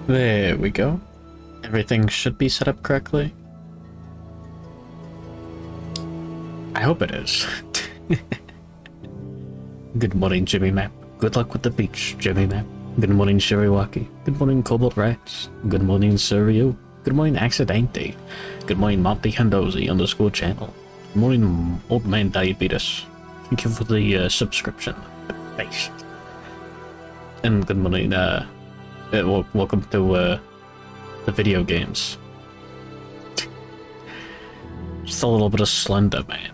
There we go. Everything should be set up correctly. I hope it is. Good morning, Jimmy Map. Good luck with the beach, Jimmy Map. Good morning, Shiriwaki. Good morning, Cobalt Rats. Good morning, Suryo. Good morning, Accidente. Good morning, Monty Hendozi _ channel. Good morning, Old Man Diabetes. Thank you for the subscription. Thanks. And good morning, welcome to the video games. Just a little bit of Slenderman.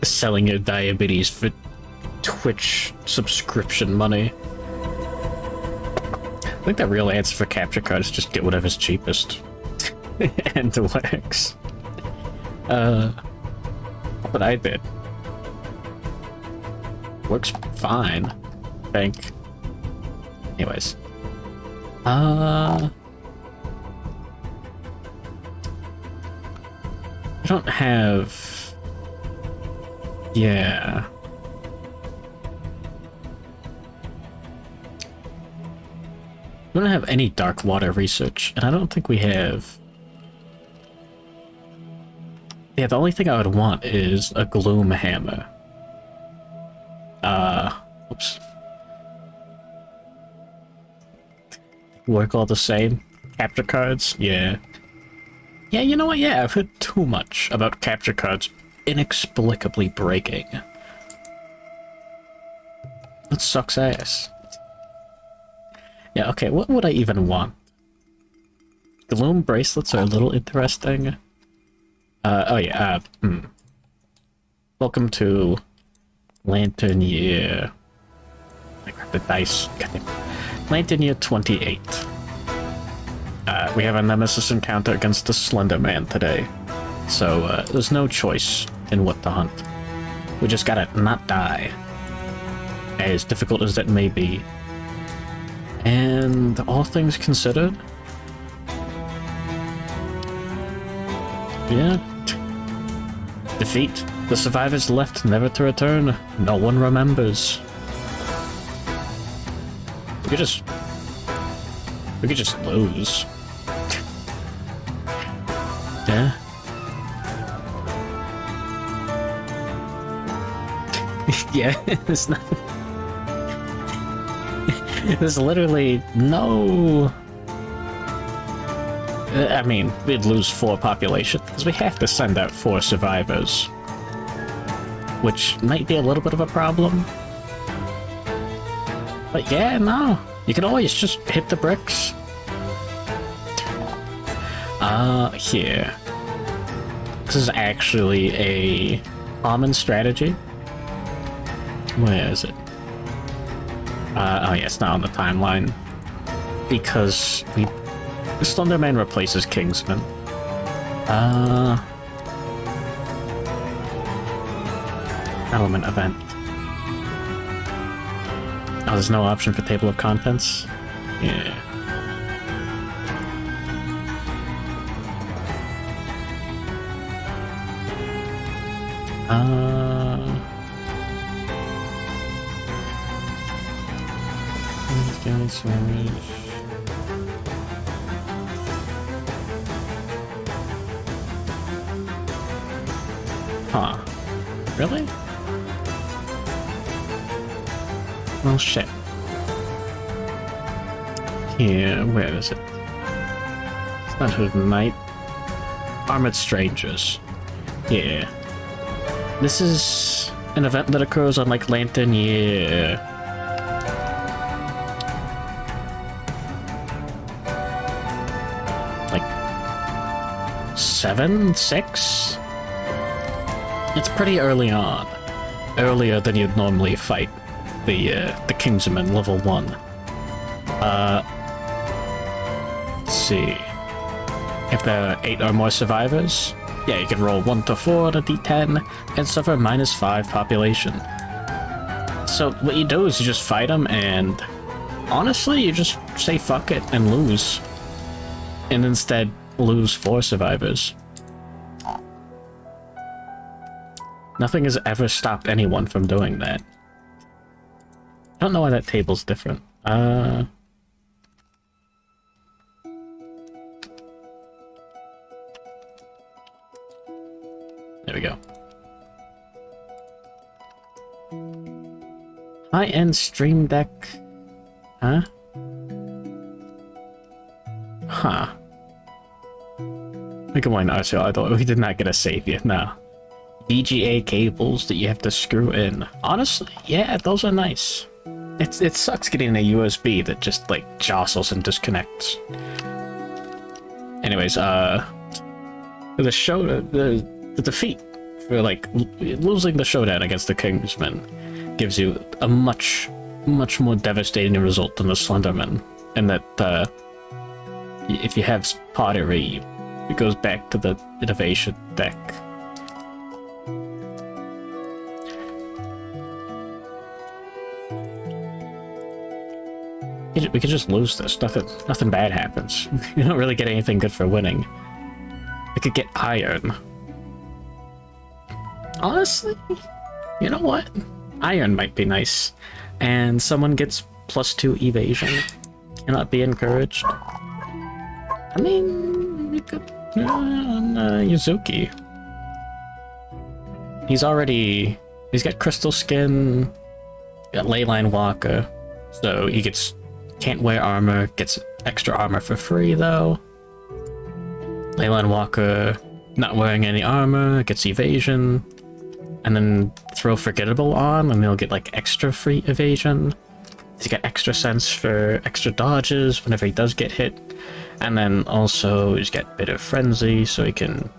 Selling your diabetes for Twitch subscription money. I think the real answer for capture card is just get whatever's cheapest. And it works. What I did. Works fine, I think. Anyways. I don't have... Yeah. We don't have any dark water research, and I don't think we have... Yeah, the only thing I would want is a gloom hammer. Oops. Work all the same? Capture cards? Yeah. Yeah, you know what? Yeah, I've heard too much about capture cards inexplicably breaking. That sucks ass. Yeah, okay, what would I even want? Gloom bracelets are a little interesting. Oh yeah, Welcome to Lantern Year. I got the dice. Goddamn. Lantern Year 28. We have a nemesis encounter against the Slenderman today. So, there's no choice in what to hunt. We just gotta not die. As difficult as that may be. And all things considered... Yeah. Defeat. The survivors left, never to return. No one remembers. We could just lose. Yeah. Yeah, it's not... There's literally no... I mean, we'd lose 4 population, because we have to send out 4 survivors. Which might be a little bit of a problem. But yeah, no. You can always just hit the bricks. Here. This is actually a common strategy. Where is it? Oh yeah, it's not on the timeline. Because Slenderman replaces Kingsman. Element event. Oh, there's no option for table of contents? Yeah. Huh. Really? Well, shit. Here, where is it? It's not Hooded Knight. Armored Strangers. Yeah. This is an event that occurs on, like, Lantern Year. Like... 7? 6? It's pretty early on. Earlier than you'd normally fight the Kingsman level 1. Let's see. If there are 8 or more survivors, yeah, you can roll 1 to 4 on a d10 and suffer -5 population. So what you do is you just fight them, and honestly, you just say fuck it and lose. And instead lose 4 survivors. Nothing has ever stopped anyone from doing that. I don't know why that table's different. There we go. High-end Stream Deck. Huh? Huh. Look at mine, so I thought we did not get a save yet, no. VGA cables that you have to screw in. Honestly, yeah, those are nice. It sucks getting a USB that just, like, jostles and disconnects. Anyways, the defeat for, like, losing the showdown against the Kingsman gives you a much more devastating result than the Slenderman. And that, if you have pottery, it goes back to the innovation deck. We could just lose this. Nothing bad happens. You don't really get anything good for winning. We could get iron. Honestly, you know what? Iron might be nice. And someone gets +2 evasion. Cannot be encouraged. I mean, you could... Yuzuki. He's got crystal skin, got leyline walker, so he can't wear armor, gets extra armor for free though. Leyline walker, not wearing any armor, gets evasion, and then throw forgettable on and he'll get like extra free evasion. He's got extra sense for extra dodges whenever he does get hit. And then also he's got bit of frenzy, so he can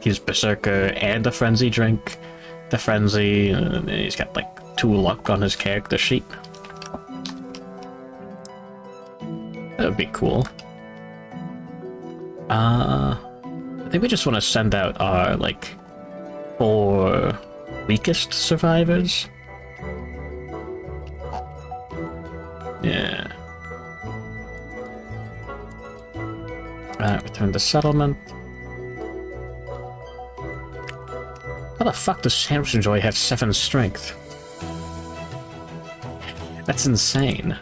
use berserker and the frenzy drink. The frenzy, and he's got like 2 luck on his character sheet. That would be cool. I think we just want to send out our like 4 weakest survivors. Yeah. Return to settlement. How the fuck does Sandwich and Joy have 7 strength? That's insane.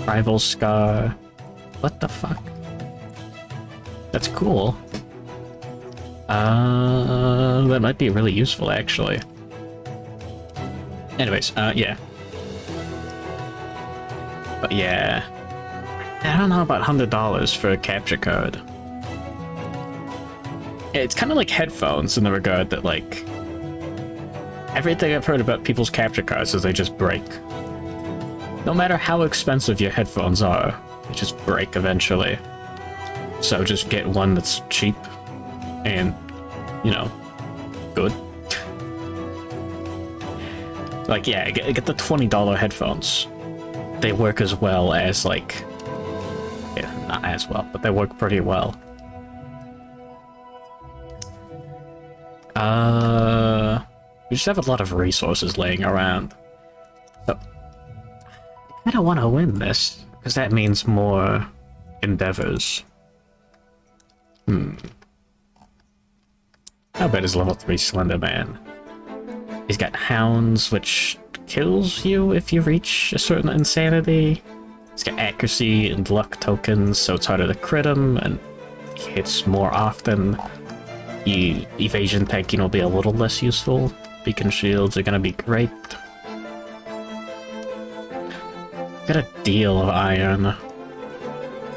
Rival Scar. What the fuck? That's cool. That might be really useful, actually. Anyways, yeah. But yeah. I don't know about $100 for a capture card. It's kind of like headphones in the regard that, like, everything I've heard about people's capture cards is they just break. No matter how expensive your headphones are, they just break eventually. So just get one that's cheap and, you know, good. Like, yeah, get the $20 headphones. They work as well as, like... Yeah, not as well, but they work pretty well. We just have a lot of resources laying around. So, I kinda wanna win this, because that means more endeavors. How bad is level 3 Slenderman? He's got hounds, which kills you if you reach a certain insanity. He's got accuracy and luck tokens, so it's harder to crit him, and he hits more often. Evasion tanking will be a little less useful. Beacon shields are gonna be great. Got a deal of iron.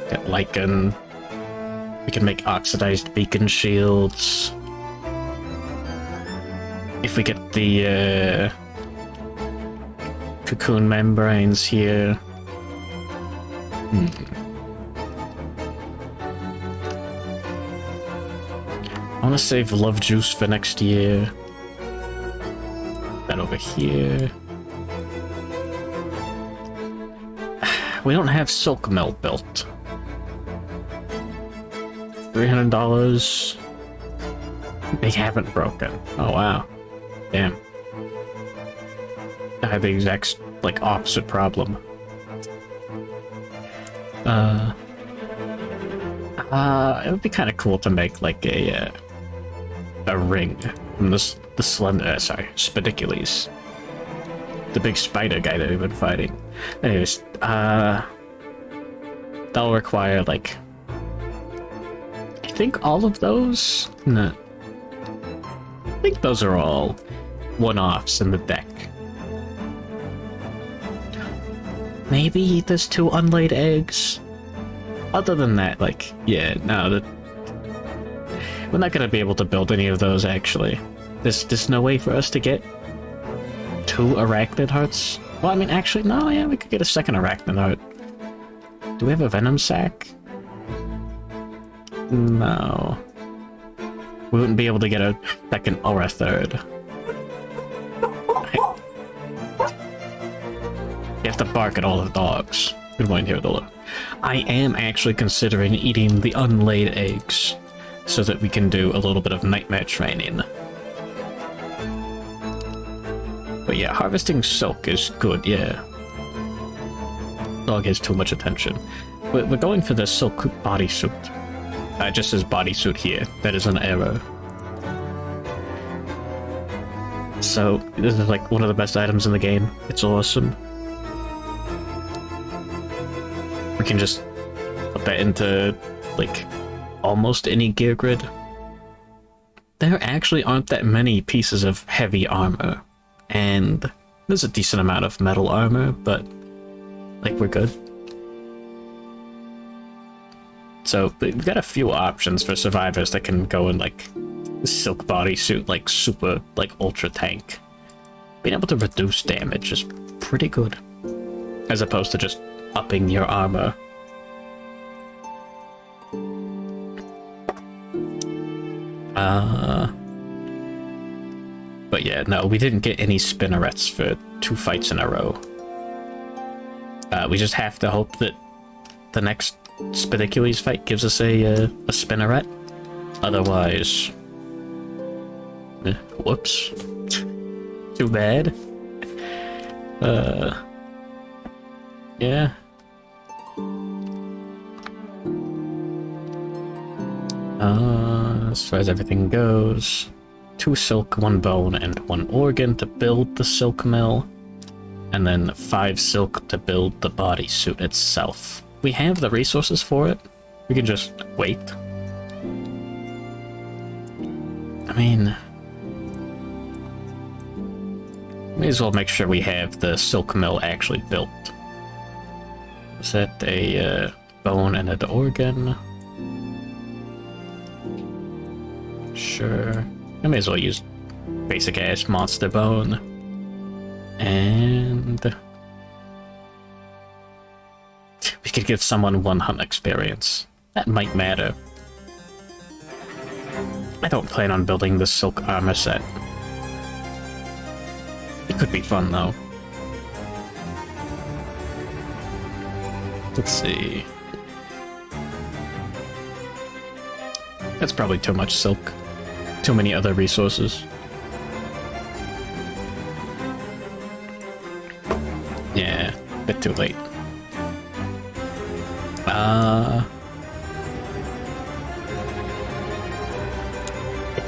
Got lichen. We can make oxidized beacon shields. If we get the cocoon membranes here. I want to save love juice for next year. That over here. We don't have silk mill built. $300. They haven't broken. Oh wow. Damn. I had the exact, like, opposite problem. It would be kind of cool to make, like, a ring from the Slender, sorry, Spedicules. the big spider guy that we've been fighting. Anyways, that'll require, like, I think all of those? No. I think those are all one-offs in the deck. Maybe there's 2 unlaid eggs? Other than that, like, yeah, no, we're not gonna be able to build any of those, actually. There's no way for us to get 2 arachnid hearts. Well, I mean, actually, no, yeah, we could get a second arachnid heart. Do we have a venom sac? No. We wouldn't be able to get a second or a third. You have to bark at all the dogs. Good morning, here, Dola. I am actually considering eating the unlaid eggs so that we can do a little bit of nightmare training. But yeah, harvesting silk is good, yeah. Dog has too much attention. We're going for the silk bodysuit. Just says bodysuit here. That is an error. So, this is like one of the best items in the game. It's awesome. We can just put that into, like, almost any gear grid. There actually aren't that many pieces of heavy armor. And there's a decent amount of metal armor, but, like, we're good. So, we've got a few options for survivors that can go in, like, silk bodysuit, like, super, like, ultra tank. Being able to reduce damage is pretty good. As opposed to just upping your armor. But yeah, no, we didn't get any spinnerets for 2 fights in a row. We just have to hope that the next Spidicules fight gives us a spinneret. Otherwise... whoops. Too bad. Yeah. As far as everything goes, 2 silk, 1 bone, and 1 organ to build the silk mill, and then 5 silk to build the bodysuit itself. We have the resources for it. We can just wait. I mean, may as well make sure we have the silk mill actually built. Is that a bone and an organ? Sure. I may as well use basic ass monster bone. And we could give someone 1 hunt experience. That might matter. I don't plan on building the silk armor set. It could be fun though. Let's see. That's probably too much silk. Too many other resources. Yeah, a bit too late. I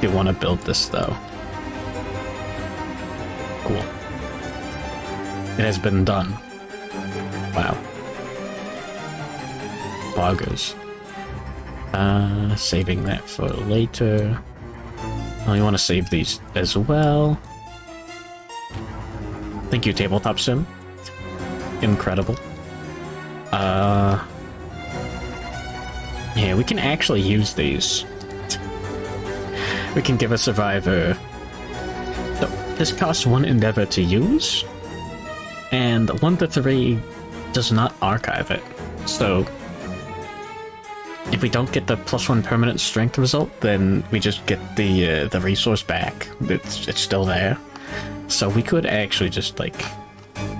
do want to build this though. Cool. It has been done. Wow. Boggers. Saving that for later. Oh, you want to save these as well. Thank you, Tabletop Sim. Incredible. Yeah, we can actually use these. We can give a survivor... So, this costs 1 endeavor to use, and 1 to 3 does not archive it. So, if we don't get the +1 permanent strength result, then we just get the resource back. It's still there. So we could actually just, like,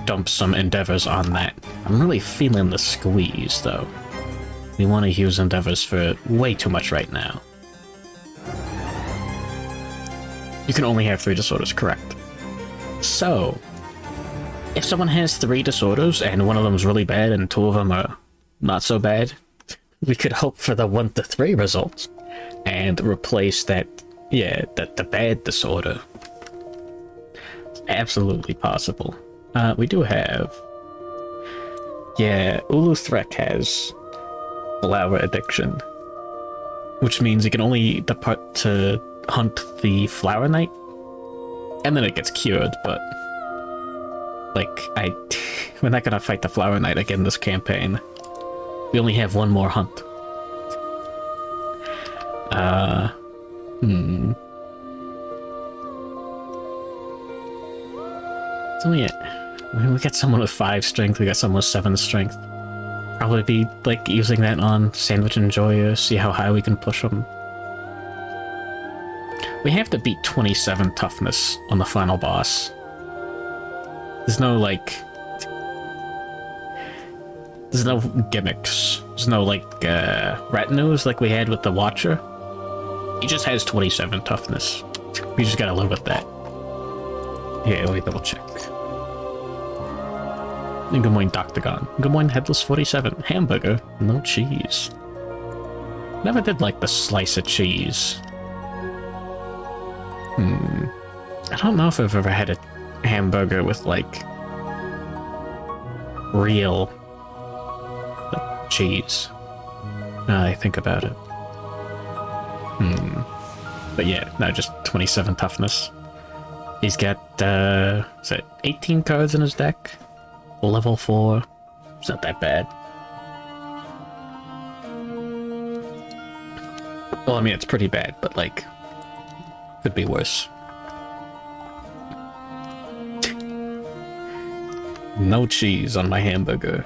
dump some endeavors on that. I'm really feeling the squeeze, though. We want to use endeavors for way too much right now. You can only have 3 disorders, correct. So, if someone has 3 disorders and 1 of them is really bad and 2 of them are not so bad, we could hope for the 1 to 3 results and replace that, yeah, the bad disorder. It's absolutely possible. We do have... Yeah, Uluthrek has flower addiction, which means he can only depart to hunt the Flower Knight, and then it gets cured, but... Like, we're not gonna fight the Flower Knight again this campaign. We only have one more hunt. So yeah, I mean, we got someone with 5 strength, we got someone with 7 strength. Probably be, like, using that on Sandwich Enjoyer, see how high we can push them. We have to beat 27 toughness on the final boss. There's no, like... There's no gimmicks. There's no, like, retinues like we had with the Watcher. He just has 27 toughness. We just gotta live with that. Yeah, let me double check. And good morning, Doctagon. Good morning, Headless47. Hamburger, no cheese. Never did like the slice of cheese. I don't know if I've ever had a hamburger with, like, real, like, cheese. Now that I think about it. But yeah, no, just 27 toughness. He's got, is it 18 cards in his deck? Level 4. It's not that bad. Well, I mean, it's pretty bad, but, like, could be worse. No cheese on my hamburger.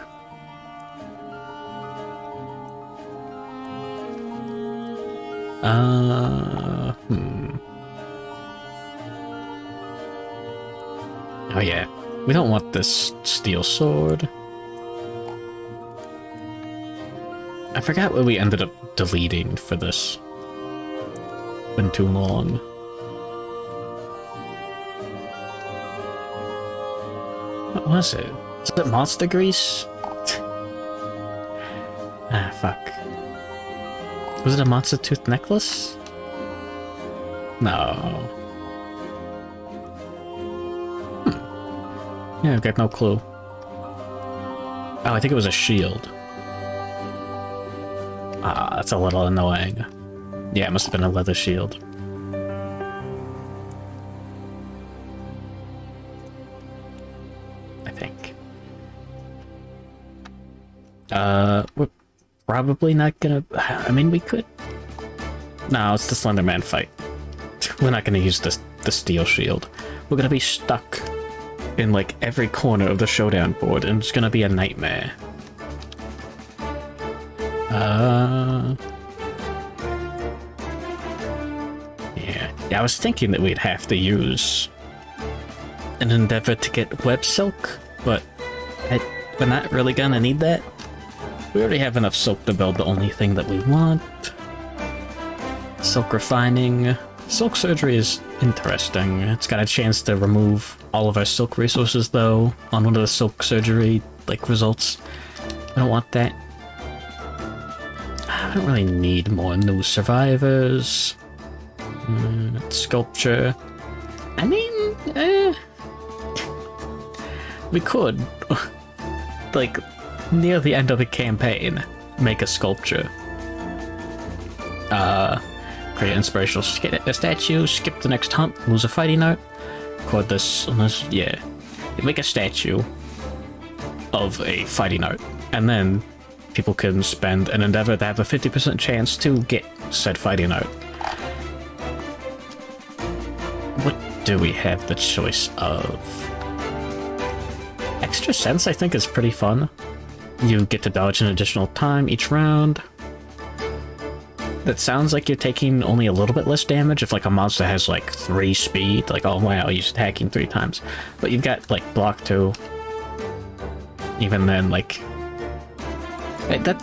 Oh yeah, we don't want this steel sword. I forgot what we ended up deleting for this. Been too long. What was it? Was it monster grease? Ah, fuck. Was it a monster tooth necklace? No. Yeah, I've got no clue. Oh, I think it was a shield. Ah, that's a little annoying. Yeah, it must have been a leather shield. I think. We're probably not gonna... I mean, we could... No, it's the Slenderman fight. We're not gonna use the steel shield. We're gonna be stuck in, like, every corner of the showdown board, and it's gonna be a nightmare. Yeah, I was thinking that we'd have to use an endeavor to get web silk, but we're not really gonna need that. We already have enough silk to build the only thing that we want. Silk refining. Silk surgery is interesting. It's got a chance to remove all of our silk resources, though, on one of the silk surgery, like, results. I don't want that. I don't really need more new survivors. Sculpture. I mean, we could, like, near the end of the campaign, make a sculpture. Create an inspirational statue, skip the next hunt, lose a fighting art, record this on this, yeah. You make a statue of a fighting art, and then people can spend an endeavor to have a 50% chance to get said fighting art. What do we have the choice of? Extra Sense, I think, is pretty fun. You get to dodge an additional time each round. That sounds like you're taking only a little bit less damage if, like, a monster has, like, 3 speed. Like, oh wow, he's attacking 3 times. But you've got, like, block 2. Even then, like... That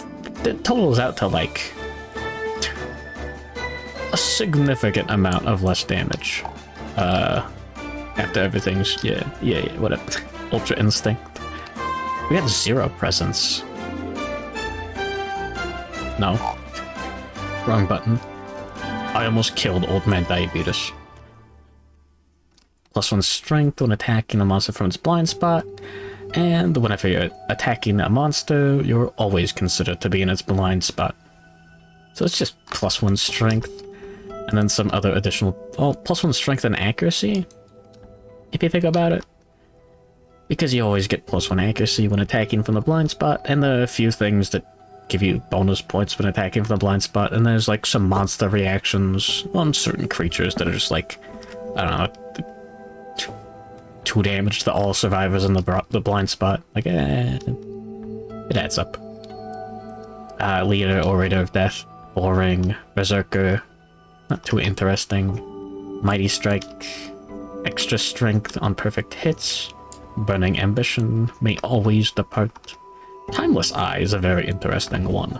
totals out to, like... a significant amount of less damage. After everything's... Yeah, whatever. Ultra Instinct. We got 0 presence. No. Wrong button. I almost killed Old Man Diabetes. +1 strength when attacking a monster from its blind spot, and whenever you're attacking a monster, you're always considered to be in its blind spot. So it's just +1 strength, and then some other additional... Oh, +1 strength and accuracy, if you think about it. Because you always get +1 accuracy when attacking from the blind spot, and there are a few things that give you bonus points when attacking from the blind spot, and there's like some monster reactions on certain creatures that are just like, I don't know, 2 damage to all survivors in the blind spot. Like, it adds up. Leader, Orator of Death, boring. Berserker, not too interesting. Mighty Strike, extra strength on perfect hits. Burning Ambition, may always depart. Timeless Eye is a very interesting one.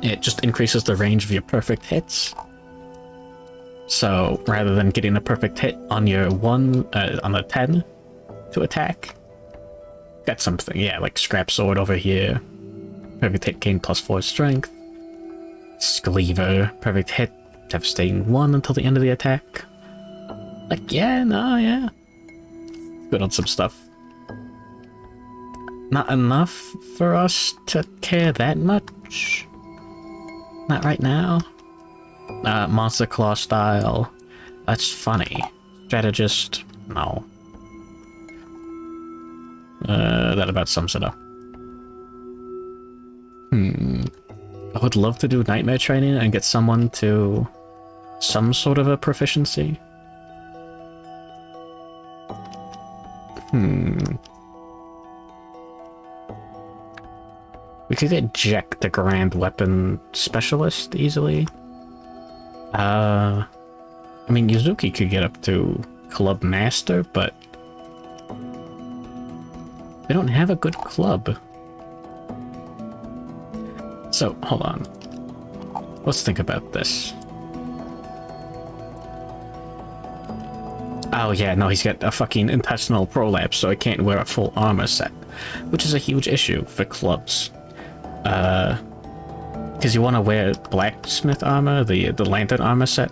It just increases the range of your perfect hits. So rather than getting a perfect hit on your on a 10 to attack, got something, yeah, like Scrap Sword over here. Perfect hit gain +4 strength. Scleaver, perfect hit, devastating 1 until the end of the attack. Like, yeah, no, yeah. Good on some stuff. Not enough for us to care that much. Not right now. Monster Claw style. That's funny. Strategist, no. That about sums it up. I would love to do nightmare training and get someone to some sort of a proficiency. We could get Jack the Grand Weapon Specialist easily. I mean, Yuzuki could get up to Club Master, but they don't have a good club. So, hold on. Let's think about this. Oh yeah, no, he's got a fucking intestinal prolapse, so he can't wear a full armor set, which is a huge issue for clubs. Because you want to wear blacksmith armor, the lantern armor set,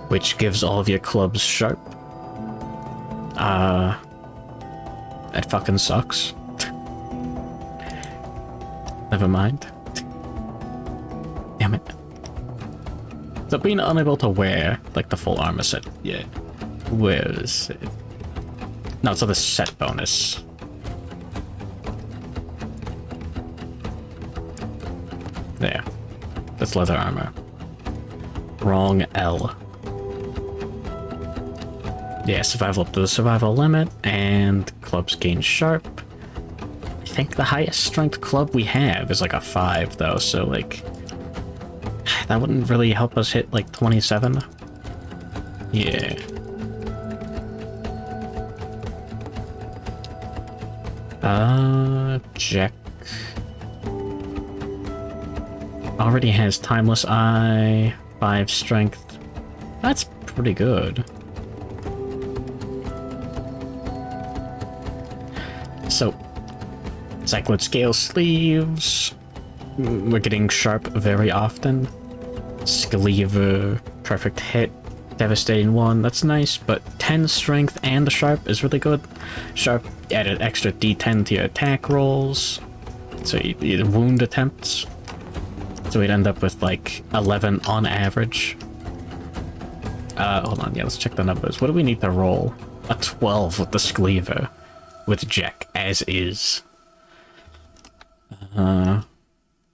which gives all of your clubs sharp. That fucking sucks. Never mind. Damn it. So being unable to wear, like, the full armor set, yeah. Where is it? No, it's the set bonus. There. That's leather armor. Wrong L. Yeah, survival up to the survival limit, and clubs gain sharp. I think the highest strength club we have is like a 5, though, so, like, that wouldn't really help us hit, like, 27. Yeah. Jack already has Timeless Eye, 5 strength. That's pretty good. So, Cyclone Scale Sleeves. We're getting sharp very often. Scleaver, perfect hit, devastating 1, that's nice, but 10 strength and the sharp is really good. Sharp added extra d10 to your attack rolls, so you wound attempts. So we'd end up with like 11 on average. Hold on, yeah, let's check the numbers. What do we need to roll? A 12 with the Scleaver, with Jack as is. Let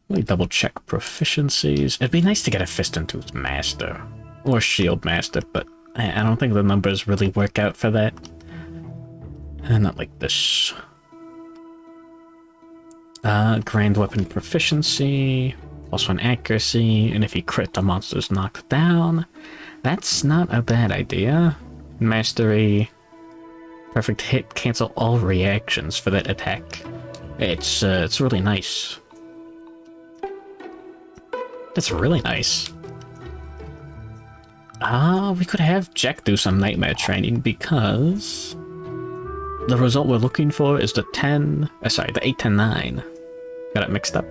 me double check proficiencies. It'd be nice to get a Fist and Tooth Master, or Shield Master, but I don't think the numbers really work out for that. Not like this. Grand Weapon Proficiency, +1 accuracy, and if you crit, the monster's knocked down. That's not a bad idea. Mastery, perfect hit, cancel all reactions for that attack. It's really nice. That's really nice. We could have Jack do some nightmare training because the result we're looking for is the 10, sorry, the 8 to 9. Got it mixed up.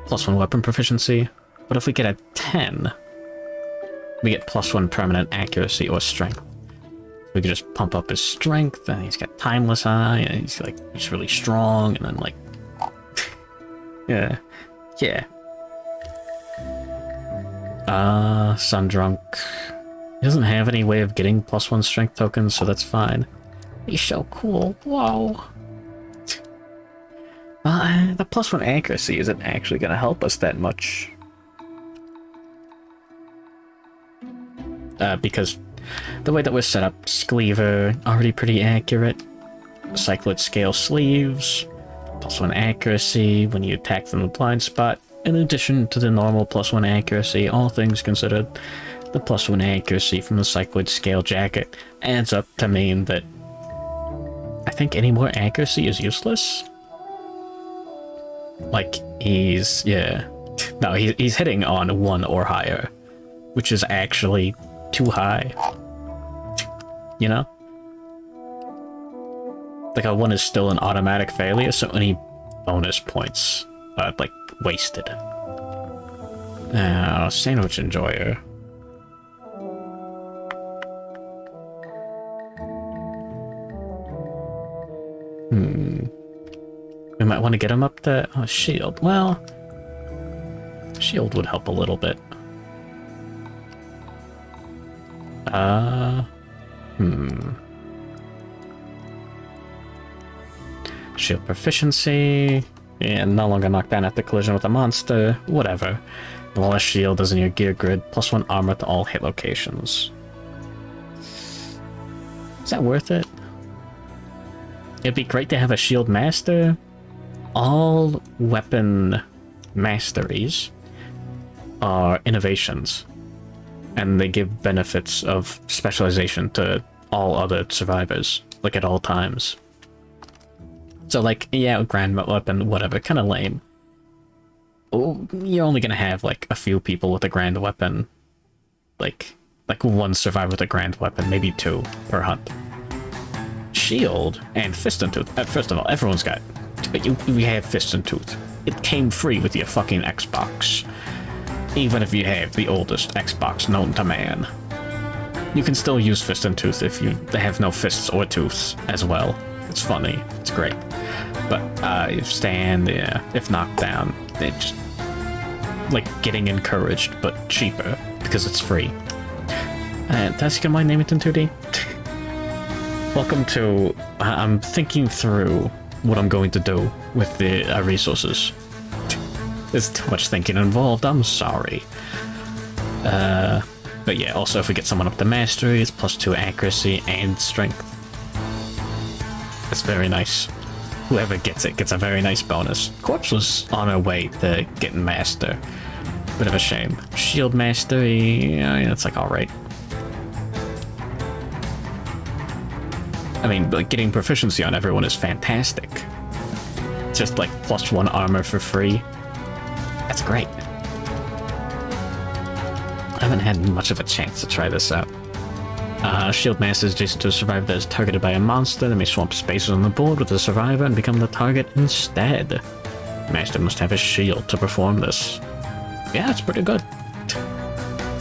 +1 weapon proficiency. What if we get a 10? we get +1 permanent accuracy or strength. We could just pump up his strength, and he's got Timeless Eye, and he's really strong, and then like, yeah. Sundrunk. He doesn't have any way of getting +1 strength tokens, so that's fine. He's so cool. Whoa. The +1 accuracy isn't actually going to help us that much. Because the way that we're set up, Scleaver, already pretty accurate. Cycloid Scale Sleeves, +1 accuracy when you attack from the blind spot. In addition to the normal +1 accuracy, all things considered, the +1 accuracy from the Cycloid Scale Jacket adds up to mean that I think any more accuracy is useless. Like, yeah. No, he's hitting on 1 or higher, which is actually too high. You know? Like, a 1 is still an automatic failure, so any bonus points are, like, wasted. Now, Sandwich Enjoyer. We might want to get him up to Shield. Well, Shield would help a little bit. Shield proficiency. Yeah, no longer knocked down after collision with a monster. Whatever. The less shield is in your gear grid, +1 armor to all hit locations. Is that worth it? It'd be great to have a shield master. All weapon masteries are innovations, and they give benefits of specialization to all other survivors, like at all times. So like, yeah, grand weapon, whatever, kind of lame. Oh, you're only gonna have like a few people with a grand weapon, like 1 survivor with a grand weapon, maybe 2 per hunt. Shield and Fist and Tooth. First of all, everyone's got. We have Fist and Tooth. It came free with your fucking Xbox. Even if you have the oldest Xbox known to man. You can still use Fist and Tooth if you have no fists or tooths as well. It's funny. It's great. But if stand, yeah, if knocked down, it just like getting encouraged, but cheaper because it's free. And that's my name it in 2D. Welcome to. I'm thinking through what I'm going to do with the resources. There's too much thinking involved. I'm sorry. But yeah, also if we get someone up to mastery, it's +2 accuracy and strength. It's very nice. Whoever gets it gets a very nice bonus. Corpse was on her way to getting master. Bit of a shame. Shield mastery, yeah, it's like alright. I mean, like, getting proficiency on everyone is fantastic. Just like +1 armor for free. That's great. I haven't had much of a chance to try this out. Shield Master is adjacent to a survivor that is targeted by a monster that may swap spaces on the board with the survivor and become the target instead. Master must have a shield to perform this. Yeah, it's pretty good.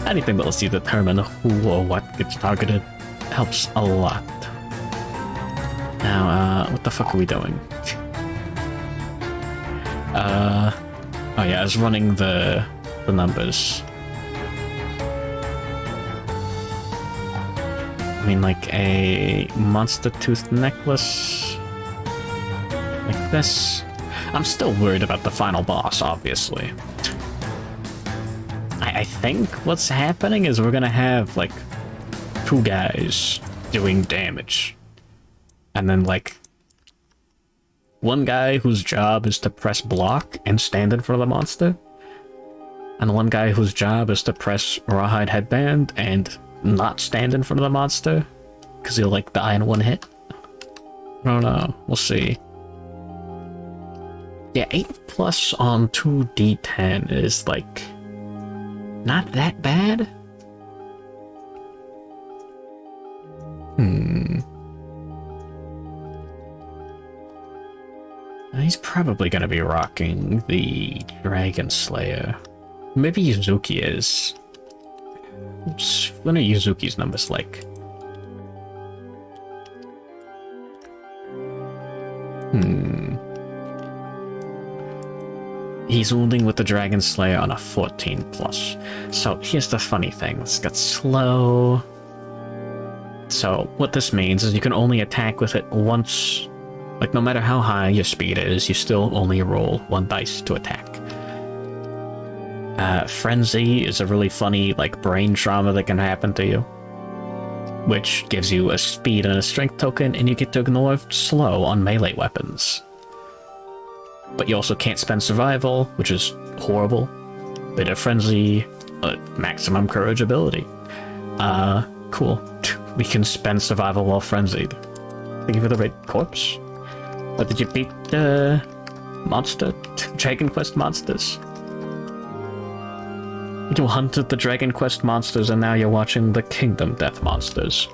Anything that lets you determine who or what gets targeted helps a lot. Now, what the fuck are we doing? Oh yeah, I was running the numbers. I mean, like a monster tooth necklace, like this. I'm still worried about the final boss, obviously. I think what's happening is we're gonna have like 2 guys doing damage, and then like 1 guy whose job is to press block and stand in front of the monster, and 1 guy whose job is to press Rawhide Headband and not stand in front of the monster, because he'll like die in 1 hit. I don't know. We'll see. Yeah, 8+ on 2d10 is like not that bad. He's probably gonna be rocking the Dragon Slayer. Maybe Yuzuki is. What are Yuzuki's numbers like? He's wounding with the Dragon Slayer on a 14 plus. So here's the funny thing. This got slow. So what this means is you can only attack with it once. Like, no matter how high your speed is, you still only roll 1 dice to attack. Frenzy is a really funny, like, brain trauma that can happen to you, which gives you a speed and a strength token, and you get to ignore slow on melee weapons. But you also can't spend survival, which is horrible. Bit of frenzy, maximum courage ability. Cool. We can spend survival while frenzied. Thank you for the raid, corpse. But did you beat the monster? Dragon Quest monsters? You hunted the Dragon Quest monsters and now you're watching the Kingdom Death monsters.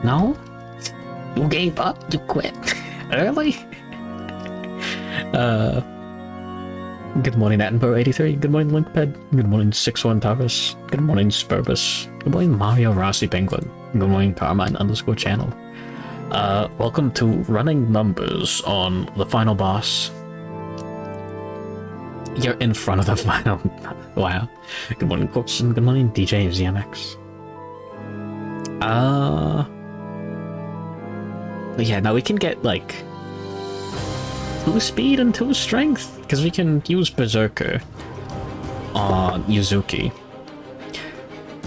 No? You gave up? You quit? Early? Good morning, Attenborough83. Good morning, Linkped. Good morning, 61 Taurus. Good morning, Spurbus. Good morning, Mario Rossi Penguin. Good morning, Carmine_channel. Welcome to Running Numbers on the final boss. You're in front of the final. Wow. Good morning, Corpson. Good morning, DJ ZMX. Yeah, now we can get, like, 2 speed and 2 strength, because we can use Berserker on Yuzuki.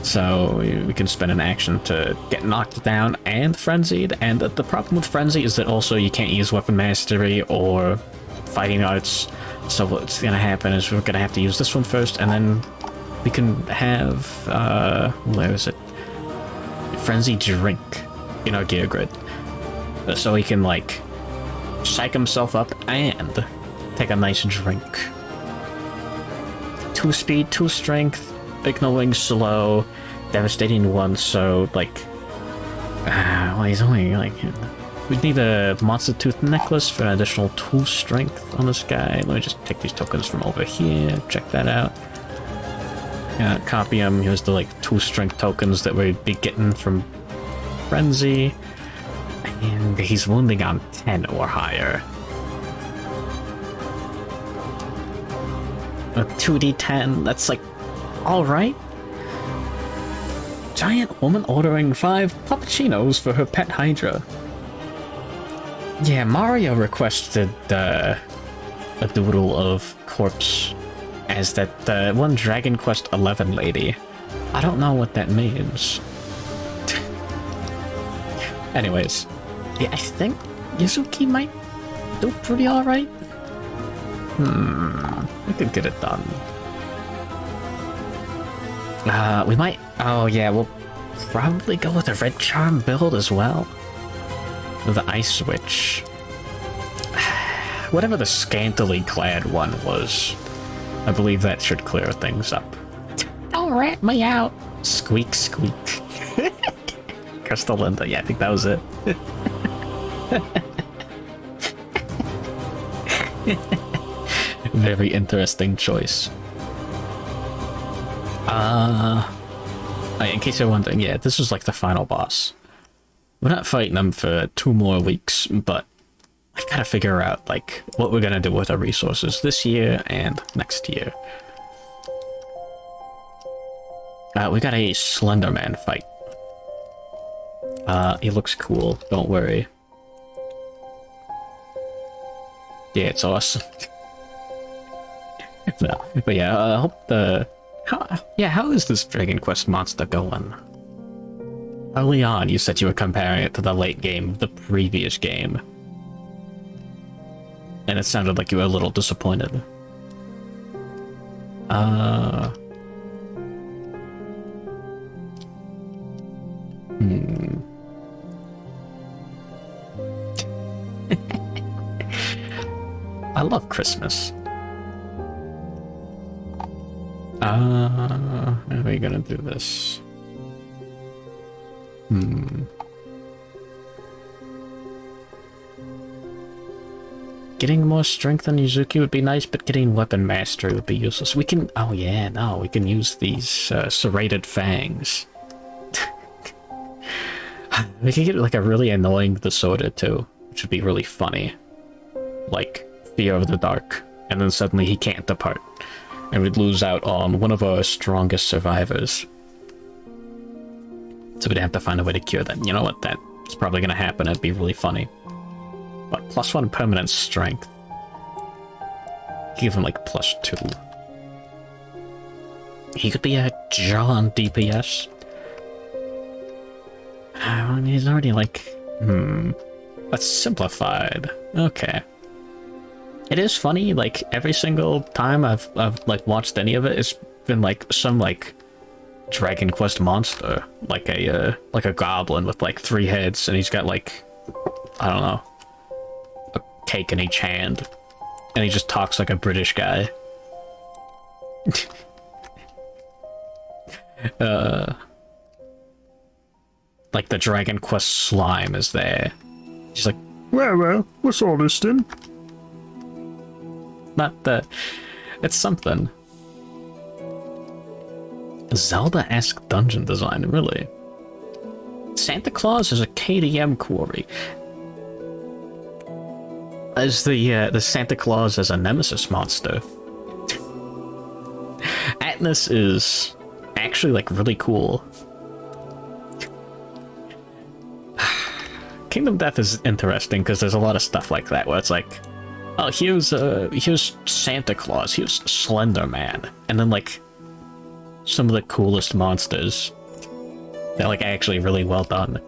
So we can spend an action to get knocked down and frenzied, and the problem with frenzy is that also you can't use weapon mastery or fighting arts. So what's gonna happen is we're gonna have to use this one first, and then we can have where is it? Frenzy drink in our gear grid, so he can like psych himself up and take a nice drink. 2 speed, 2 strength, ignoring slow, devastating 1. So like, well, he's only like. We need a Monster Tooth necklace for an additional 2 strength on this guy. Let me just take these tokens from over here. Check that out. Copy them. Here's the like 2 strength tokens that we'd be getting from Frenzy. And he's wounding on 10 or higher. A 2d10, that's like, alright. Giant woman ordering 5 puppuccinos for her pet Hydra. Yeah, Mario requested a doodle of Corpse as that one Dragon Quest 11 lady. I don't know what that means. Anyways, yeah, I think Yuzuki might do pretty alright. We could get it done. We might... Oh yeah, we'll probably go with a Red Charm build as well. The Ice Witch. Whatever the scantily clad one was, I believe that should clear things up. Don't rat me out! Squeak, squeak. Crystal Linda, yeah, I think that was it. Very interesting choice. In case you're wondering, yeah, this is like the final boss. We're not fighting them for 2 more weeks, but I gotta figure out, like, what we're gonna do with our resources this year and next year. We got a Slenderman fight. He looks cool, don't worry. Yeah, it's awesome. No, but yeah, I hope the... How is this Dragon Quest monster going? Early on, you said you were comparing it to the late game of the previous game. And it sounded like you were a little disappointed. I love Christmas. How are we gonna do this? Getting more strength on Yuzuki would be nice, but getting weapon mastery would be useless. We can... Oh yeah, no, we can use these serrated fangs. We could get like a really annoying disorder too, which would be really funny. Like, Fear of the Dark. And then suddenly he can't depart. And we'd lose out on one of our strongest survivors. So we'd have to find a way to cure that. You know what? That's probably going to happen. It'd be really funny. But +1 permanent strength. Give him like +2. He could be a John DPS. I mean, he's already like... That's simplified. Okay. It is funny, like, every single time I've like, watched any of it, it's been, like, some, like, Dragon Quest monster. Like a goblin with, like, 3 heads, and he's got, like, I don't know, a cake in each hand. And he just talks like a British guy. Like, the Dragon Quest slime is there. He's like, well, what's all this then? Not the... It's something. Zelda-esque dungeon design, really. Santa Claus is a KDM quarry. As the Santa Claus as a nemesis monster. Atlas is actually, like, really cool. Kingdom Death is interesting because there's a lot of stuff like that where it's like, oh, here's Santa Claus, here's Slenderman, and then like some of the coolest monsters. They're like actually really well done.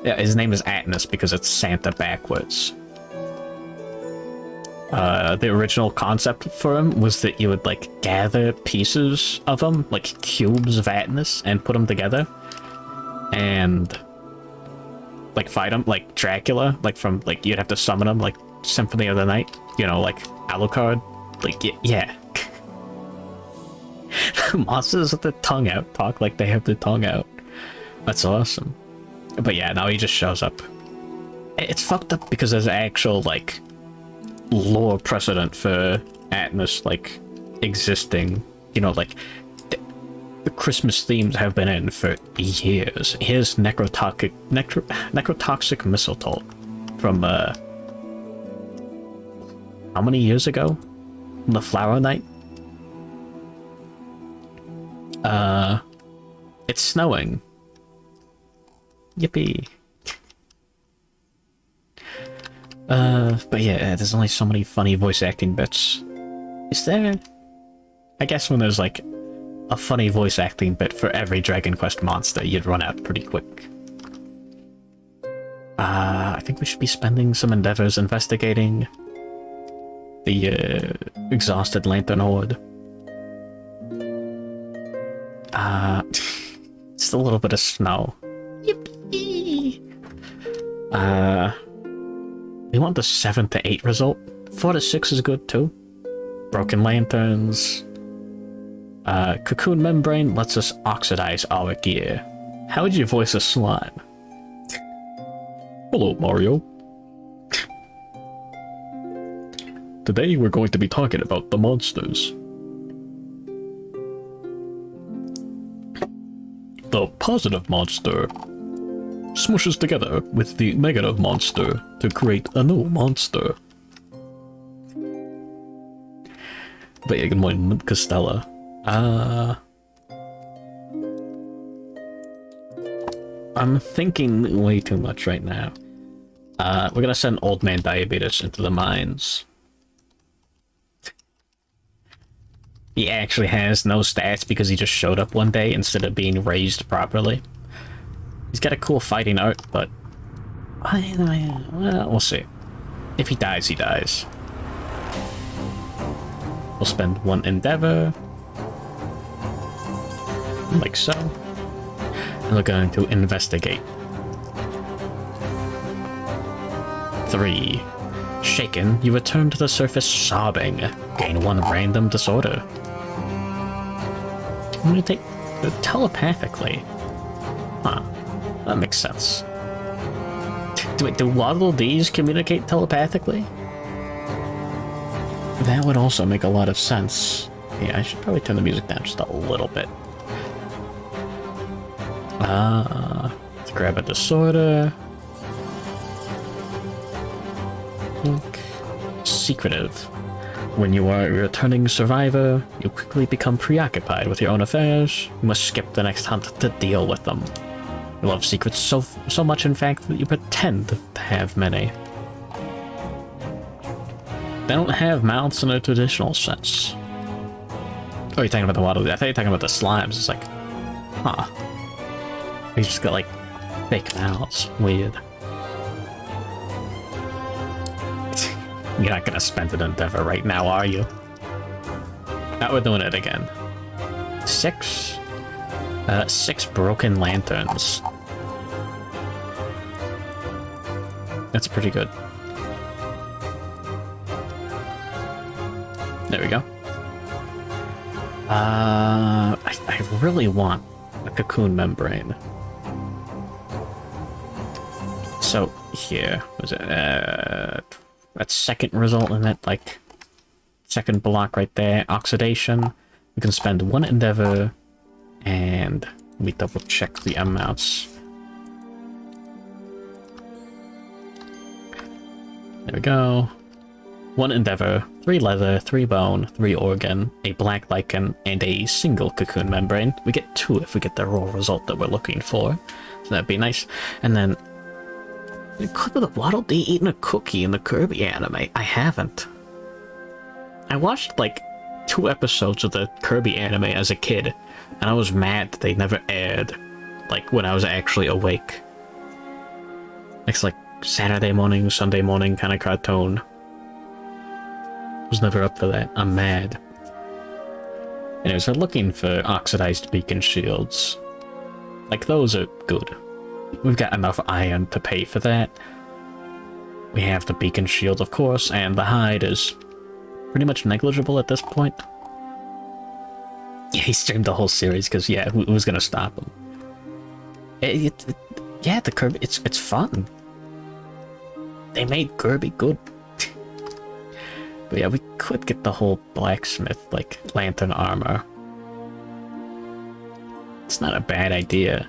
Yeah, his name is Atlas because it's Santa backwards. The original concept for him was that you would like gather pieces of him, like cubes of Atlas, and put them together, and like fight him like Dracula, like from like you'd have to summon him like Symphony of the Night, you know, like Alucard, like yeah. Monsters with their tongue out talk like they have their tongue out. That's awesome. But yeah, now he just shows up. It's fucked up because there's actual like lore precedent for Atlas like existing, you know, like the Christmas themes have been in for years. Here's necrotoxic mistletoe from how many years ago? The Flower Night? It's snowing. Yippee. But yeah, there's only so many funny voice acting bits. Is there? I guess when there's like a funny voice acting bit for every Dragon Quest monster, you'd run out pretty quick. I think we should be spending some endeavors investigating the exhausted Lantern Horde. Just a little bit of snow. Yippee! We want the 7 to 8 result. 4 to 6 is good too. Broken lanterns. Cocoon membrane lets us oxidize our gear. How would you voice a slime? Hello, Mario. Today we're going to be talking about the monsters. The positive monster smushes together with the negative monster to create a new monster. But yeah, good morning, Costella. I'm thinking way too much right now. We're gonna send Old Man Diabetes into the mines. He actually has no stats because he just showed up one day instead of being raised properly. He's got a cool fighting art, but... well, we'll see. If he dies, he dies. We'll spend 1 endeavor. Like so. And we're going to investigate. 3. Shaken, you return to the surface sobbing. Gain 1 random disorder. I'm gonna take telepathically. Huh. That makes sense. Do Waddle Dees communicate telepathically? That would also make a lot of sense. Yeah, I should probably turn the music down just a little bit. Let's grab a disorder. Secretive. When you are a returning survivor, you quickly become preoccupied with your own affairs. You must skip the next hunt to deal with them. You love secrets so much, in fact, that you pretend to have many. They don't have mouths in a traditional sense. Oh, you're talking about the waddle? I thought you were talking about the slimes. It's like, huh. They just got, like, fake mouths. Weird. You're not gonna spend an endeavor right now, are you? Now we're doing it again. 6 broken lanterns. That's pretty good. There we go. I really want a cocoon membrane. So here was it. That second result in that, like, second block right there, oxidation. We can spend 1 endeavor, and we double check the amounts. There we go. 1 endeavor, 3 leather, 3 bone, 3 organ, a black lichen, and a single cocoon membrane. We get 2 if we get the raw result that we're looking for. So that'd be nice. And then the clip of the Waddle Dee eating a cookie in the Kirby anime. I haven't. I watched like 2 episodes of the Kirby anime as a kid, and I was mad that they never aired, like, when I was actually awake. It's like Saturday morning, Sunday morning kind of cartoon. Was never up for that. I'm mad. Anyways, we're looking for oxidized beacon shields. Like, those are good. We've got enough iron to pay for that. We have the beacon shield, of course, and the hide is pretty much negligible at this point. Yeah, he streamed the whole series because, yeah, who's gonna stop him? Yeah, the Kirby, it's fun. They made Kirby good. But yeah, we could get the whole blacksmith, like, lantern armor. It's not a bad idea.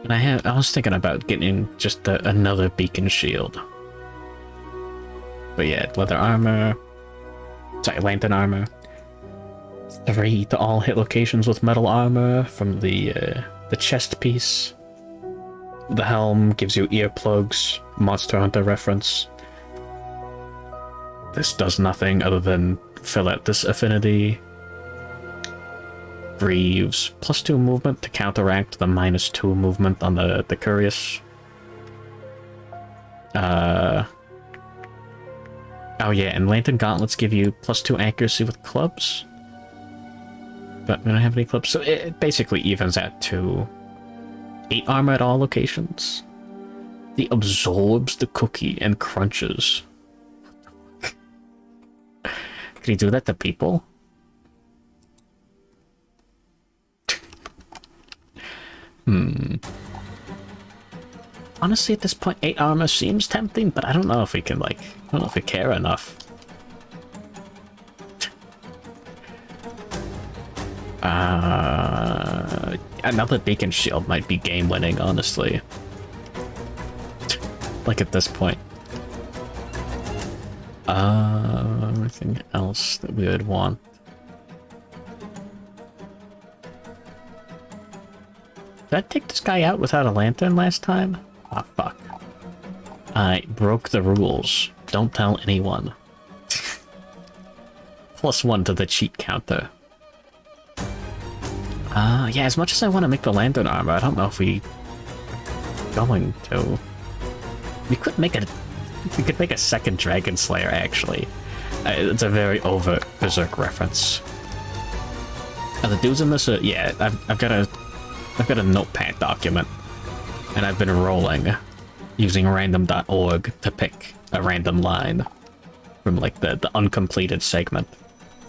And I was thinking about getting just another beacon shield. But yeah, leather armor. Sorry, lantern armor. 3 to all hit locations with metal armor from the chest piece. The helm gives you earplugs, Monster Hunter reference. This does nothing other than fill out this affinity. Greaves, +2 movement to counteract the -2 movement on the Curious. Oh yeah, and Lantern Gauntlets give you +2 accuracy with clubs. But we don't have any clubs, so it basically evens out to 8 armor at all locations. He absorbs the cookie and crunches. Can he do that to people? Honestly, at this point, 8 armor seems tempting, but I don't know if we can, like, I don't know if we care enough. Another beacon shield might be game-winning, honestly. Like, at this point. Anything else that we would want? Did I take this guy out without a lantern last time? Ah, fuck. I broke the rules. Don't tell anyone. +1 to the cheat counter. Yeah, as much as I want to make the lantern armor, I don't know if we going to. We could make a second Dragon Slayer, actually. It's a very overt Berserk reference. Are the dudes in this? Yeah, I've got a notepad document, and I've been rolling using random.org to pick a random line from, like, the uncompleted segment,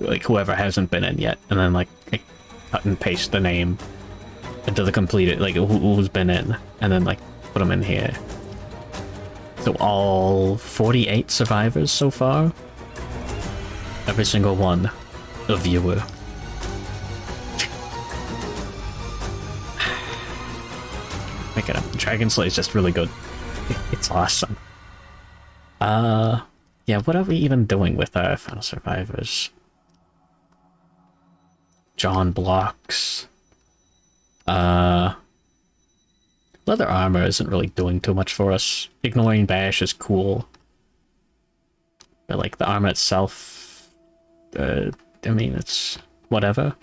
like whoever hasn't been in yet, and then, like, I cut and paste the name into the completed, like, who's been in, and then, like, put them in here. So all 48 survivors so far. Every single one. A viewer. Make it up. Dragon Slayer is just really good. It's awesome. Yeah, what are we even doing with our Final Survivors? John blocks. Leather armor isn't really doing too much for us. Ignoring bash is cool. But like the armor itself, I mean, it's whatever.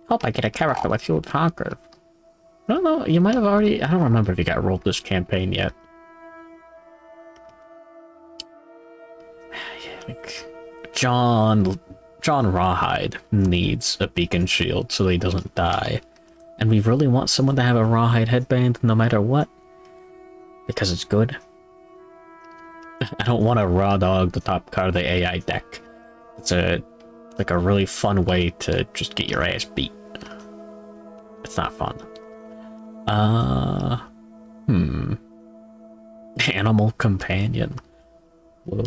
Hope I get a character with huge hunger. I don't know, you might have already, I don't remember if you got rolled this campaign yet. Yeah, like, John Rawhide needs a beacon shield so he doesn't die. And we really want someone to have a Rawhide headband no matter what. Because it's good. I don't want to raw dog the top card of the AI deck. It's like a really fun way to just get your ass beat. It's not fun. Animal companion. Whoa.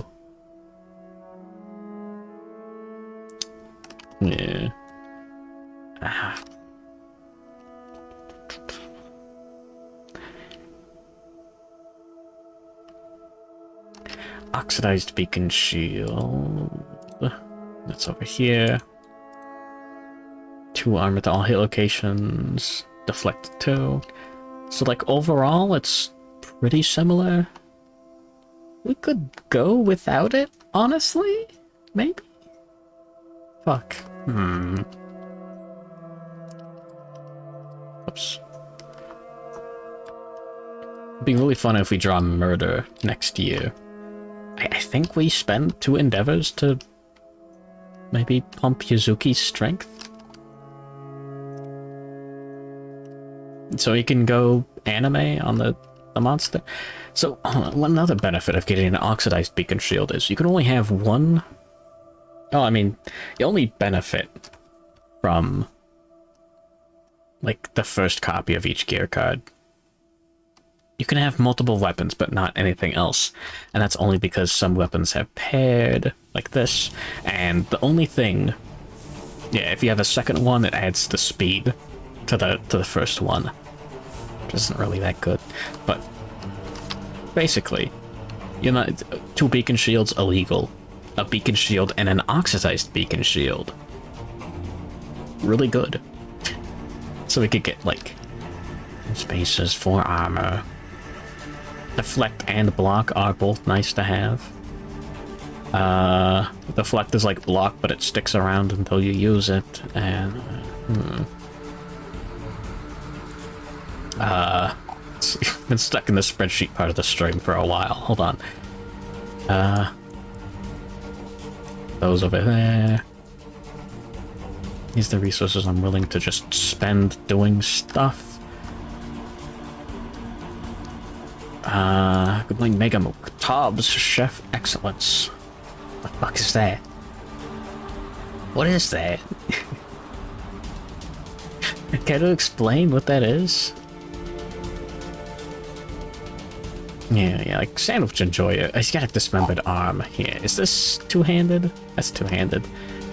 Yeah. Oxidized beacon shield. That's over here. 2 armor to all hit locations. Deflect 2. So like overall it's pretty similar. We could go without it, honestly? Maybe? Fuck. Oops. It'd be really fun if we draw murder next year. I think we spend 2 endeavors to maybe pump Yuzuki's strength. So he can go anime on the monster. So one other benefit of getting an oxidized beacon shield is you can only have one. Oh, I mean, you only benefit from like the first copy of each gear card. You can have multiple weapons, but not anything else. And that's only because some weapons have paired, like this. And the only thing... Yeah, if you have a second one, it adds the speed to the first one. Which isn't really that good. But basically, you know, 2 beacon shields illegal. A beacon shield and an oxidized beacon shield. Really good. So we could get, like, spaces for armor. Deflect and block are both nice to have. Deflect is like block, but it sticks around until you use it, and... been stuck in the spreadsheet part of the stream for a while. Hold on. Those over there. These are the resources I'm willing to just spend doing stuff. Good morning, Mega Mook. Tobbs, Chef Excellence. What the fuck is that? What is that? Can you explain what that is? Yeah, like Sandwich Enjoyer. He's got a dismembered arm here. Is this two-handed? That's two-handed.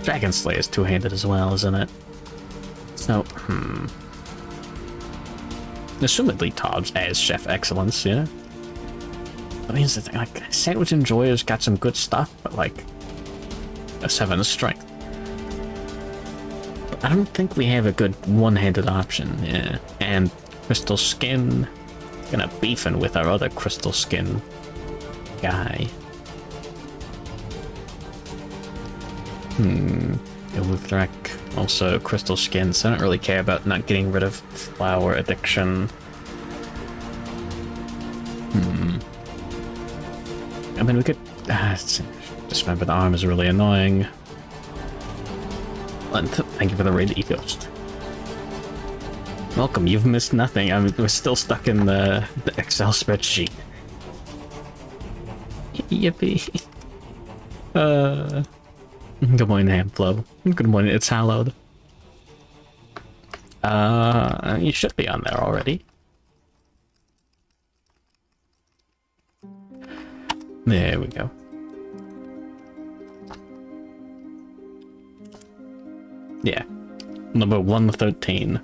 Dragon Slayer is two-handed as well, isn't it? So, assumedly Tobbs as Chef Excellence, yeah? That means that, like, Sandwich Enjoyer's got some good stuff, but, like, a 7 strength. But I don't think we have a good one-handed option, yeah. And Crystal Skin, gonna beefing with our other Crystal Skin guy. Illuthrak, also Crystal Skin, so I don't really care about not getting rid of flower addiction. I mean, we could... dismember the arm is really annoying. And thank you for the raid, Ghost. Welcome, you've missed nothing. I mean, we're still stuck in the Excel spreadsheet. Yippee. Good morning, Hamflow. Good morning, it's Hallowed. You should be on there already. There we go. Yeah. Number 113.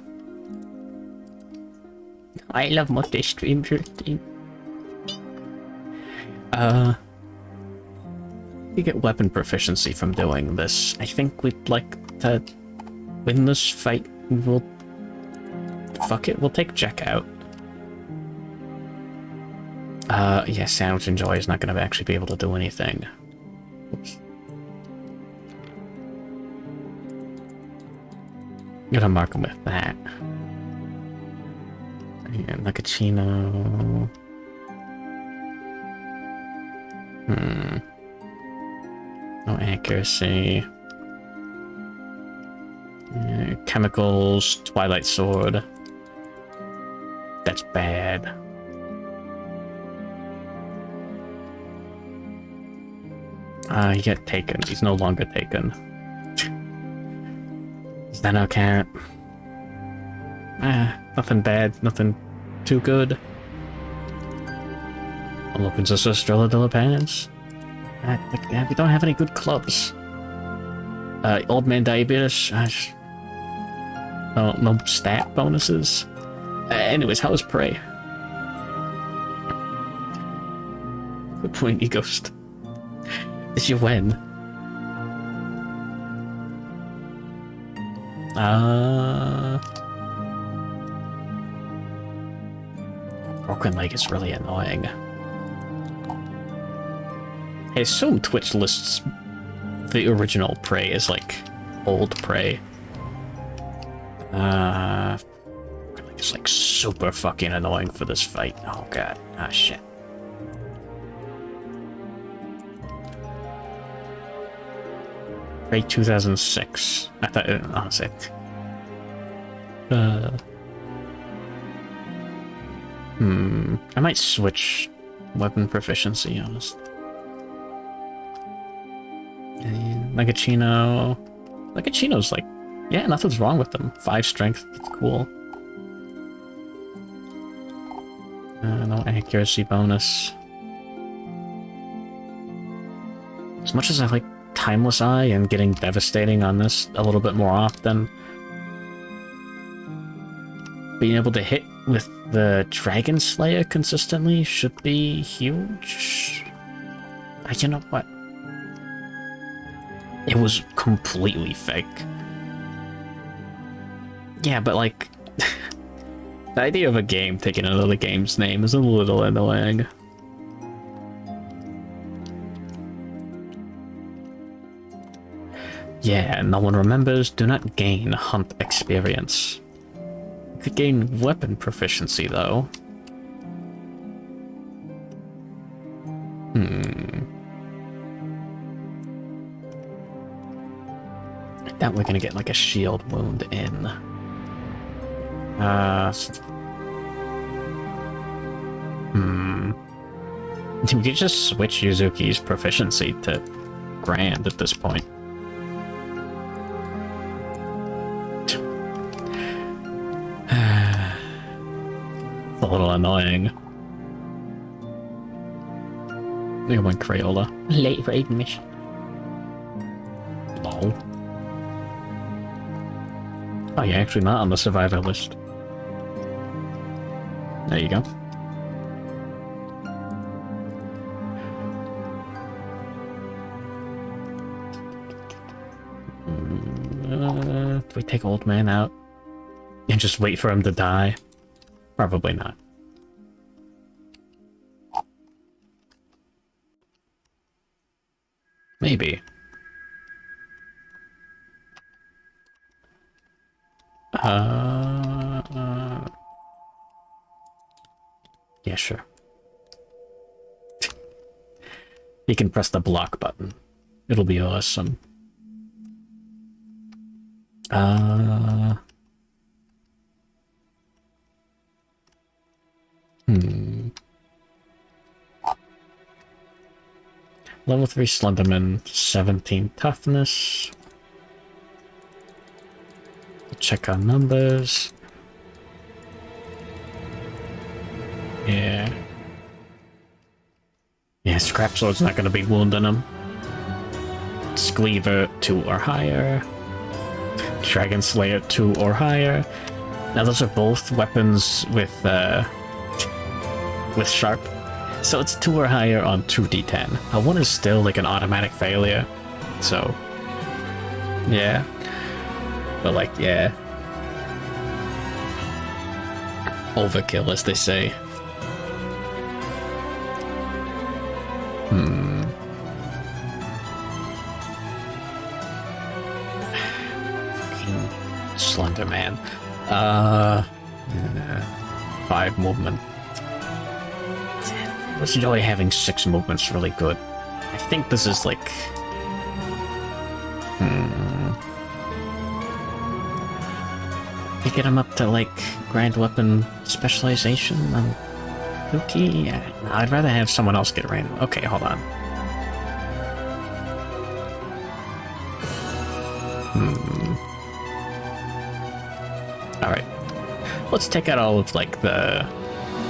I love multi-stream 13. You get weapon proficiency from doing this. I think we'd like to win this fight. We'll... Fuck it, we'll take Jack out. Yeah, Sandwich and Joy is not going to actually be able to do anything. Oops. Gonna mark him with that. And Nakachino. No accuracy. Chemicals, Twilight Sword. That's bad. He got taken. He's no longer taken. Is that okay? Nothing bad, nothing too good. I'll open to Estrella de la Paz. We don't have any good clubs. Old man diabetes. No stat bonuses. Anyways, how was Prey? Good point, E-Ghost. Did you win? Broken leg is really annoying. I assume Twitch lists the original Prey as like old Prey. It's like super fucking annoying for this fight. Oh god. Ah shit. Prey 2006. I thought honestly. I might switch weapon proficiency, honest. Megachino. Megachino's like, yeah, nothing's wrong with them. 5 strength, that's cool. No accuracy bonus. As much as I like Timeless Eye and getting devastating on this a little bit more often, being able to hit with the Dragon Slayer consistently should be huge. You know what? It was completely fake. Yeah, but like, the idea of a game taking another game's name is a little annoying. Yeah, no one remembers. Do not gain hunt experience. You could gain weapon proficiency, though. I doubt we're gonna get like a shield wound in. We could just switch Yuzuki's proficiency to Grand at this point. It's a little annoying. Look at my Crayola. Late raid mission. Lol. Oh, you're actually not on the survivor list. There you go. Do we take Old Man out and just wait for him to die? Probably not. Maybe. Yeah, sure. You can press the block button. It'll be awesome. Level 3 Slenderman, 17 toughness. Check our numbers. Yeah. Yeah, Scrap Sword's not gonna be wounding him. Scleaver 2 or higher. Dragon Slayer 2 or higher. Now those are both weapons with sharp. So it's 2 or higher on 2d10. 1 is still like an automatic failure. So yeah. But like, yeah. Overkill, as they say. Fucking Slenderman. 5 movement. Let's enjoy having 6 movements really good. I think this is like... You get him up to like grand weapon specialization? Okay, yeah. No, I'd rather have someone else get random. Okay, hold on. Alright. Let's take out all of like the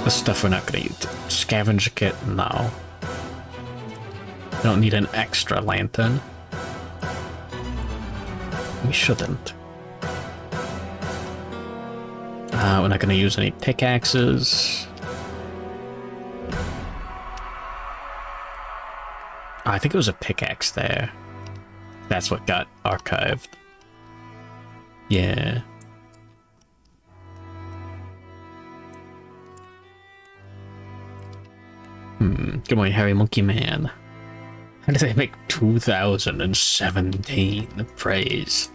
stuff we're not gonna use. Scavenger kit? No. Don't need an extra lantern. We shouldn't. We're not gonna use any pickaxes. I think it was a pickaxe there. That's what got archived. Yeah. Good morning, Harry Monkey Man. How did they make 2017 praise?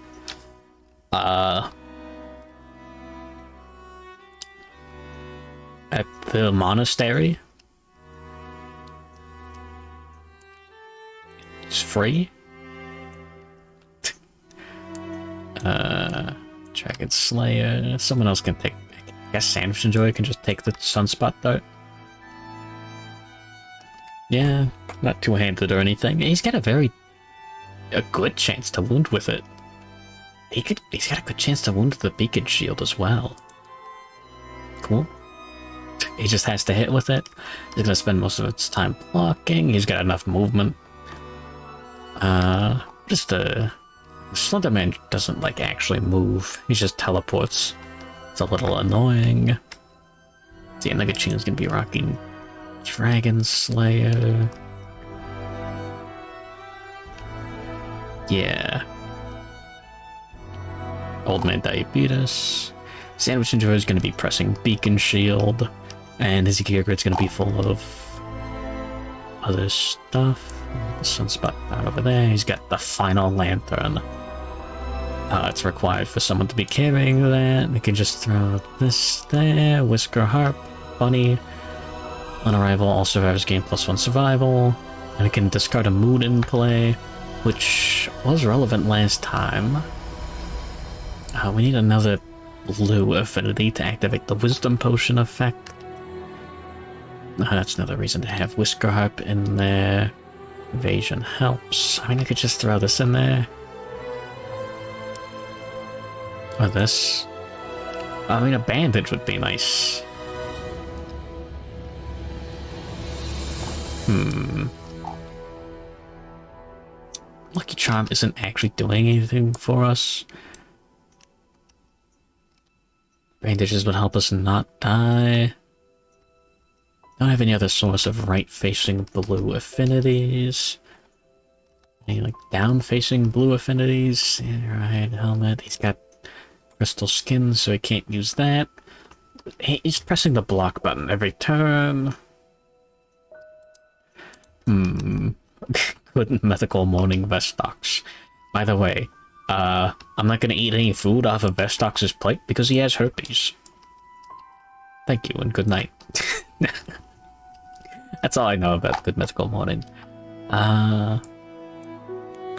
At the monastery? It's free? Dragon Slayer. Someone else can take... I guess Sandwich Enjoyer can just take the Sunspot Dart. Yeah, not two-handed or anything. He's got a good chance to wound with it. He's got a good chance to wound the beacon shield as well. Cool. He just has to hit with it. He's gonna spend most of its time blocking. He's got enough movement. Just Slenderman doesn't like actually move. He just teleports. It's a little annoying. See, Nagachina's gonna be rocking Dragon Slayer. Yeah. Old Man Diabetes. Sandwich Enjoyer is going to be pressing Beacon Shield. And his gear grid's going to be full of other stuff. The Sunspot out over there. He's got the final lantern. It's required for someone to be carrying that. We can just throw this there. Whisker Harp. Bunny. On arrival, all survivors gain +1 survival. And we can discard a mood in play, which was relevant last time. We need another blue affinity to activate the Wisdom Potion effect. That's another reason to have Whisker Harp in there. Evasion helps. I mean, I could just throw this in there. Or this. I mean, a bandage would be nice. Lucky Charm isn't actually doing anything for us. Bandages would help us not die. Don't have any other source of right-facing blue affinities. Any, like, down-facing blue affinities? Yeah, right, helmet. He's got crystal skin, so he can't use that. He's pressing the block button every turn. Good mythical morning Vestox. By the way, I'm not gonna eat any food off of Vestox's plate because he has herpes. Thank you and good night. That's all I know about Good Mythical Morning. I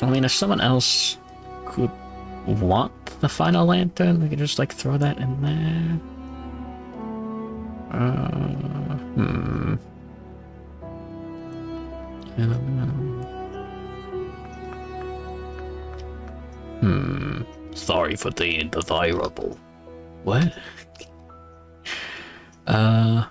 mean, if someone else could want the final lantern, we could just like throw that in there. Sorry for the undesirable. What? I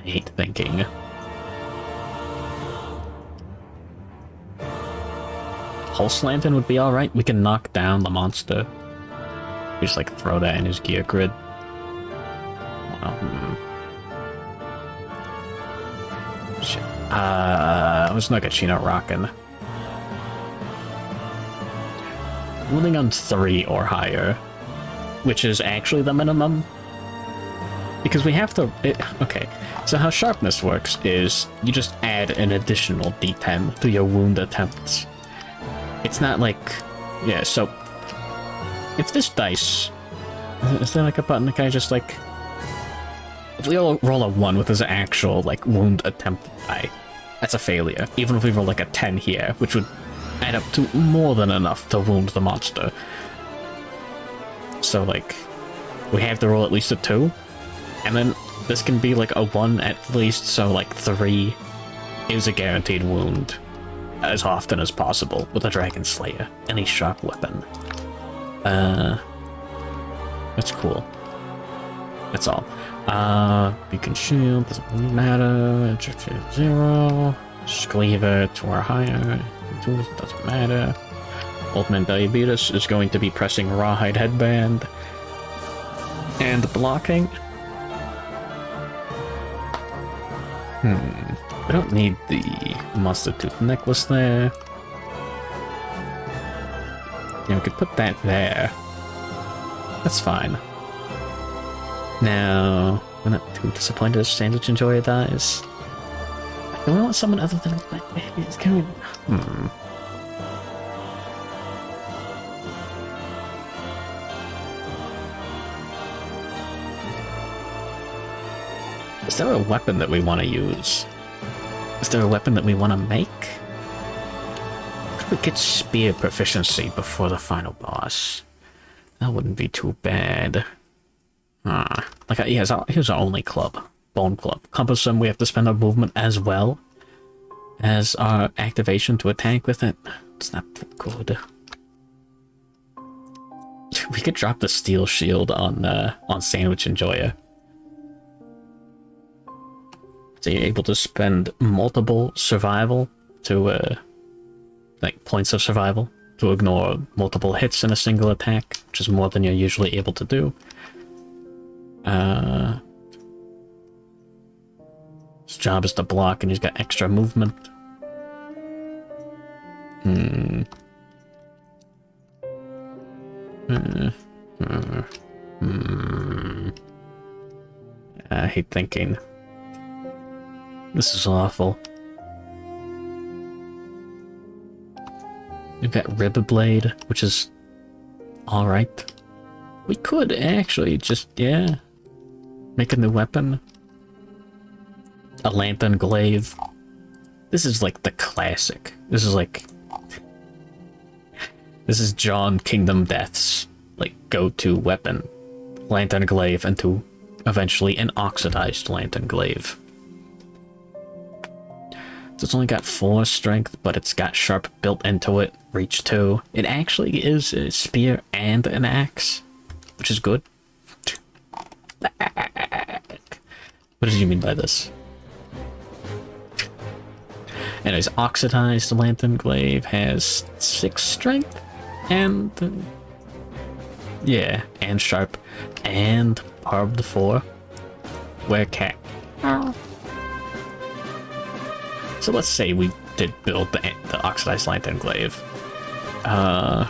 hate thinking. Pulse Lantern would be alright. We can knock down the monster. We just, like, throw that in his gear grid. Shit. What's Nagachino rocking? Ruling on 3 or higher, which is actually the minimum. Because we have to... okay, so how sharpness works is you just add an additional d10 to your wound attempts. It's not like... yeah, so... if this dice... is there like a button that kind of just like... if we all roll a 1 with his actual, like, wound attempt die, that's a failure. Even if we roll like a 10 here, which would add up to more than enough to wound the monster. So, like, we have to roll at least a 2, and then this can be like a 1 at least, so like 3 is a guaranteed wound as often as possible with a Dragon Slayer, any sharp weapon. That's cool. That's all. Beacon Shield, doesn't really matter. 0. Cleaver to our higher. Doesn't matter. Ultimate Diabetes is going to be pressing Rawhide Headband. And blocking. We don't need the Monster Tooth Necklace there. Yeah, we could put that there. That's fine. Now, we're not too disappointed if Sandwich Enjoyer dies. Do we want someone other than it's kind of... Is there a weapon that we want to use? Is there a weapon that we want to make? Could we get spear proficiency before the final boss? That wouldn't be too bad. Like, here's our only club. Bone Club. Cumbersome, we have to spend our movement as well as our activation to attack with it. It's not that good. We could drop the Steel Shield on Sandwich Enjoyer. So you're able to spend multiple survival to, like, points of survival to ignore multiple hits in a single attack, which is more than you're usually able to do. His job is to block, and he's got extra movement. I hate thinking. This is awful. We've got Rib Blade, which is alright. We could actually just, yeah, make a new weapon. A Lantern Glaive. This is like the classic. This is like... this is John Kingdom Death's, like, go-to weapon. Lantern Glaive into, eventually, an oxidized Lantern Glaive. So it's only got 4 strength, but it's got sharp built into it, reach 2. It actually is a spear and an axe, which is good. What did you mean by this? Anyways, oxidized Lantern Glaive has 6 strength, and... yeah, and sharp, and barbed 4. Where cat? So let's say we did build the oxidized Lantern Glaive. What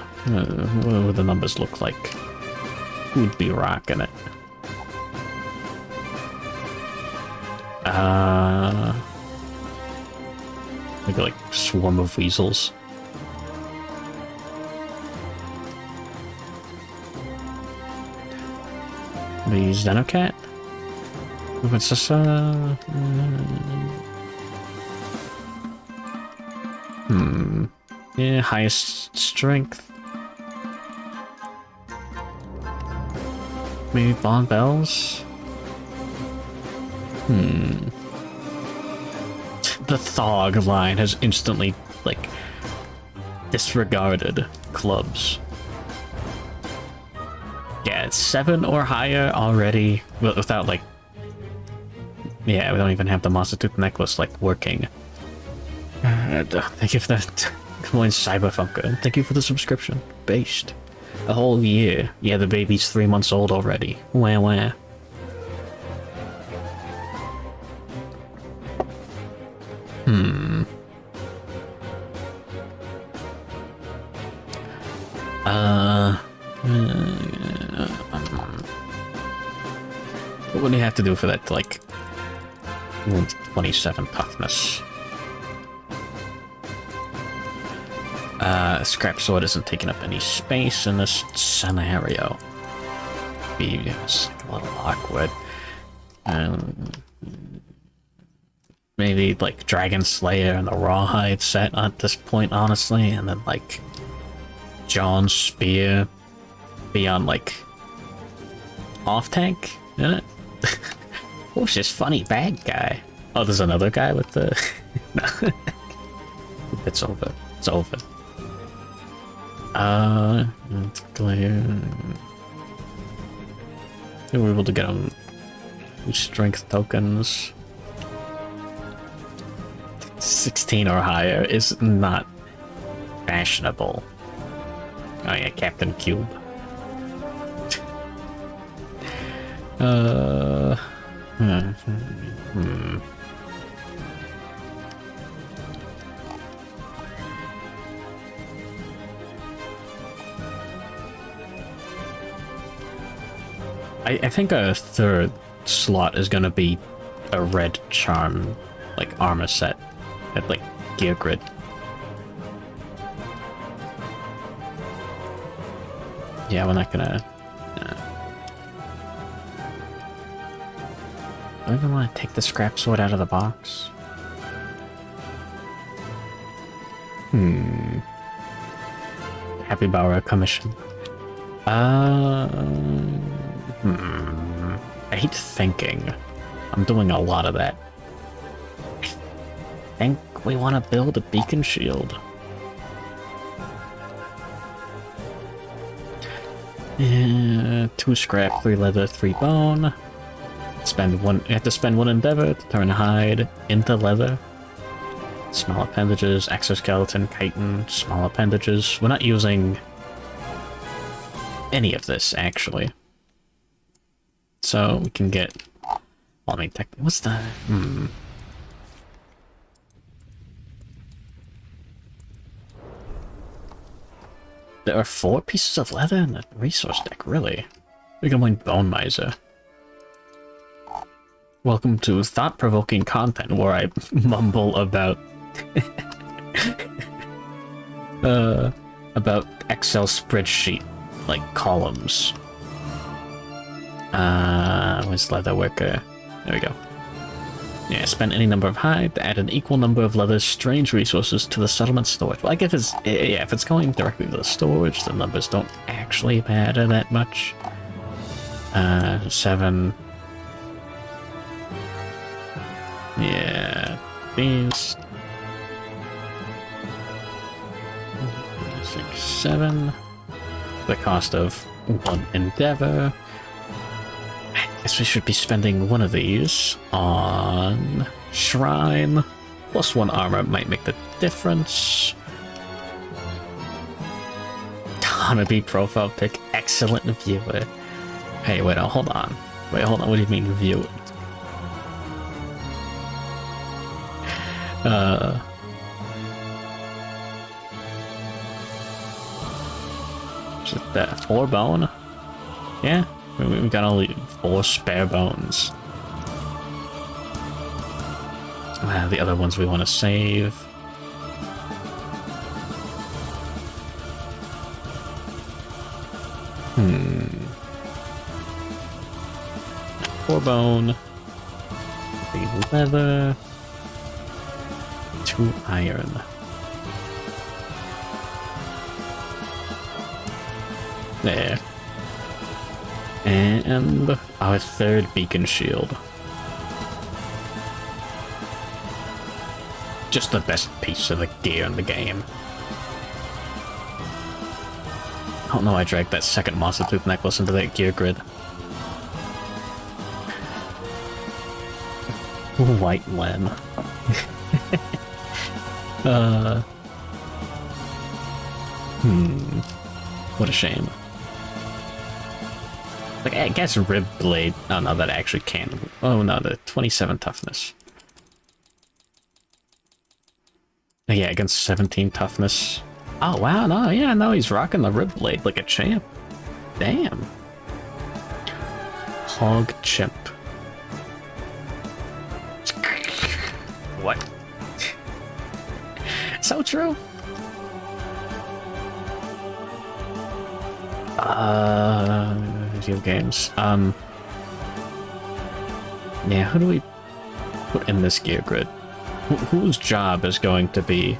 would the numbers look like? Who'd be rocking it? Maybe like Swarm of Weasels. Maybe Xenocat? What's this, yeah, highest strength. Maybe Bond Bells? The Thog line has instantly, like, disregarded clubs. Yeah, it's 7 or higher already, without, like... yeah, we don't even have the Monster Tooth Necklace, like, working. I give that Good morning, Cyberfunker. Thank you for the subscription. Based. A whole year. Yeah, the baby's 3 months old already. Wah wah. What do you have to do for that, like, 27 toughness? Scrap sword isn't taking up any space in this scenario. It's a little awkward. Maybe like Dragon Slayer and the Rawhide set at this point, honestly, and then like John's Spear be on like off tank in it. Who's this funny bad guy? Oh, there's another guy with the. No. It's over. It's over. It's clear. We were able to get them strength tokens. 16 or higher is not fashionable. Oh yeah, Captain Cube. I think a third slot is gonna be a red charm, like armor set, at like gear grid. Yeah, we're not gonna. I don't even want to take the scrap sword out of the box. Happy Bower commission. I hate thinking. I'm doing a lot of that. I think we want to build a beacon shield. Yeah, 2 scrap, 3 leather, 3 bone. Spend one. You have to spend 1 endeavor to turn hide into leather. Small appendages, exoskeleton, chitin, small appendages. We're not using any of this actually, so we can get. Well, I mean, what's the? There are 4 pieces of leather in the resource deck. Really? We can win Bone Miser. Welcome to thought-provoking content where I mumble about Excel spreadsheet like columns. Where's Leatherworker? There we go. Yeah, spend any number of hide to add an equal number of leather strange resources to the settlement storage. Well, I guess it's, yeah, if it's going directly to the storage, the numbers don't actually matter that much. 7. Yeah, these. 6, 7. The cost of 1 endeavor. I guess we should be spending 1 of these on Shrine. Plus 1 armor might make the difference. Hanabi profile pic, excellent viewer. Hey, wait, hold on. Wait, hold on, what do you mean viewer? Just that 4 bone? Yeah, we got only 4 spare bones. The other ones we want to save. Four bone. 3 leather. 2 iron. There. And our 3rd beacon shield. Just the best piece of the gear in the game. Oh no, I dragged that 2nd Monster Tooth necklace into that gear grid. White Len. What a shame. Like, I guess Rib Blade... Oh, no, that actually can. Oh, no, the 27 toughness. Oh, yeah, against 17 toughness. Oh, wow, no, yeah, no, he's rocking the Rib Blade like a champ. Damn. Hog Chimp. What? So true? Video games. Yeah, who do we put in this gear grid? Whose job is going to be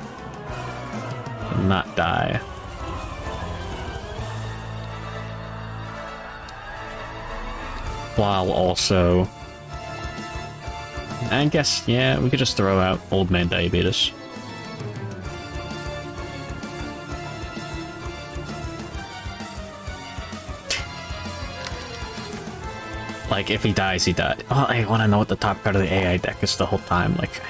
not die? While also... I guess, yeah, we could just throw out Old Man Diabetes. Like, if he dies, he died. Oh, I want to know what the top card of the AI deck is the whole time. Like,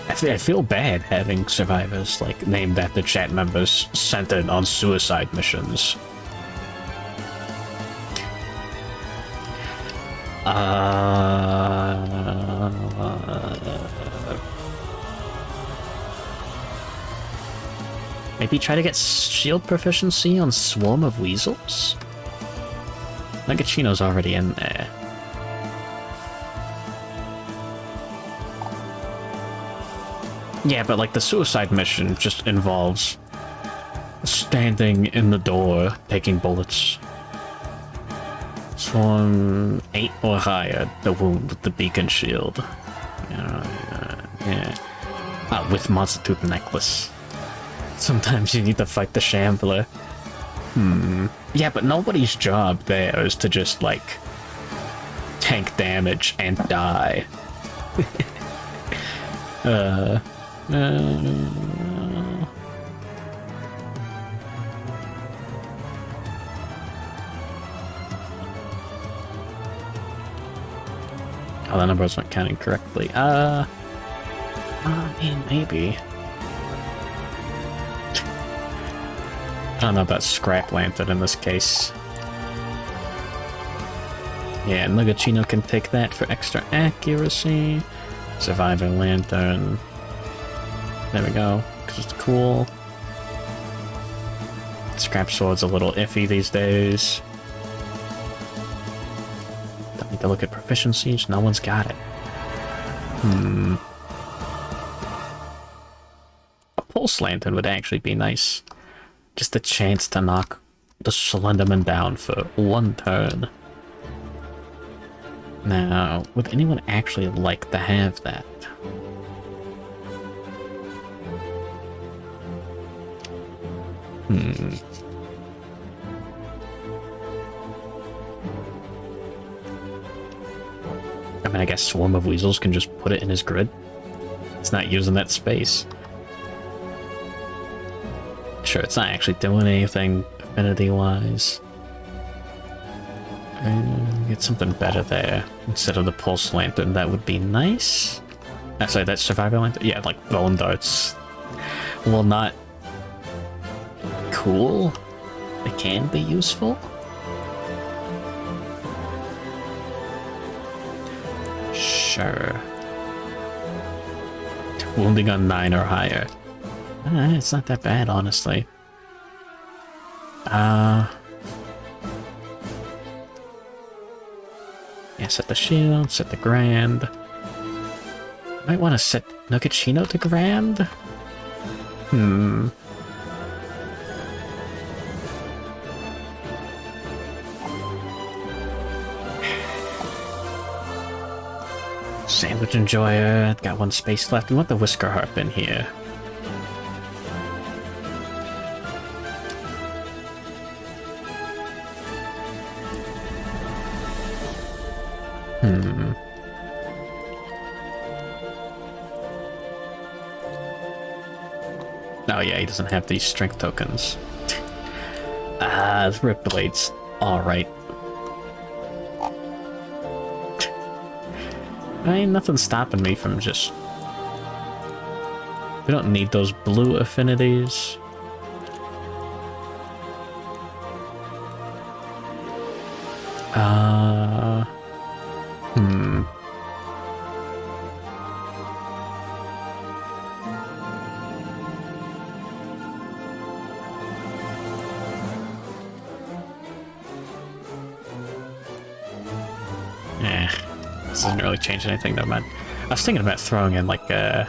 I feel bad having survivors, like, named after chat members centered on suicide missions. Maybe try to get shield proficiency on Swarm of Weasels? Megachino's already in there. Yeah, but like the suicide mission just involves standing in the door, taking bullets. Swarm 8 or higher, the wound with the beacon shield. Yeah. Ah, with Monster Tooth Necklace. Sometimes you need to fight the Shambler. Yeah, but nobody's job there is to just, like, tank damage and die. Oh, the numbers weren't counting correctly. I mean, maybe. I don't know about Scrap Lantern in this case. Yeah, Megachino can take that for extra accuracy. Surviving Lantern. There we go, because it's cool. Scrap Sword's a little iffy these days. Don't need to look at proficiencies, no one's got it. A Pulse Lantern would actually be nice. Just a chance to knock the Slenderman down for one turn. Now, would anyone actually like to have that? I mean, I guess Swarm of Weasels can just put it in his grid. It's not using that space. Sure, it's not actually doing anything affinity-wise. Get something better there. Instead of the Pulse Lantern, that would be nice. Sorry, that's Survivor Lantern? Yeah, like Bone Darts. Well, not cool. It can be useful. Sure. Wounding on 9 or higher. It's not that bad, honestly. Yeah, set the shield, set the Grand. Might want to set Nugachino to Grand? Sandwich Enjoyer, got one space left. We want the Whisker Harp in here. Oh yeah, he doesn't have these strength tokens. The Rip Blade's alright. Ain't nothing stopping me from just... We don't need those blue affinities. This doesn't really change anything, though, man. I was thinking about throwing in, like, a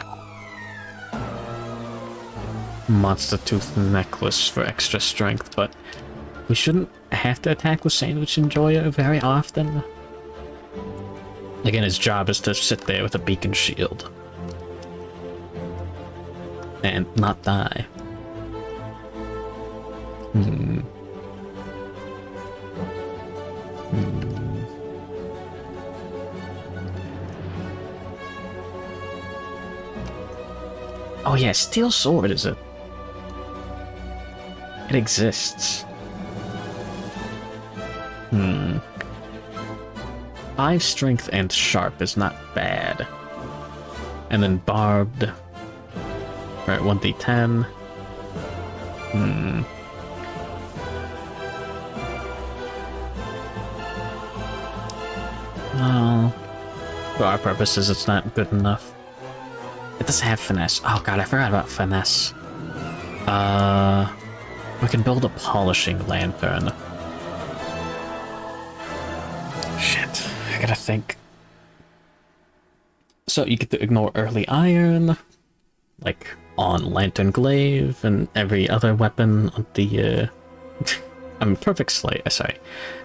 monster tooth necklace for extra strength, but we shouldn't have to attack with Sandwich Enjoyer very often. Again, his job is to sit there with a beacon shield. And not die. Oh yeah, Steel Sword is it? It exists. 5 strength and sharp is not bad. And then barbed. Right, 1d10. Well, for our purposes, it's not good enough. It doesn't have finesse. Oh god, I forgot about finesse. We can build a polishing lantern. Shit, I gotta think. So you get to ignore early iron, like on Lantern Glaive and every other weapon on the Perfect Slayer, sorry.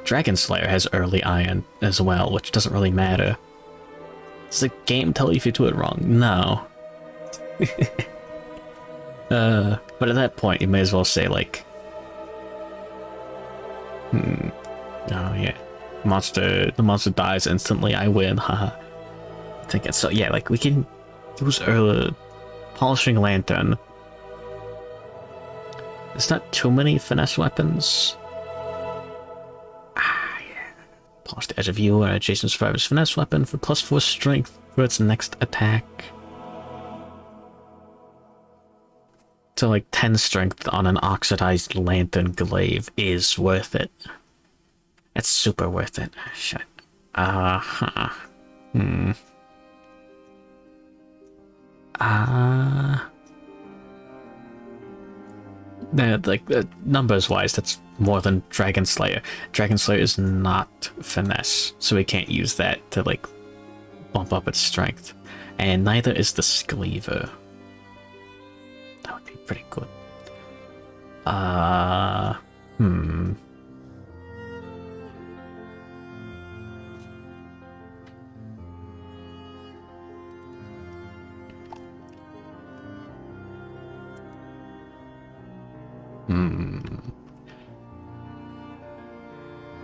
Dragon Slayer has early iron as well, which doesn't really matter. Does the game tell you if you do it wrong? No. But at that point, you may as well say, like... Oh, yeah. The monster dies instantly, I win, haha. I think it's so, yeah, like, we can use Polishing Lantern. There's not too many finesse weapons. Yeah. Polish the edge of you or adjacent survivor's finesse weapon for +4 strength for its next attack. So like 10 strength on an oxidized Lantern Glaive is worth it. It's super worth it. Shit. Numbers wise, that's more than Dragon Slayer. Dragon Slayer is not finesse, so we can't use that to like bump up its strength. And neither is the Scleaver. That would be pretty good.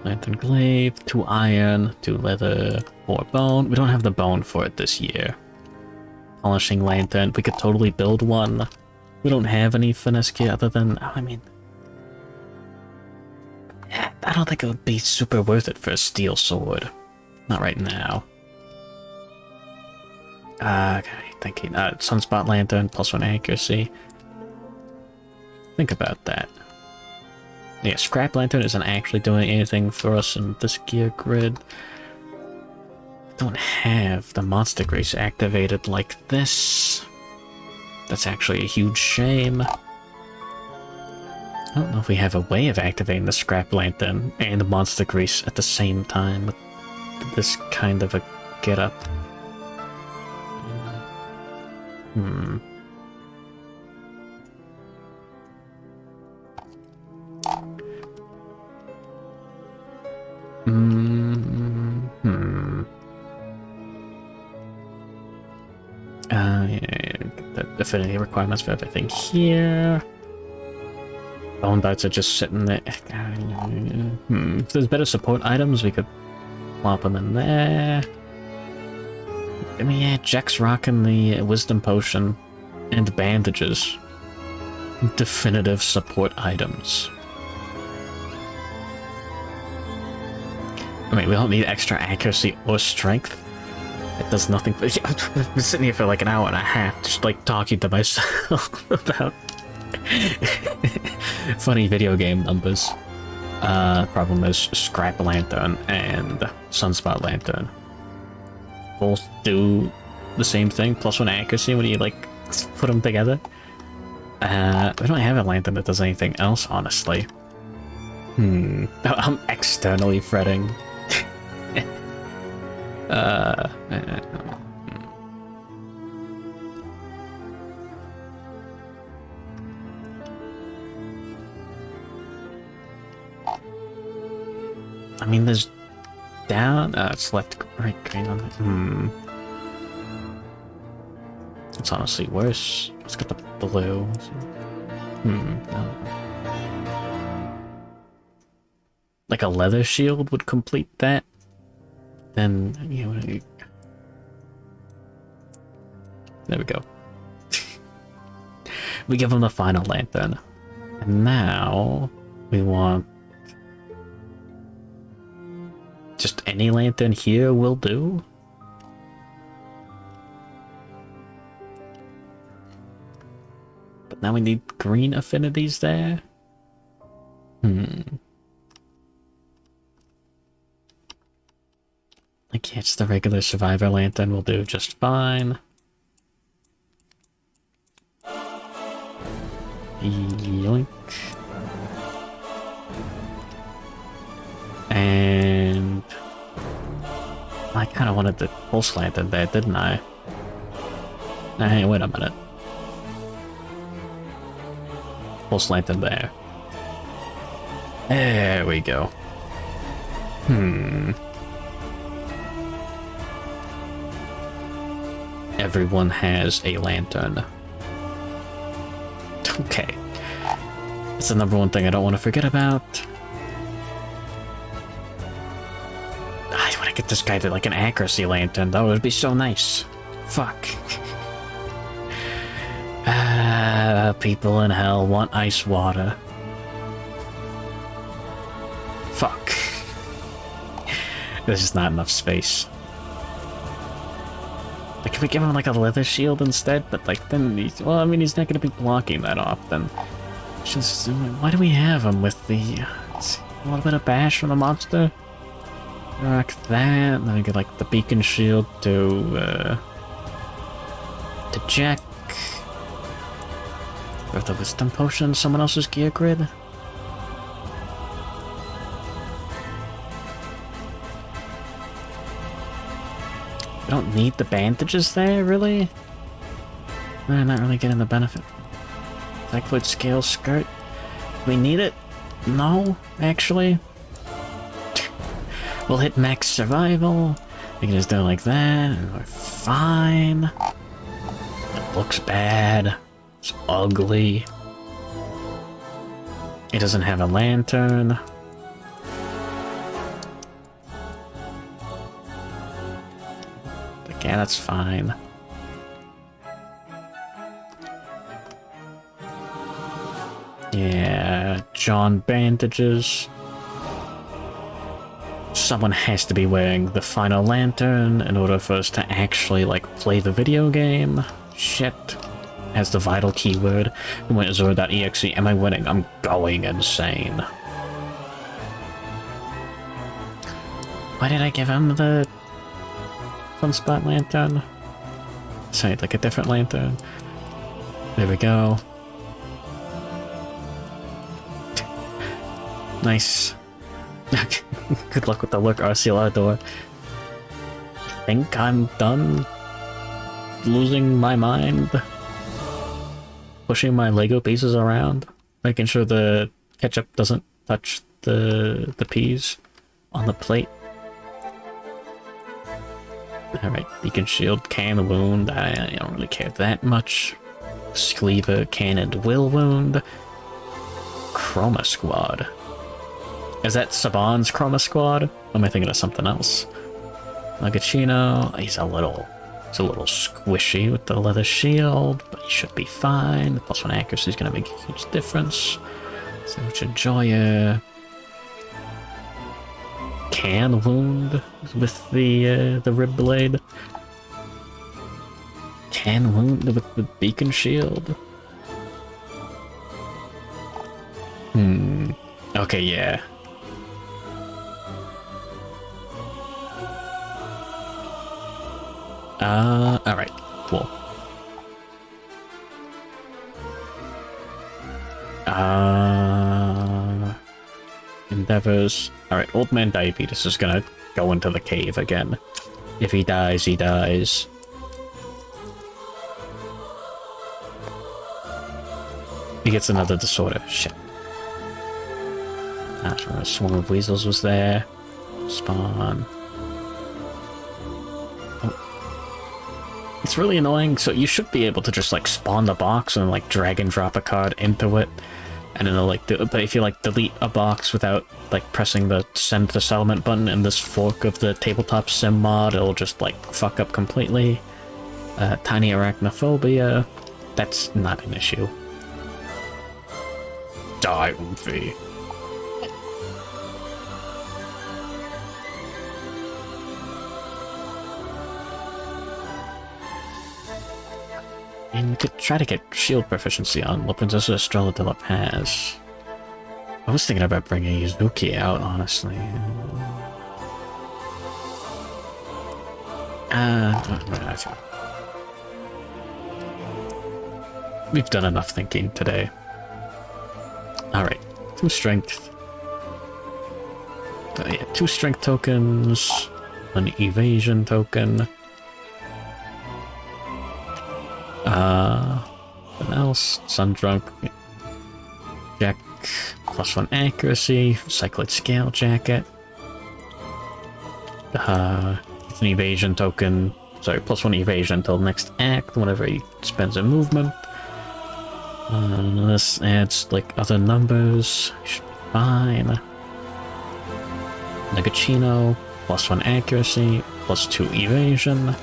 Lantern Glaive, 2 iron, 2 leather, 4 bone. We don't have the bone for it this year. Polishing Lantern, we could totally build one. We don't have any finesse gear other than, I mean... I don't think it would be super worth it for a steel sword. Not right now. Okay, thinking. Sunspot Lantern, +1 accuracy. Think about that. Yeah, Scrap Lantern isn't actually doing anything for us in this gear grid. Don't have the Monster Grease activated like this. That's actually a huge shame. I don't know if we have a way of activating the Scrap Lantern and the Monster Grease at the same time with this kind of a getup. Get the affinity requirements for everything here. Bone darts are just sitting there. If there's better support items, we could plop them in there. I mean, yeah, Jack's rocking the Wisdom Potion and bandages. Definitive support items. I mean, we don't need extra accuracy or strength. It does nothing. I've been sitting here for like an hour and a half, just like talking to myself about funny video game numbers. Problem is Scrap Lantern and Sunspot Lantern both do the same thing, +1 accuracy when you like put them together. We don't have a lantern that does anything else, honestly. I'm externally fretting. Uh, I mean, there's down. It's left, right, green on the. It's honestly worse. Let's get the blue. No. Like a leather shield would complete that. Then, you know, there we go. We give him the final lantern. And now we want just any lantern here will do. But now we need green affinities there. Like, yeah, it's the regular survivor lantern will do just fine. Yoink. And I kind of wanted the pulse lantern there, didn't I? Hey, wait a minute. Pulse lantern there. There we go. Everyone has a lantern. Okay. That's the number one thing I don't want to forget about. I want to get this guy to like an accuracy lantern. That would be so nice. Fuck. People in hell want ice water. Fuck. There's just not enough space. Like, if we give him like a leather shield instead, but like then he's, well, I mean, he's not gonna be blocking that often. Just why do we have him with the a little bit of bash from the monster? Rock that, and then we get like the beacon shield to Jack. Or the wisdom potion, someone else's gear grid. We don't need the bandages there, really? We're not really getting the benefit. Cycloid scale skirt. Do we need it? No, actually. We'll hit max survival. We can just do it like that, and we're fine. It looks bad. It's ugly. It doesn't have a lantern. Yeah, that's fine. Yeah, John bandages. Someone has to be wearing the final lantern in order for us to actually, like, play the video game. Shit. Has the vital keyword. We went Zora.exe. Am I winning? I'm going insane. Why did I give him the Sunspot lantern? Sorry, like a different lantern. There we go. Nice. Good luck with the look, RCLR door. I think I'm done losing my mind. Pushing my Lego pieces around. Making sure the ketchup doesn't touch the peas on the plate. Alright, beacon shield, can wound. I don't really care that much. Cleaver, can and will wound. Chroma squad. Is that Saban's Chroma squad? Or am I thinking of something else? Nagachino, he's a little squishy with the leather shield, but he should be fine. The +1 accuracy is going to make a huge difference. So much enjoyer. Can wound with the rib blade. Can wound with the beacon shield. Okay, yeah. Alright, cool. Endeavors. Alright, Old Man Diabetes is gonna go into the cave again. If he dies, he dies. He gets another disorder. Shit. A swarm of weasels was there. Spawn. Oh. It's really annoying, so you should be able to just like spawn the box and like drag and drop a card into it. And then it'll like but if you like delete a box without like pressing the send to settlement button in this fork of the tabletop sim mod, it'll just like fuck up completely. Tiny arachnophobia, that's not an issue. Die, Oomphy. And we could try to get shield proficiency on what Princess Estrella de la Paz. I was thinking about bringing Yuzuki out, honestly. We've done enough thinking today. Alright, 2 strength. Yeah, 2 strength tokens, an evasion token. What else? Sundrunk. Jack, +1 accuracy, cyclid scale jacket. It's an evasion token. Sorry, +1 evasion until next act, whenever he spends a movement. This adds like other numbers. Should be fine. Negachino, +1 accuracy, +2 evasion.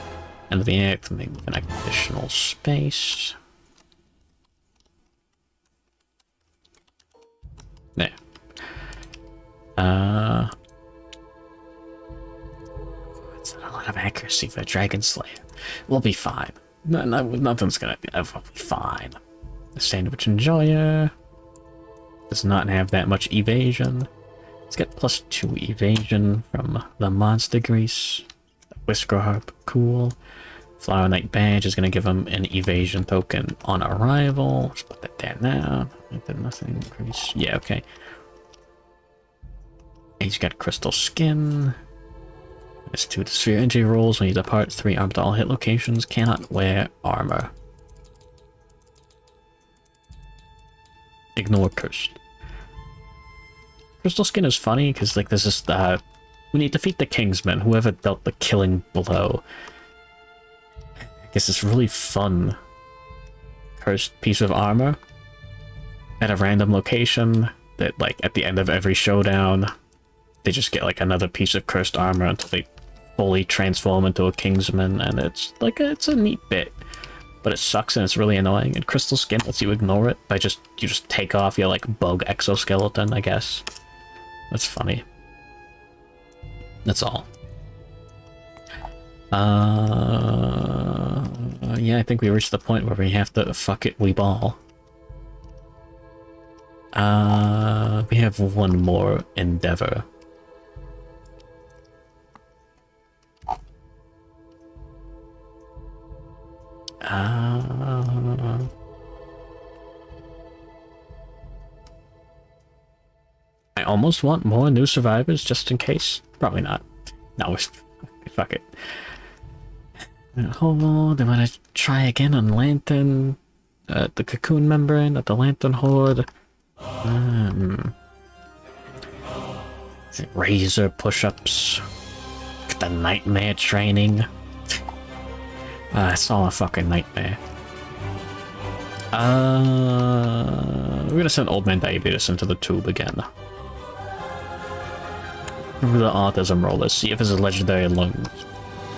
End of the act, make an additional space. There. It's not a lot of accuracy for a Dragon Slayer. We'll be fine. Nothing's gonna be. We'll be fine. The Sandwich Enjoyer does not have that much evasion. Let's get +2 evasion from the Monster Grease. Whisker Harp, cool. Flower Knight Badge is going to give him an evasion token on arrival. Let's put that there now. I did nothing. Grease. Yeah, okay. He's got Crystal Skin. There's 2 sphere energy rolls when you depart. 3 armed to all hit locations. Cannot wear armor. Ignore Cursed. Crystal Skin is funny because like this is when you defeat the Kingsman, whoever dealt the killing blow. I guess it's really fun. Cursed piece of armor at a random location that like at the end of every showdown they just get like another piece of cursed armor until they fully transform into a Kingsman, and it's like it's a neat bit. But it sucks and it's really annoying, and Crystal Skin lets you ignore it by you just take off your like bug exoskeleton, I guess. That's funny. That's all. Yeah, I think we reached the point where we have to fuck it, we ball. We have one more endeavor. I almost want more new survivors just in case. Probably not. No, fuck it. Hold on, I'm gonna try again on Lantern. The Cocoon Membrane at the Lantern Horde. Razor push-ups. The Nightmare training. It's all a fucking nightmare. We're gonna send Old Man Diabetes into the tube again. Remember the autism roller, see if there's a legendary lungs,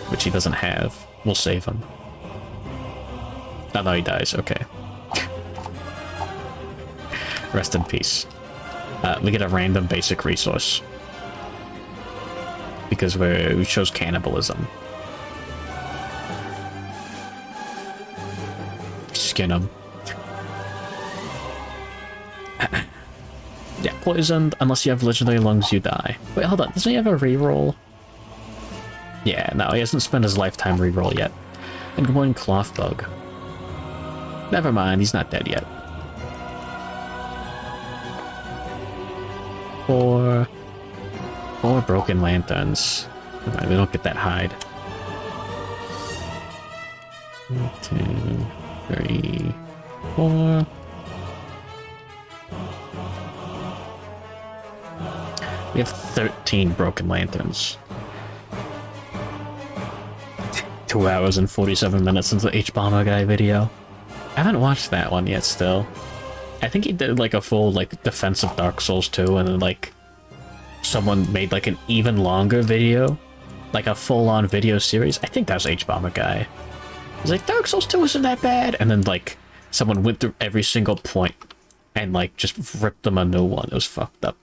which he doesn't have. We'll save him. Oh no, he dies, okay. Rest in peace. We get a random basic resource. Because we chose cannibalism. Skin him. Yeah, poisoned. Unless you have legendary lungs, you die. Wait, hold on. Doesn't he have a reroll? Yeah, no, he hasn't spent his lifetime reroll yet. And good morning, Clothbug. Never mind, he's not dead yet. Four broken lanterns. We don't get that hide. 1, 2, 3, 4. We have 13 broken lanterns. 2 hours and 47 minutes into the H-Bomber guy video. I haven't watched that one yet still. I think he did like a full like defense of Dark Souls 2 and then like someone made like an even longer video. Like a full-on video series. I think that was H-Bomber guy. He's like, Dark Souls 2 isn't that bad! And then like someone went through every single point and like just ripped them a new one. It was fucked up.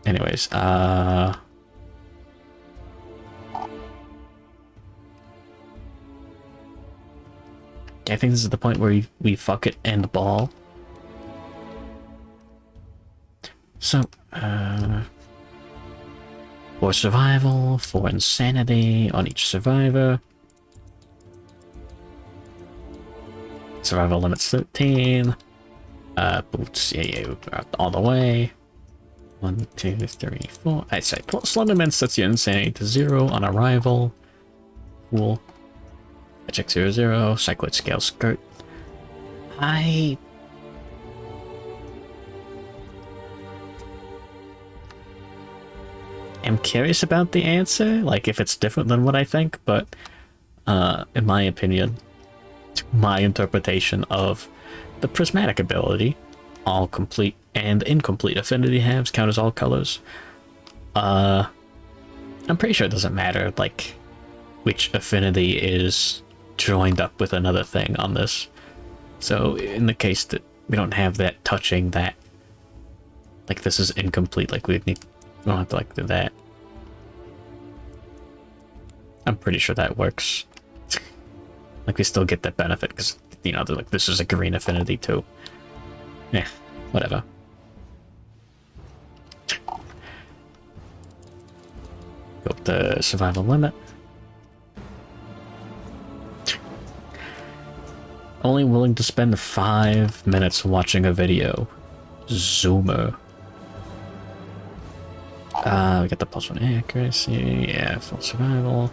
Anyways, I think this is the point where we fuck it and ball. So, for survival, for insanity on each survivor. Survival limits 13. Boots, yeah, all the way. 1, 2, 3, 4. I say, Slenderman sets your insanity to 0 on arrival. Cool. I check 0, 0. Cycloid scale skirt. I am curious about the answer, like if it's different than what I think, but in my opinion, my interpretation of the prismatic ability, all complete and incomplete affinity halves count as all colors. I'm pretty sure it doesn't matter like which affinity is joined up with another thing on this. So in the case that we don't have that touching that, like this is incomplete, like we don't have to like do that. I'm pretty sure that works. Like we still get that benefit because, you know, they're like, this is a green affinity too. Yeah, whatever. Go up the survival limit. Only willing to spend 5 minutes watching a video. Zoomer. We got the +1 accuracy. Yeah, full survival.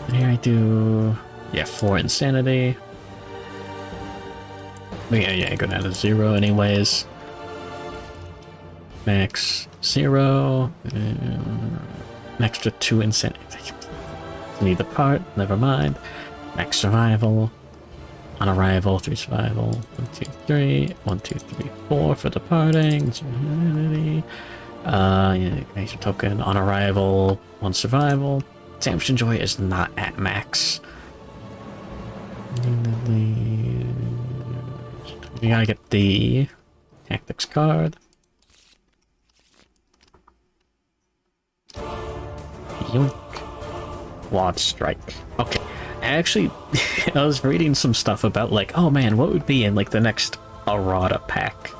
And here I do, yeah, 4 insanity. But yeah, go down to 0 anyways. Max 0. An extra 2 insanity. Need the part, never mind. Max survival. On arrival, 3 survival. 1, 2, 3. 1, 2, 3, 4 for departing. Yeah, major token. On arrival, 1 survival. Samson Joy is not at max. We gotta get the tactics card. Yoink. Wad strike. Okay. Actually, I was reading some stuff about like, oh man, what would be in like the next errata pack?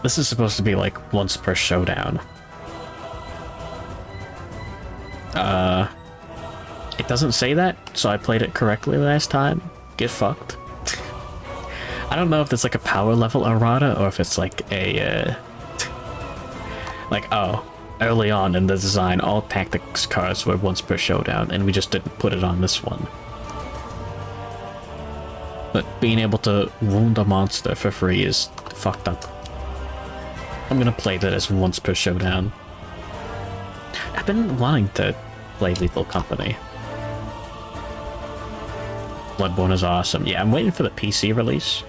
This is supposed to be like once per showdown. It doesn't say that, so I played it correctly last time. Get fucked. I don't know if it's like a power level errata or if it's like a like, oh, early on in the design all tactics cards were once per showdown and we just didn't put it on this one. But being able to wound a monster for free is fucked up. I'm gonna play that as once per showdown. I've been wanting to play Lethal Company. Bloodborne is awesome. Yeah, I'm waiting for the PC release.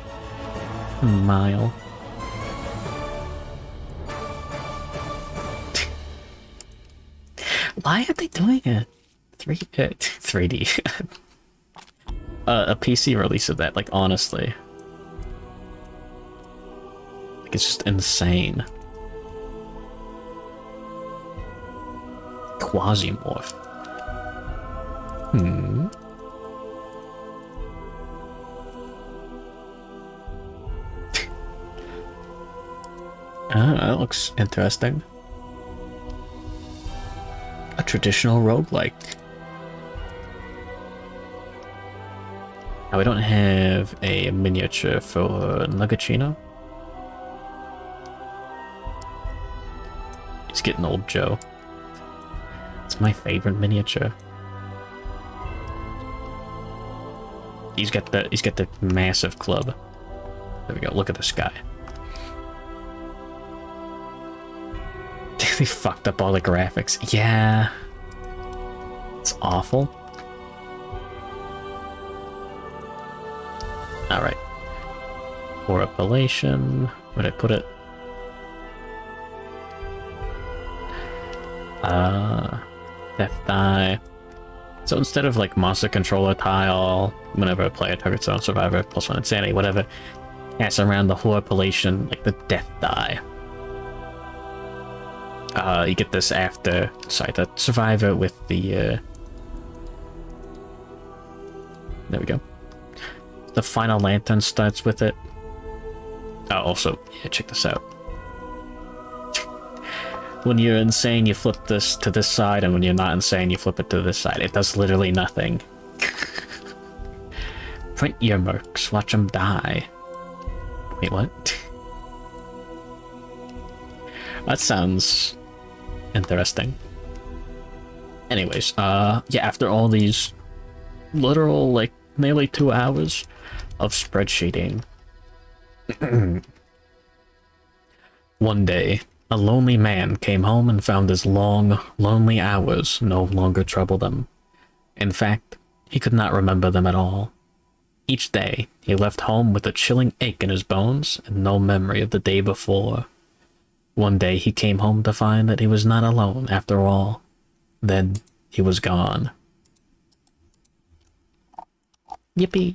Mile. Why are they doing a 3D? A PC release of that, like, honestly. Like, it's just insane. Quasimorph. That looks interesting. A traditional roguelike. Now we don't have a miniature for Nugachino. He's getting old Joe. It's my favorite miniature. He's got the massive club. There we go. Look at this guy. They fucked up all the graphics. Yeah. It's awful. Alright. For appellation. Where'd I put it? Death die. So instead of like monster controller tile, whenever a player targets their own survivor, +1 insanity, whatever, pass around the whole appellation, like the death die. You get this after, sorry, the survivor with the, there we go. The final lantern starts with it. Oh, also, yeah, check this out. When you're insane, you flip this to this side, and when you're not insane, you flip it to this side. It does literally nothing. Print your mercs, watch them die. Wait, what? That sounds interesting. Anyways, yeah, after all these literal, like, nearly 2 hours of spreadsheeting, one day, a lonely man came home and found his long, lonely hours no longer troubled him. In fact, he could not remember them at all. Each day, he left home with a chilling ache in his bones and no memory of the day before. One day, he came home to find that he was not alone after all. Then, he was gone. Yippee!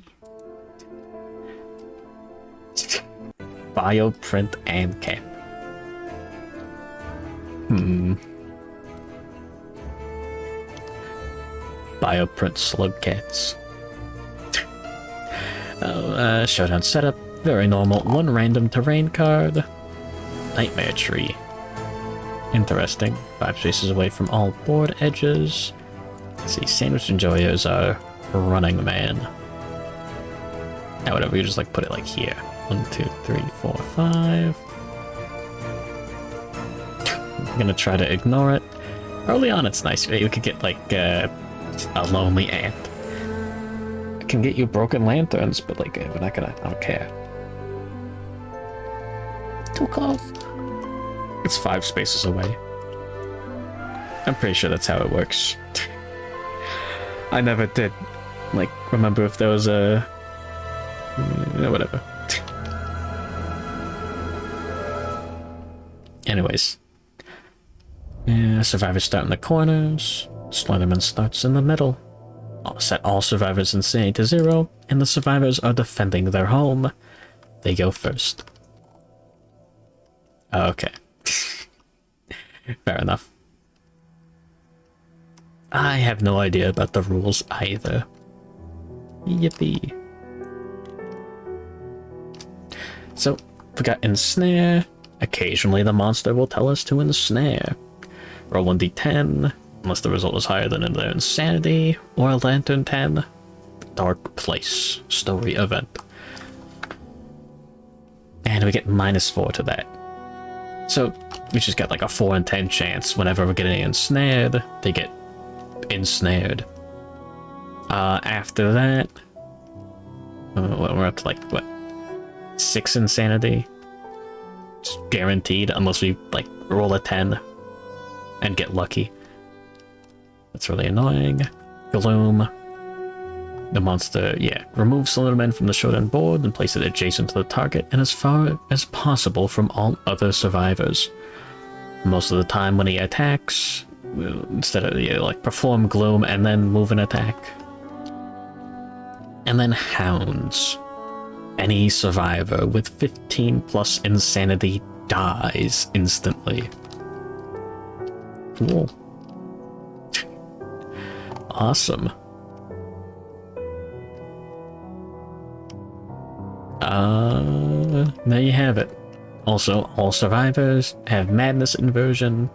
Bio, print, and cap. Bioprint slug cats. Showdown setup. Very normal. 1 random terrain card. Nightmare tree. Interesting. 5 spaces away from all board edges. Let's see, sandwich enjoyers are running man. Now whatever, you just like put it like here. 1, 2, 3, 4, 5. I'm gonna try to ignore it. Early on it's nice, right? You could get like a lonely ant. I can get you broken lanterns, but like we're not gonna, I don't care. Too close. It's 5 spaces away. I'm pretty sure that's how it works. I never did, like, remember if there was a... whatever. Anyways. Yeah, survivors start in the corners. Slenderman starts in the middle. I'll set all survivors' insanity to 0, and the survivors are defending their home. They go first. Okay. Fair enough. I have no idea about the rules either. Yippee. So, we got ensnare. Occasionally the monster will tell us to ensnare. Roll 1d10, unless the result is higher than in their insanity, or a lantern 10. Dark place. Story event. And we get -4 to that. So, we just got like a 4 in 10 chance whenever we're getting ensnared, they get ensnared. After that, we're up to like, what, 6 insanity? It's guaranteed, unless we like roll a 10 and get lucky. That's really annoying. Gloom. The monster, yeah, remove Slenderman from the showdown board and place it adjacent to the target and as far as possible from all other survivors. Most of the time when he attacks, instead of, yeah, like, perform Gloom and then move an attack. And then Hounds. Any survivor with 15+ insanity dies instantly. Cool. Awesome. There you have it. Also, all survivors have madness inversion.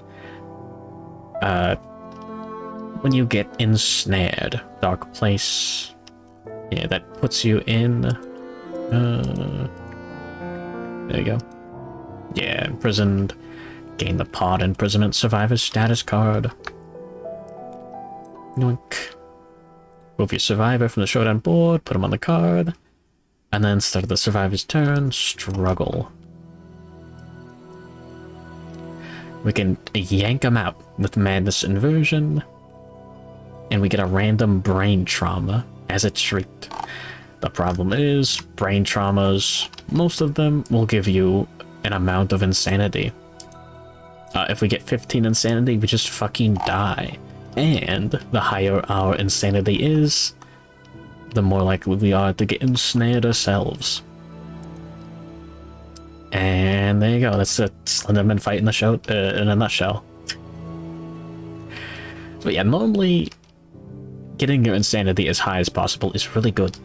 When you get ensnared, dark place, yeah, that puts you in, there you go. Yeah, imprisoned, Gain the pod imprisonment survivor status card. Yoink. Move your survivor from the showdown board, put him on the card, and then start the survivor's turn, struggle. We can yank him out with Madness Inversion, and we get a random brain trauma as a treat. The problem is, brain traumas, most of them will give you an amount of insanity. If we get 15 insanity, we just fucking die. And the higher our insanity is, the more likely we are to get ensnared ourselves. And there you go, that's the Slenderman fight in the show, in a nutshell. But yeah, normally getting your insanity as high as possible is really good,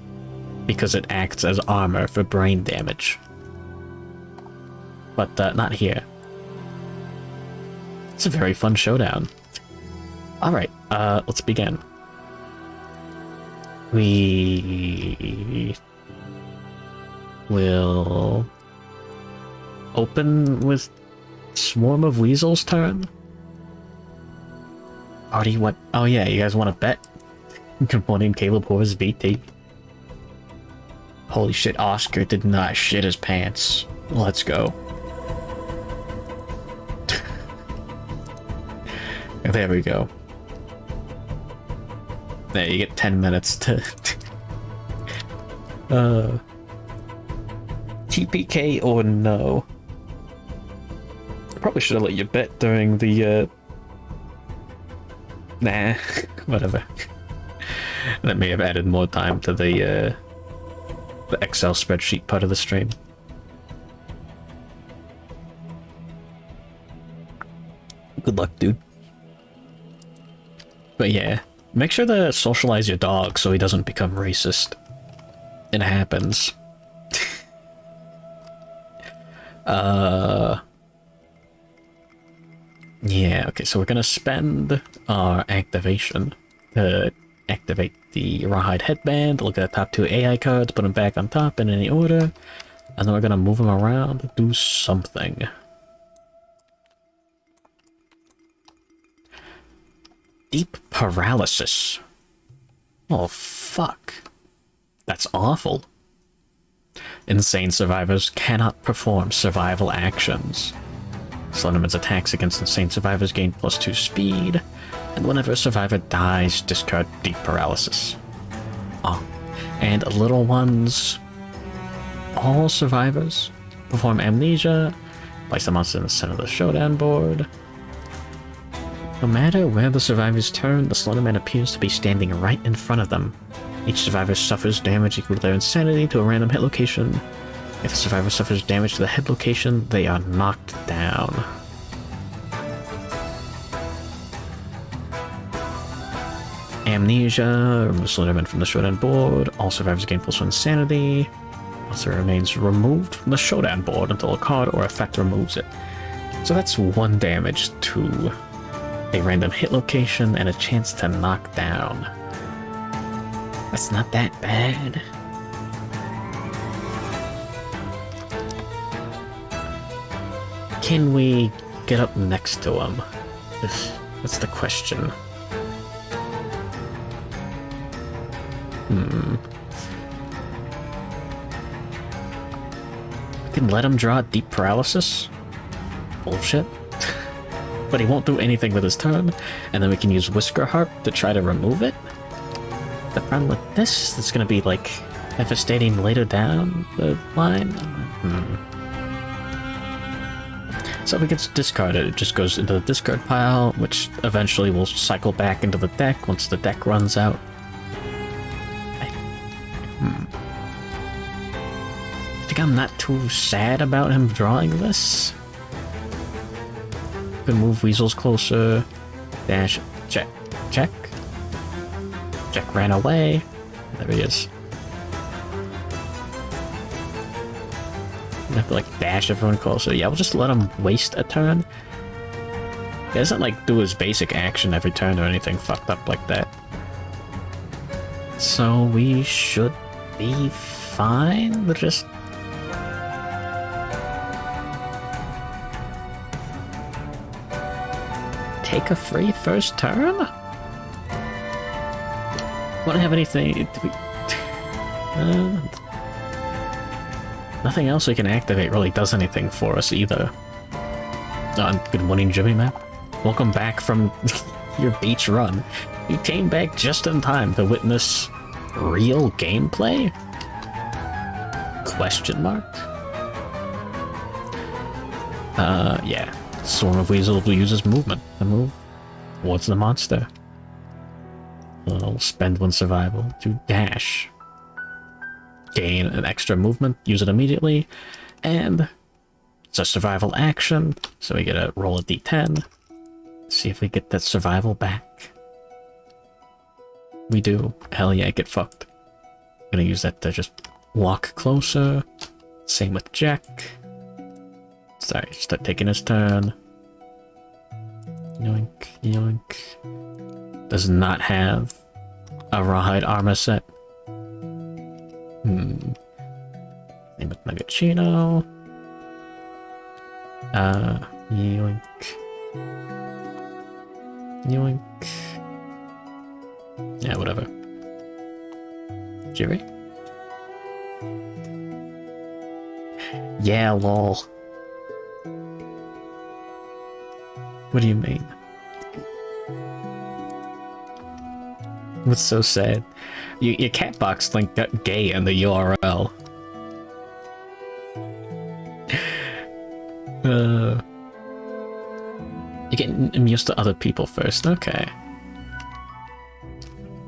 because it acts as armor for brain damage. But not here. It's a very fun showdown. Alright, let's begin. We will open with Swarm of Weasels' turn. Oh, do you want? Oh yeah, you guys want to bet? Good morning, Caleb Horus VT. Holy shit, Oscar did not shit his pants. Let's go. There we go. There, you get 10 minutes to... TPK or no? Probably should have let you bet during the, Nah, whatever. That may have added more time to the Excel spreadsheet part of the stream. Good luck, dude. But yeah, make sure to socialize your dog so he doesn't become racist. It happens. Yeah, okay, so we're gonna spend our activation to activate the Rawhide Headband, look at the top 2 AI cards, put them back on top in any order, and then we're gonna move them around to do something. Deep paralysis. Oh, fuck. That's awful. Insane survivors cannot perform survival actions. Slenderman's attacks against insane survivors gain +2 speed, and whenever a survivor dies, discard deep paralysis. Oh, and little ones. All survivors perform amnesia, place the monster in the center of the showdown board. No matter where the survivor's turn, the Slenderman appears to be standing right in front of them. Each survivor suffers damage equal to their insanity to a random hit location. If a survivor suffers damage to the hit location, they are knocked down. Amnesia, remove Slenderman from the showdown board. All survivors gain +1 insanity. Monster remains removed from the showdown board until a card or effect removes it. So that's 1 damage to a random hit location and a chance to knock down. That's not that bad. Can we get up next to him? That's the question. We can let him draw deep paralysis? Bullshit. But he won't do anything with his turn, and then we can use Whisker Harp to try to remove it. The problem with this, it's gonna be like devastating later down the line. So if it gets discarded, it just goes into the discard pile, which eventually will cycle back into the deck once the deck runs out. I think I'm not too sad about him drawing this. Can move weasels closer. Dash, check, check. Check ran away. There he is. I have to like dash everyone closer. Yeah, we'll just let him waste a turn. He doesn't like do his basic action every turn or anything fucked up like that. So we should be fine. We're just... take a free first turn? Wouldn't have anything... Do we... nothing else we can activate really does anything for us either. Good morning, Jimmy Map. Welcome back from your beach run. You came back just in time to witness real gameplay? Question mark? Yeah. Swarm of Weasel uses movement to move towards the monster. We'll spend one survival to dash. Gain an extra movement, use it immediately, and it's a survival action, so we gotta roll a d10. See if we get that survival back. We do. Hell yeah, get fucked. I'm gonna use that to just walk closer. Same with Jack. Sorry, start taking his turn. Yoink, yoink. Does not have a rawhide armor set. Name it Nuggetino. Yoink. Yoink. Yeah, whatever. Jerry? Yeah, lol. What do you mean? What's so sad? Your cat box link got gay in the URL. You're getting used to other people first, okay.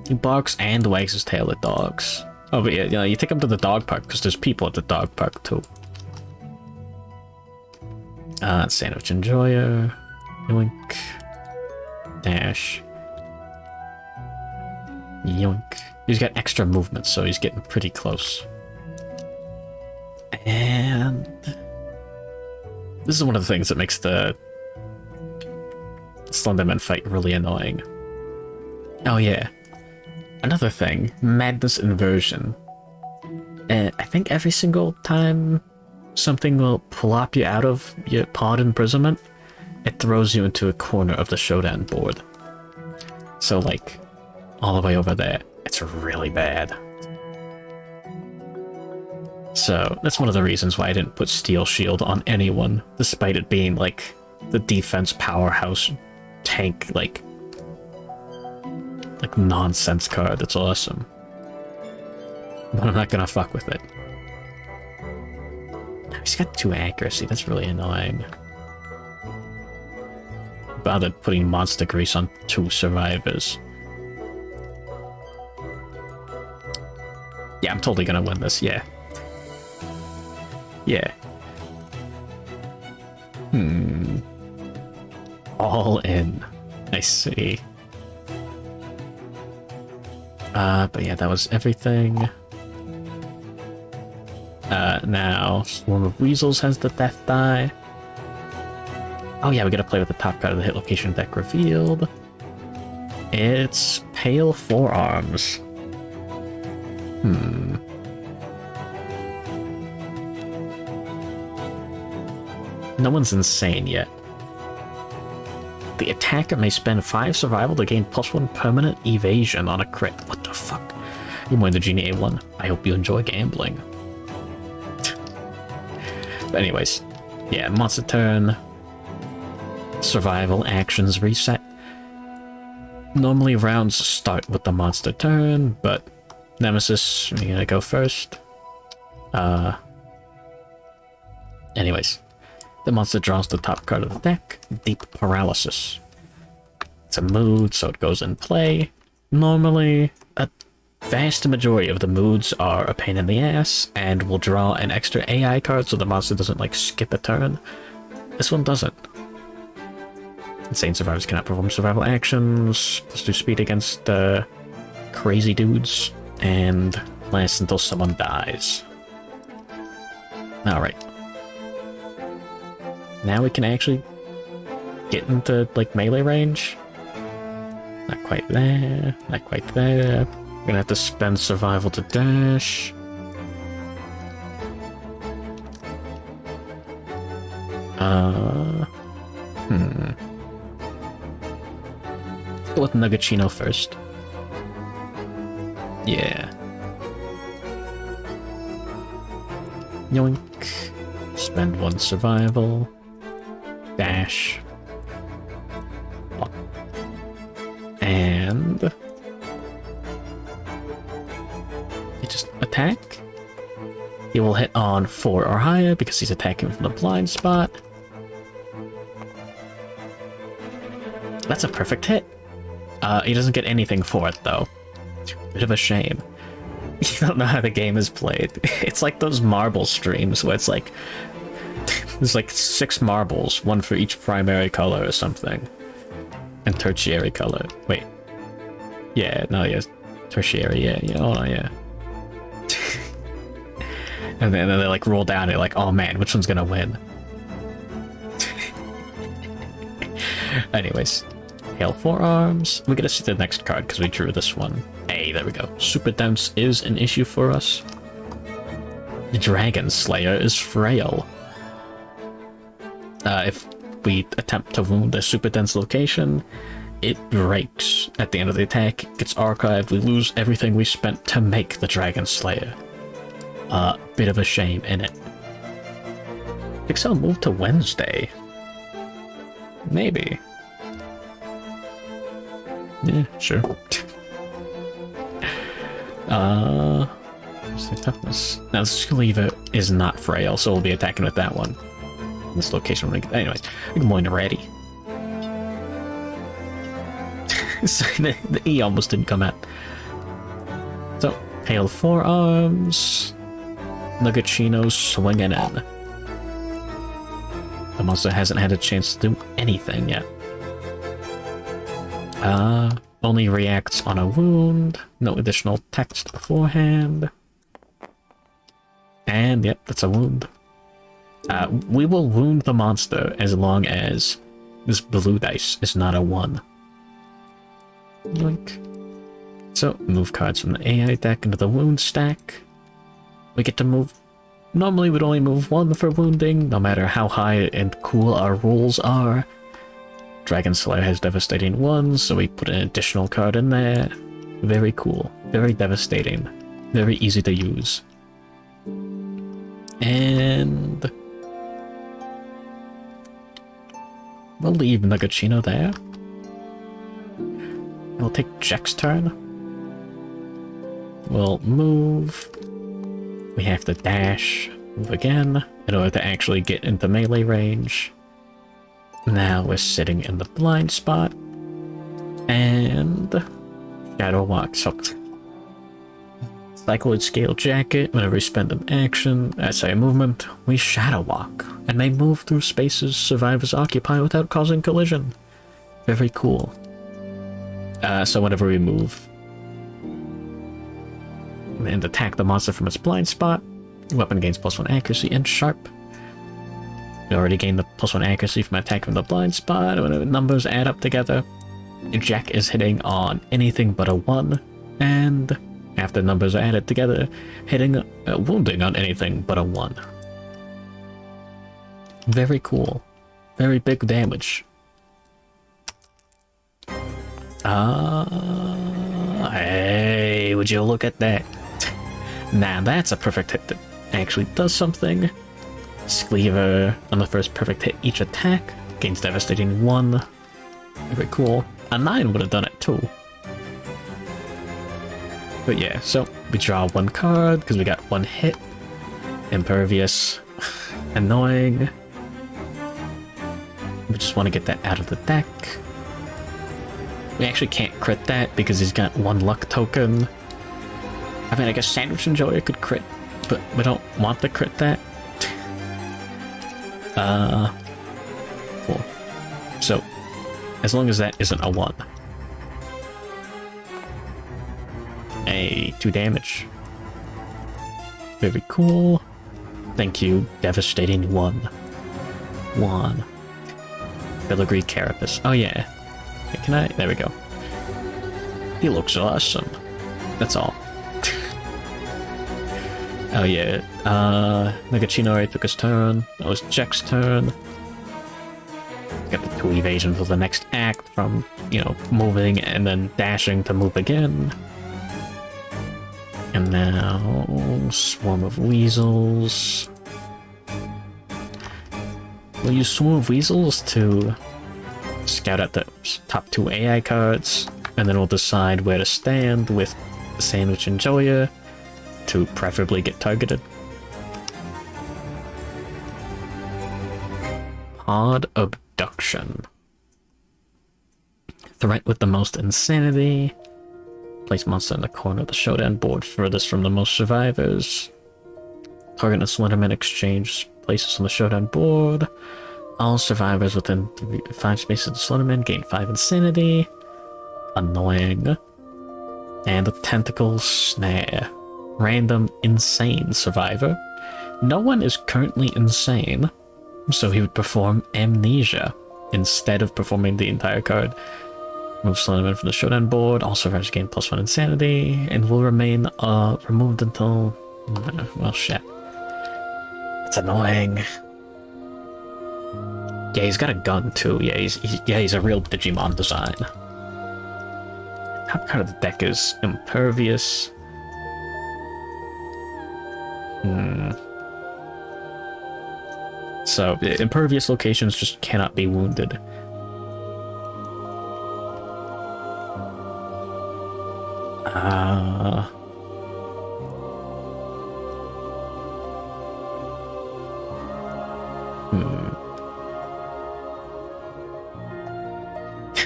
He barks and wags his tail at dogs. Oh, but yeah, you take him to the dog park because there's people at the dog park too. Sandwich enjoyer. Yoink. Dash. Yoink. He's got extra movement, so he's getting pretty close. And this is one of the things that makes the Slenderman fight really annoying. Oh yeah. Another thing, madness inversion. I think every single time something will plop you out of your pod imprisonment, it throws you into a corner of the showdown board. So like, all the way over there. It's really bad. So that's one of the reasons why I didn't put Steel Shield on anyone, despite it being like the defense powerhouse tank, like nonsense card that's awesome. But I'm not gonna fuck with it. He's got 2 accuracy, that's really annoying. Bothered putting monster grease on 2 survivors. Yeah, I'm totally gonna win this, yeah. Yeah. All in. I see. But yeah, that was everything. Now, Swarm of Weasels has the death die. Oh yeah, we gotta play with the top card of the hit location deck revealed. It's Pale Forearms. No one's insane yet. The attacker may spend 5 survival to gain +1 permanent evasion on a crit. What the fuck? You're more the Genie A1. I hope you enjoy gambling. But anyways, yeah, monster turn. Survival actions reset. Normally rounds start with the monster turn, but Nemesis, you're gonna go first. Anyways, the monster draws the top card of the deck, Deep Paralysis. It's a mood, so it goes in play. Normally, a vast majority of the moods are a pain in the ass, and will draw an extra AI card so the monster doesn't, like, skip a turn. This one doesn't. Insane survivors cannot perform survival actions, plus do speed against crazy dudes, and last until someone dies. Alright. Now we can actually get into, like, melee range. Not quite there, not quite there. We're gonna have to spend survival to dash. go with Nugachino first. Yeah. Yoink. Spend 1 survival. Dash. And... you just attack. He will hit on 4 or higher because he's attacking from the blind spot. That's a perfect hit. He doesn't get anything for it, though. Bit of a shame. You don't know how the game is played. It's like those marble streams where it's like... there's like 6 marbles, 1 for each primary color or something. And tertiary color. Wait. Yeah, no, yeah. Tertiary, yeah, hold on, yeah. And then they like roll down, they're like, oh man, which one's gonna win? Anyways. Hail Forearms. We gotta see the next card because we drew this one. Hey, there we go. Super Dense is an issue for us. The Dragon Slayer is frail. If we attempt to wound a Super Dense location, it breaks at the end of the attack, gets archived, we lose everything we spent to make the Dragon Slayer. Bit of a shame in it. Pixel moved to Wednesday. Maybe. Yeah, sure. What's the toughness? Now, Cleaver is not frail, so we'll be attacking with that one. This location, anyways, good morning, ready. So the E almost didn't come out. So, Hail Forearms. Nugachino swinging in. The monster hasn't had a chance to do anything yet. Only reacts on a wound. No additional text beforehand. And, yep, that's a wound. We will wound the monster as long as this blue dice is not a 1. Yoink. So, move cards from the AI deck into the wound stack. We get to move... normally we'd only move 1 for wounding, no matter how high and cool our rolls are. Dragon Slayer has devastating 1, so we put an additional card in there. Very cool. Very devastating. Very easy to use. And... we'll leave Nugachino there. We'll take Jack's turn. We'll move. We have to dash. Move again in order to actually get into melee range. Now we're sitting in the blind spot. And... Shadow Walk. So, Cycloid Scale Jacket. Whenever we spend an action, a movement, we Shadow Walk. And may move through spaces survivors occupy without causing collision. Very cool. So whenever we move and attack the monster from its blind spot, weapon gains +1 accuracy and sharp. We already gained the +1 accuracy from attack from the blind spot. When the numbers add up together, Jack is hitting on anything but a 1, and after numbers are added together, hitting wounding on anything but a 1. Very cool. Very big damage. Hey, would you look at that? Now that's a perfect hit that actually does something. Cleaver on the first perfect hit each attack, gains devastating 1. Very cool. A 9 would have done it too. But yeah, so we draw 1 card because we got 1 hit. Impervious. Annoying. We just want to get that out of the deck. We actually can't crit that because he's got 1 luck token. I mean, I guess Sandwich Enjoyer could crit, but we don't want to crit that. Cool. So, as long as that isn't a 1. Hey, 2 damage. Very cool. Thank you, devastating 1. Filigree Carapace. Oh yeah. Can I? There we go. He looks awesome. That's all. Oh yeah. Nugachino already took his turn. That was Jack's turn. Get the 2 evasion for the next act from, you know, moving and then dashing to move again. And now, Swarm of Weasels. We'll use Swarm of Weasels to scout out the top 2 AI cards, and then we'll decide where to stand with Sandwich Enjoyer to preferably get targeted. Pod Abduction. Threat with the most insanity. Place monster in the corner of the showdown board furthest from the most survivors. Target and Slenderman exchange places on the showdown board. All survivors within 5 spaces of the Slenderman gain 5 insanity. Annoying. And the Tentacle Snare. Random insane survivor. No one is currently insane, so he would perform Amnesia instead of performing the entire card. Move Slenderman from the showdown board. All survivors gain +1 insanity and will remain removed until... well, shit. It's annoying. Yeah, he's got a gun too. Yeah, he's a real Digimon design. Top card of the deck is Impervious. So, impervious locations just cannot be wounded.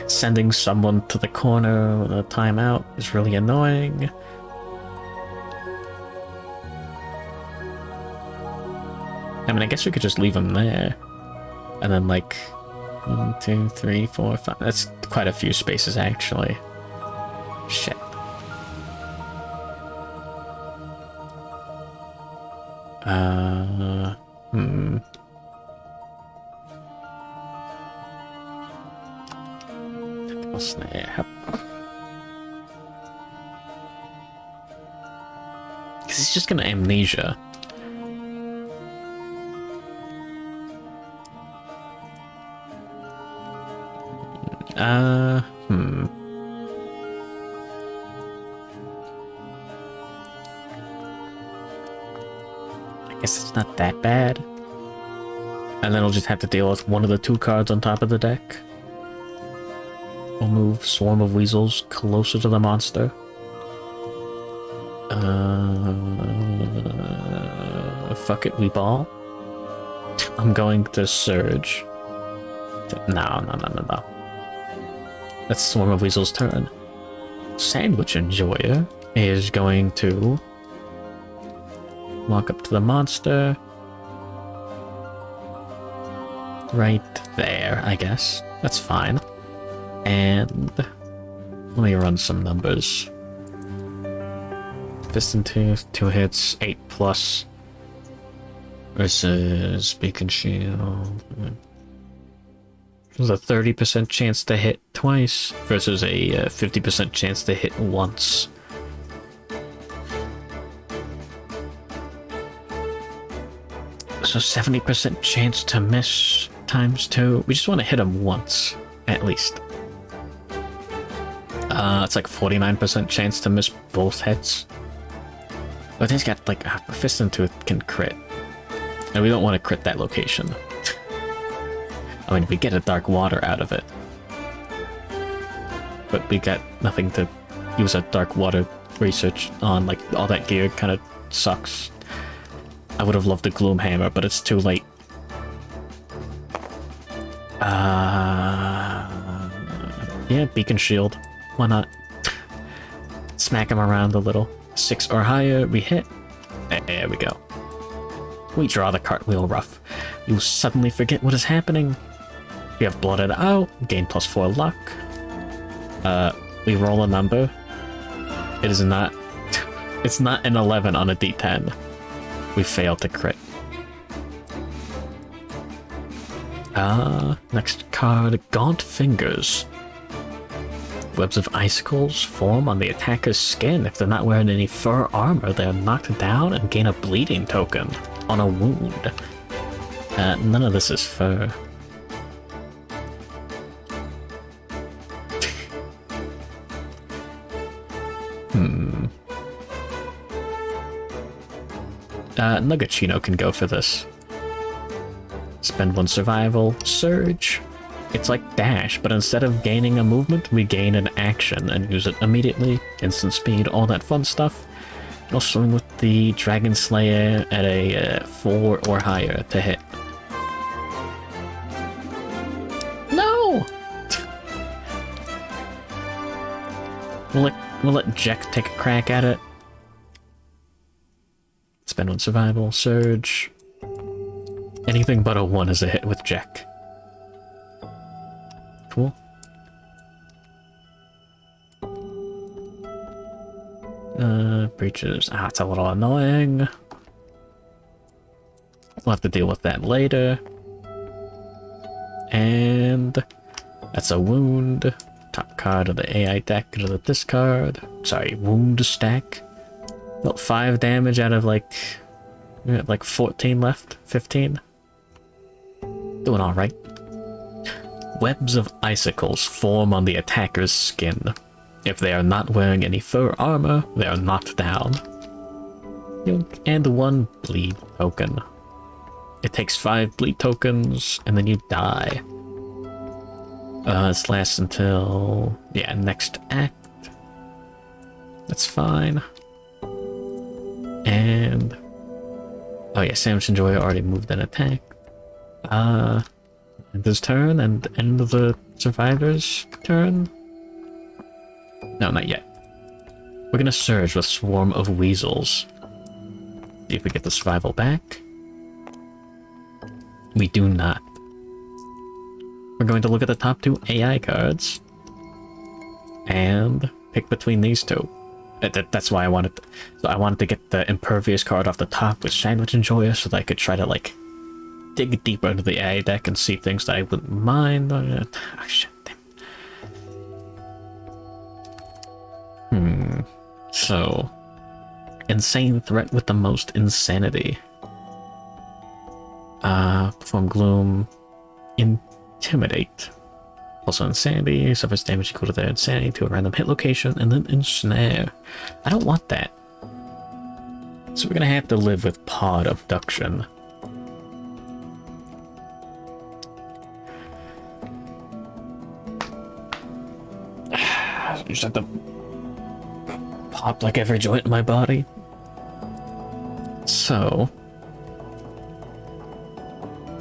Sending someone to the corner with a timeout is really annoying. I mean, I guess we could just leave him there. And then, like, 1, 2, 3, 4, 5. That's quite a few spaces, actually. Shit. Snap. Because he's just gonna Amnesia. I guess it's not that bad. And then we'll just have to deal with one of the 2 cards on top of the deck. We'll move Swarm of Weasels closer to the monster. Fuck it, we ball. I'm going to Surge. No. That's Swarm of Weasels' turn. Sandwich Enjoyer is going to walk up to the monster. Right there, I guess. That's fine. And let me run some numbers. Piston Tooth, 2 hits, 8+. Versus Beacon Shield. There's a 30% chance to hit twice versus a 50% chance to hit once. So 70% chance to miss times 2. We just want to hit him once, at least. It's like 49% chance to miss both hits. But he's got like a Fist and Tooth can crit. And we don't want to crit that location. I mean, we get a Dark Water out of it. But we got nothing to use a Dark Water research on. Like, all that gear kind of sucks. I would have loved the Gloom Hammer, but it's too late. Yeah, Beacon Shield. Why not? Smack him around a little. 6 or higher, we hit. There we go. We draw the Cartwheel Rough. You suddenly forget what is happening. We have blotted out, gain +4 luck. We roll a number. It is not... It's not an 11 on a d10. We failed to crit. Next card, Gaunt Fingers. Webs of icicles form on the attacker's skin. If they're not wearing any fur armor, they're knocked down and gain a bleeding token on a wound. None of this is fur. Nuggachino can go for this. Spend 1 survival. Surge. It's like dash, but instead of gaining a movement, we gain an action and use it immediately. Instant speed, all that fun stuff. I'll swing with the Dragon Slayer at a 4 or higher to hit. No! We'll let Jack take a crack at it. Spend 1 survival, surge. Anything but a 1 is a hit with Jack. Cool. Breaches. It's a little annoying. We'll have to deal with that later. And that's a wound. Top card of the AI deck to the discard. Sorry, wound stack. About 5 damage out of like 14 left. 15. Doing alright. Webs of icicles form on the attacker's skin. If they are not wearing any fur armor, they are knocked down. And 1 bleed token. It takes 5 bleed tokens, and then you die. This lasts until... yeah, next act. That's fine. And... oh yeah, Sandwich Enjoyer already moved an attack. End his turn, and end of the survivor's turn? No, not yet. We're gonna surge with Swarm of Weasels. See if we get the survival back. We do not. We're going to look at the top 2 AI cards and pick between these 2. That's why I wanted to, so I wanted to get the Impervious card off the top with Sandwich Enjoyer so that I could try to like dig deeper into the AI deck and see things that I wouldn't mind. Oh shit. So, insane threat with the most insanity. Perform gloom, intimidate. Also insanity, suffers damage equal to their insanity to a random hit location, and then ensnare. I don't want that. So we're gonna have to live with pod abduction. You just have to pop like every joint in my body. So I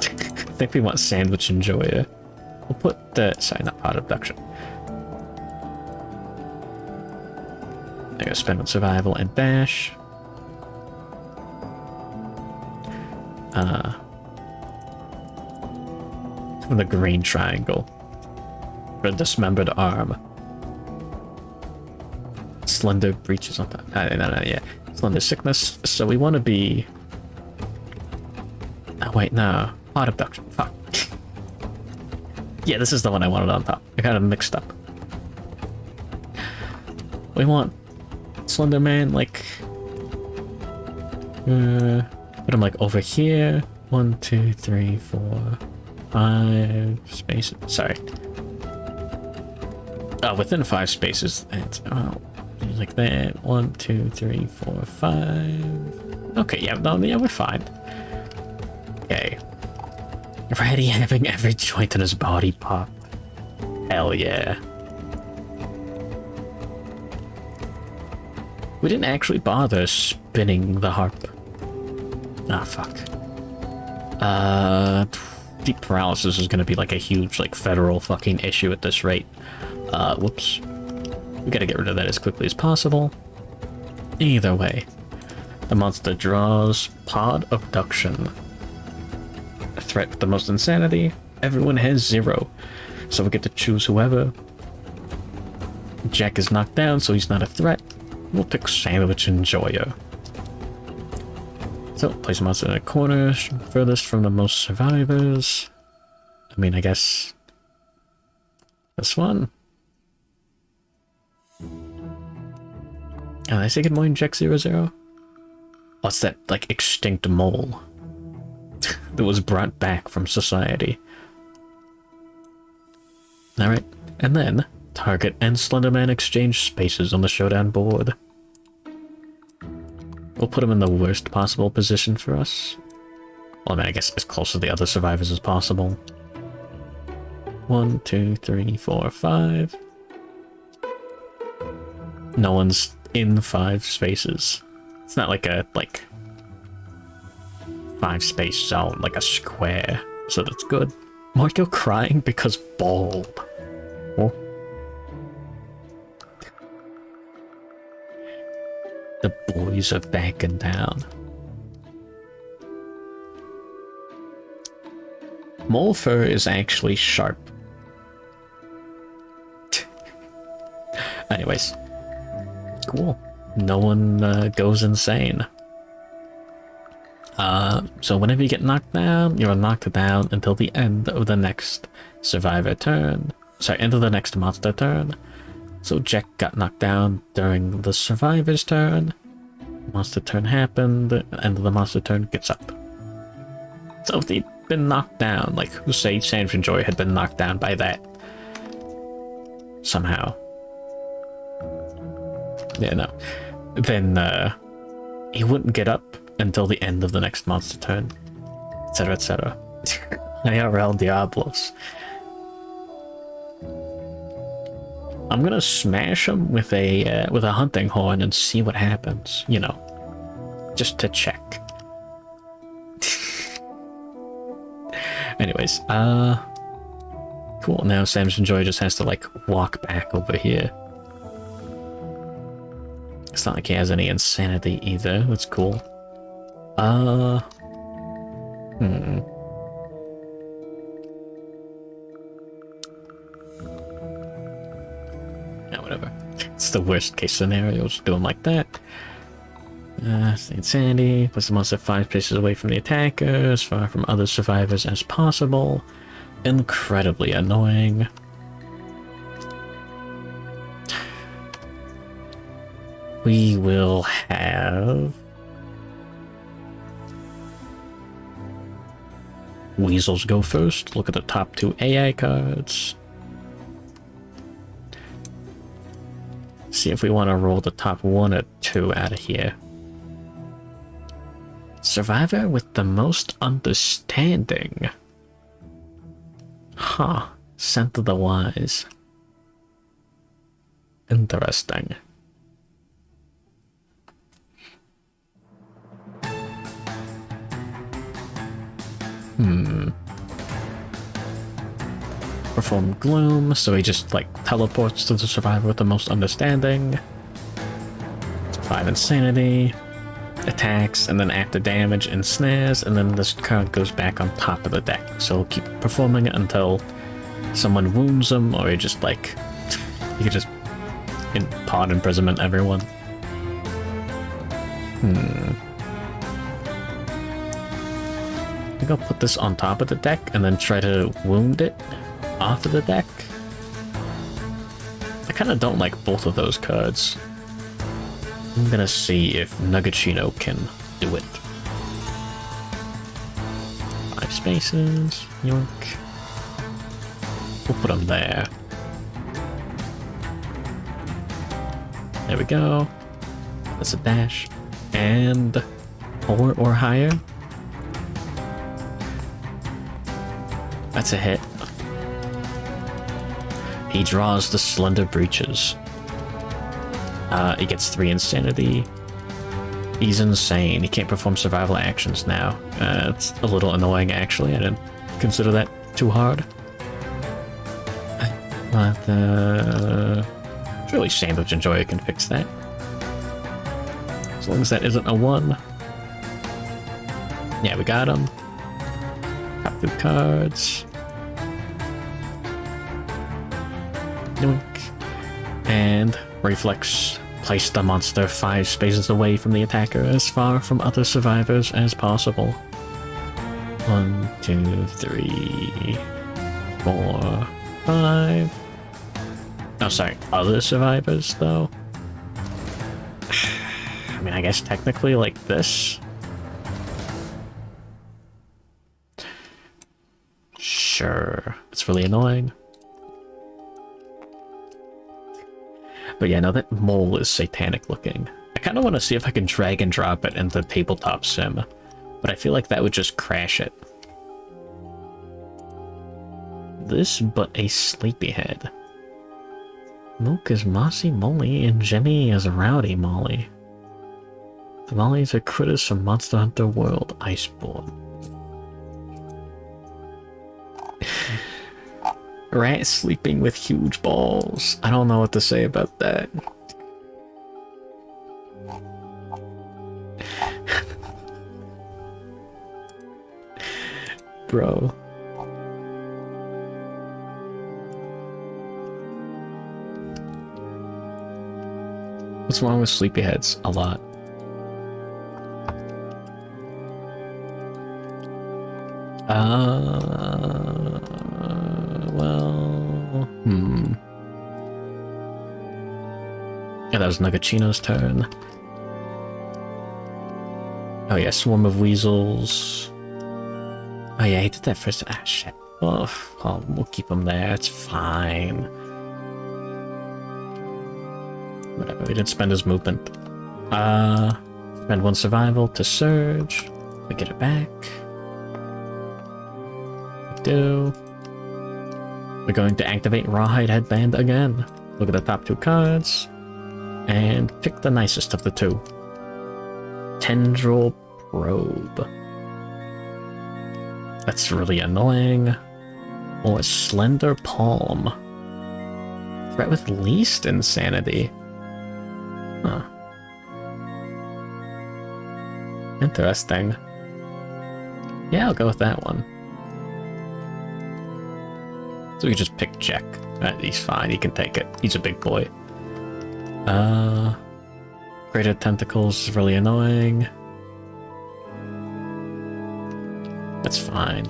think we want Sandwich Enjoyer. We'll put the... sorry, not pod abduction. I'm gonna spend on survival and dash. From the green triangle. For a dismembered arm. Slender breaches on top. No, yeah. Slender sickness. So we want to be... oh, wait, no. Pod abduction. Fuck. Yeah, this is the one I wanted on top. I got them mixed up. We want Slenderman, like... put him, like, over here. 1, 2, 3, 4, 5 spaces. Sorry. Oh, within 5 spaces. That's... oh. Like that. 1, 2, 3, 4, 5. Okay, yeah, no, yeah, we're fine. Okay. Already having every joint in his body pop. Hell yeah. We didn't actually bother spinning the harp. Ah, fuck. Deep paralysis is gonna be like a huge, like, federal fucking issue at this rate. Whoops. We gotta get rid of that as quickly as possible. Either way, the monster draws pod abduction. A threat with the most insanity. Everyone has 0, so we get to choose whoever. Jack is knocked down, so he's not a threat. We'll pick Sandwich Enjoyer. So, place a monster in a corner, furthest from the most survivors. I mean, I guess this one. I say good morning, Jack00? What's that, like, extinct mole that was brought back from society? Alright, and then target and Slenderman exchange spaces on the showdown board. We'll put him in the worst possible position for us. Well, I mean, I guess as close to the other survivors as possible. 1, 2, 3, 4, 5. No one's in 5 spaces. It's not like a, 5-space zone, like a square. So that's good. Marco crying because bald. Oh. The boys are backing down. Mole fur is actually sharp. Anyways. Cool. No one goes insane. So whenever you get knocked down, you're knocked down until the end of the next survivor turn. Sorry, end of the next monster turn. So Jack got knocked down during the survivor's turn. Monster turn happened, end of the monster turn gets up. So if they'd been knocked down, like, say Sandwich and Joy had been knocked down by that. Somehow. Yeah, no. Then, he wouldn't get up until the end of the next monster turn. Etc, etc. IRL Diablos. I'm gonna smash him with a hunting horn and see what happens, you know. Just to check. Anyways, cool. Now Samson Joy just has to, like, walk back over here. It's not like he has any insanity either. That's cool. Yeah, whatever. It's the worst case scenario, just do him like that. Insanity. Puts the monster 5 spaces away from the attacker, as far from other survivors as possible. Incredibly annoying. We will have Weasels go first. Look at the top 2 AI cards. See if we want to roll the top 1 or 2 out of here. Survivor with the most understanding. Huh. Scent of the Wise. Interesting. Perform Gloom, so he just, like, teleports to the survivor with the most understanding. 5 Insanity. Attacks, and then after damage, ensnares, and then this card goes back on top of the deck. So he'll keep performing it until someone wounds him, or he just, like, you could just pod imprisonment everyone. I think I'll put this on top of the deck and then try to wound it off of the deck. I kind of don't like both of those cards. I'm gonna see if Nuggetino can do it. 5 spaces, yoink. We'll put him there. There we go. That's a dash. And 4 or higher. That's a hit. He draws the Slender Breeches. He gets 3 Insanity. He's insane. He can't perform survival actions now. It's a little annoying, actually. I didn't consider that too hard. But, surely Sandwich and Joy can fix that. As long as that isn't a 1. Yeah, we got him. Top 2 cards. Yoink. And Reflex. Place the monster 5 spaces away from the attacker, as far from other survivors as possible. 1, 2, 3, 4, 5. Oh, sorry, other survivors, though? I mean, I guess technically like this? Sure. It's really annoying. But yeah, no, that mole is satanic looking. I kind of want to see if I can drag and drop it into Tabletop Sim, but I feel like that would just crash it. This but a sleepyhead. Mook is Mossy Molly and Jemmy is Rowdy Molly. The Mollies are critters from Monster Hunter World Iceborne. Rat sleeping with huge balls. I don't know what to say about that. Bro. What's wrong with sleepyheads? A lot. Well... Yeah, that was Nagachino's turn. Oh yeah, Swarm of Weasels. Oh yeah, he did that first. Ah, shit. Oh, we'll keep him there. It's fine. Whatever, we didn't spend his movement. Spend 1 survival to surge. We get it back. We do. We're going to activate Rawhide Headband again. Look at the top 2 cards. And pick the nicest of the 2. Tendril Probe. That's really annoying. Or Slender Palm. Threat with least insanity. Huh. Interesting. Yeah, I'll go with that one. So we just pick Jack. He's fine, he can take it. He's a big boy. Greater Tentacles is really annoying. That's fine.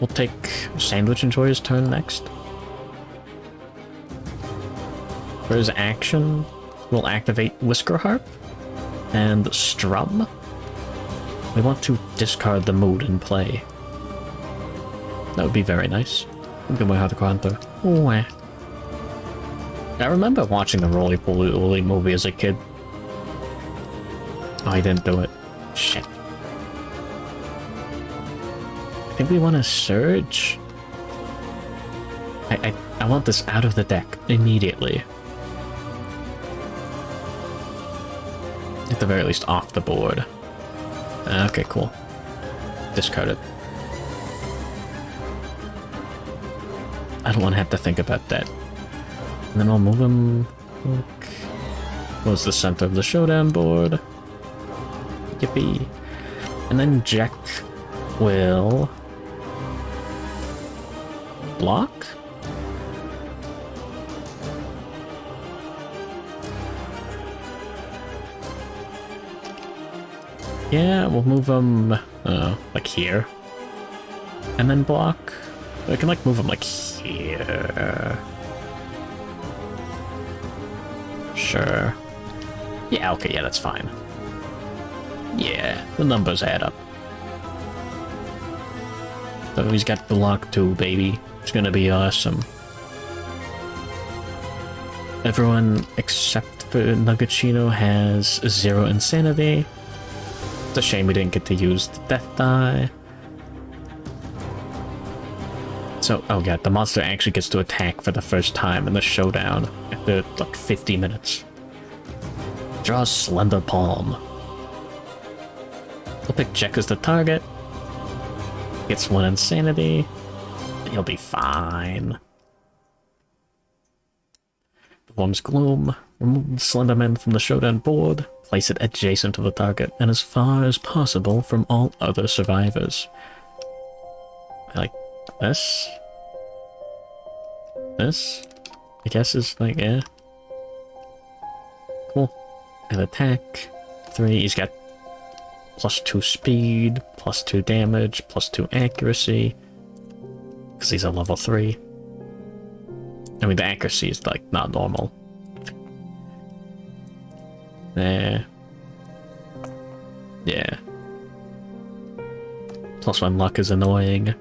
We'll take Sandwich Enjoyer's turn next. For his action, we'll activate Whisker Harp and Strum. We want to discard the mood in play. That would be very nice. Good boy, Hardcore Hunter. Ooh, eh. I remember watching the Roly Poly movie as a kid. Oh, I didn't do it. Shit. I think we want to surge. I want this out of the deck immediately. At the very least, off the board. Okay, cool. Discard it. I don't want to have to think about that. And then I'll move him. What's the center of the showdown board? Yippee. And then Jack will block? Yeah, we'll move him like here. And then block. I can like move him like here. Sure. Yeah, okay, yeah, that's fine. Yeah, the numbers add up. So he's got block too, baby. It's gonna be awesome. Everyone except for Nagachino has 0 insanity. It's a shame we didn't get to use the death die. So, oh yeah, the monster actually gets to attack for the first time in the showdown after like 50 minutes. Draw Slender Palm. We'll pick Jack as the target. Gets 1 insanity. He'll be fine. Performs Gloom. Remove Slenderman from the showdown board. Place it adjacent to the target and as far as possible from all other survivors. I like this. This, I guess, is like, yeah. Cool. And attack. 3, he's got +2 speed, +2 damage, +2 accuracy. Because he's a level 3. I mean, the accuracy is, like, not normal. Yeah. +1 luck is annoying.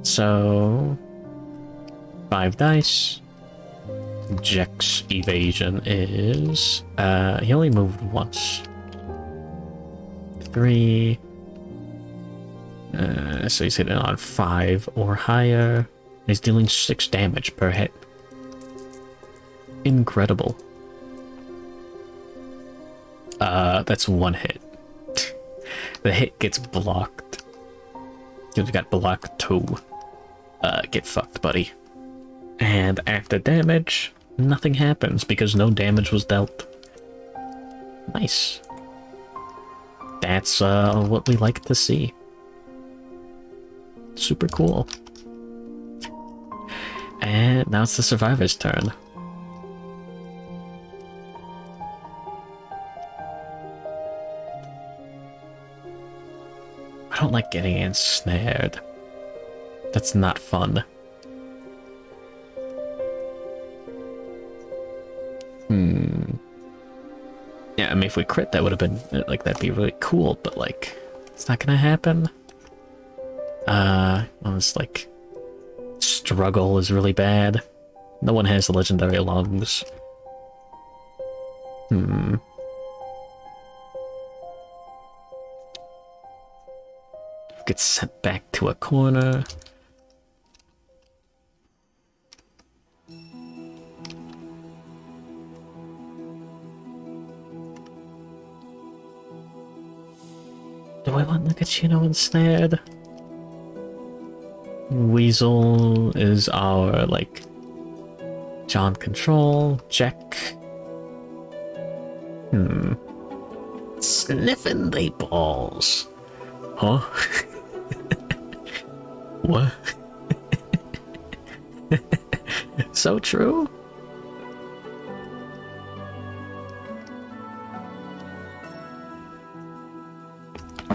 So 5 dice. Jack's evasion is he only moved once. 3. So he's hitting on 5 or higher. He's dealing 6 damage per hit. Incredible. That's 1 hit. The hit gets blocked. You've got blocked 2. Get fucked, buddy. And after damage, nothing happens because no damage was dealt. Nice. That's what we like to see. Super cool. And now it's the survivor's turn. I don't like getting ensnared. That's not fun. Yeah, I mean, if we crit, that would have been, like, that'd be really cool, but, like, it's not gonna happen. This, like, struggle is really bad. No one has legendary lungs. Gets sent back to a corner. Do I want Nuggetino ensnared? Weasel is our, like, John control. Check. Sniffing the balls. Huh? What? So true?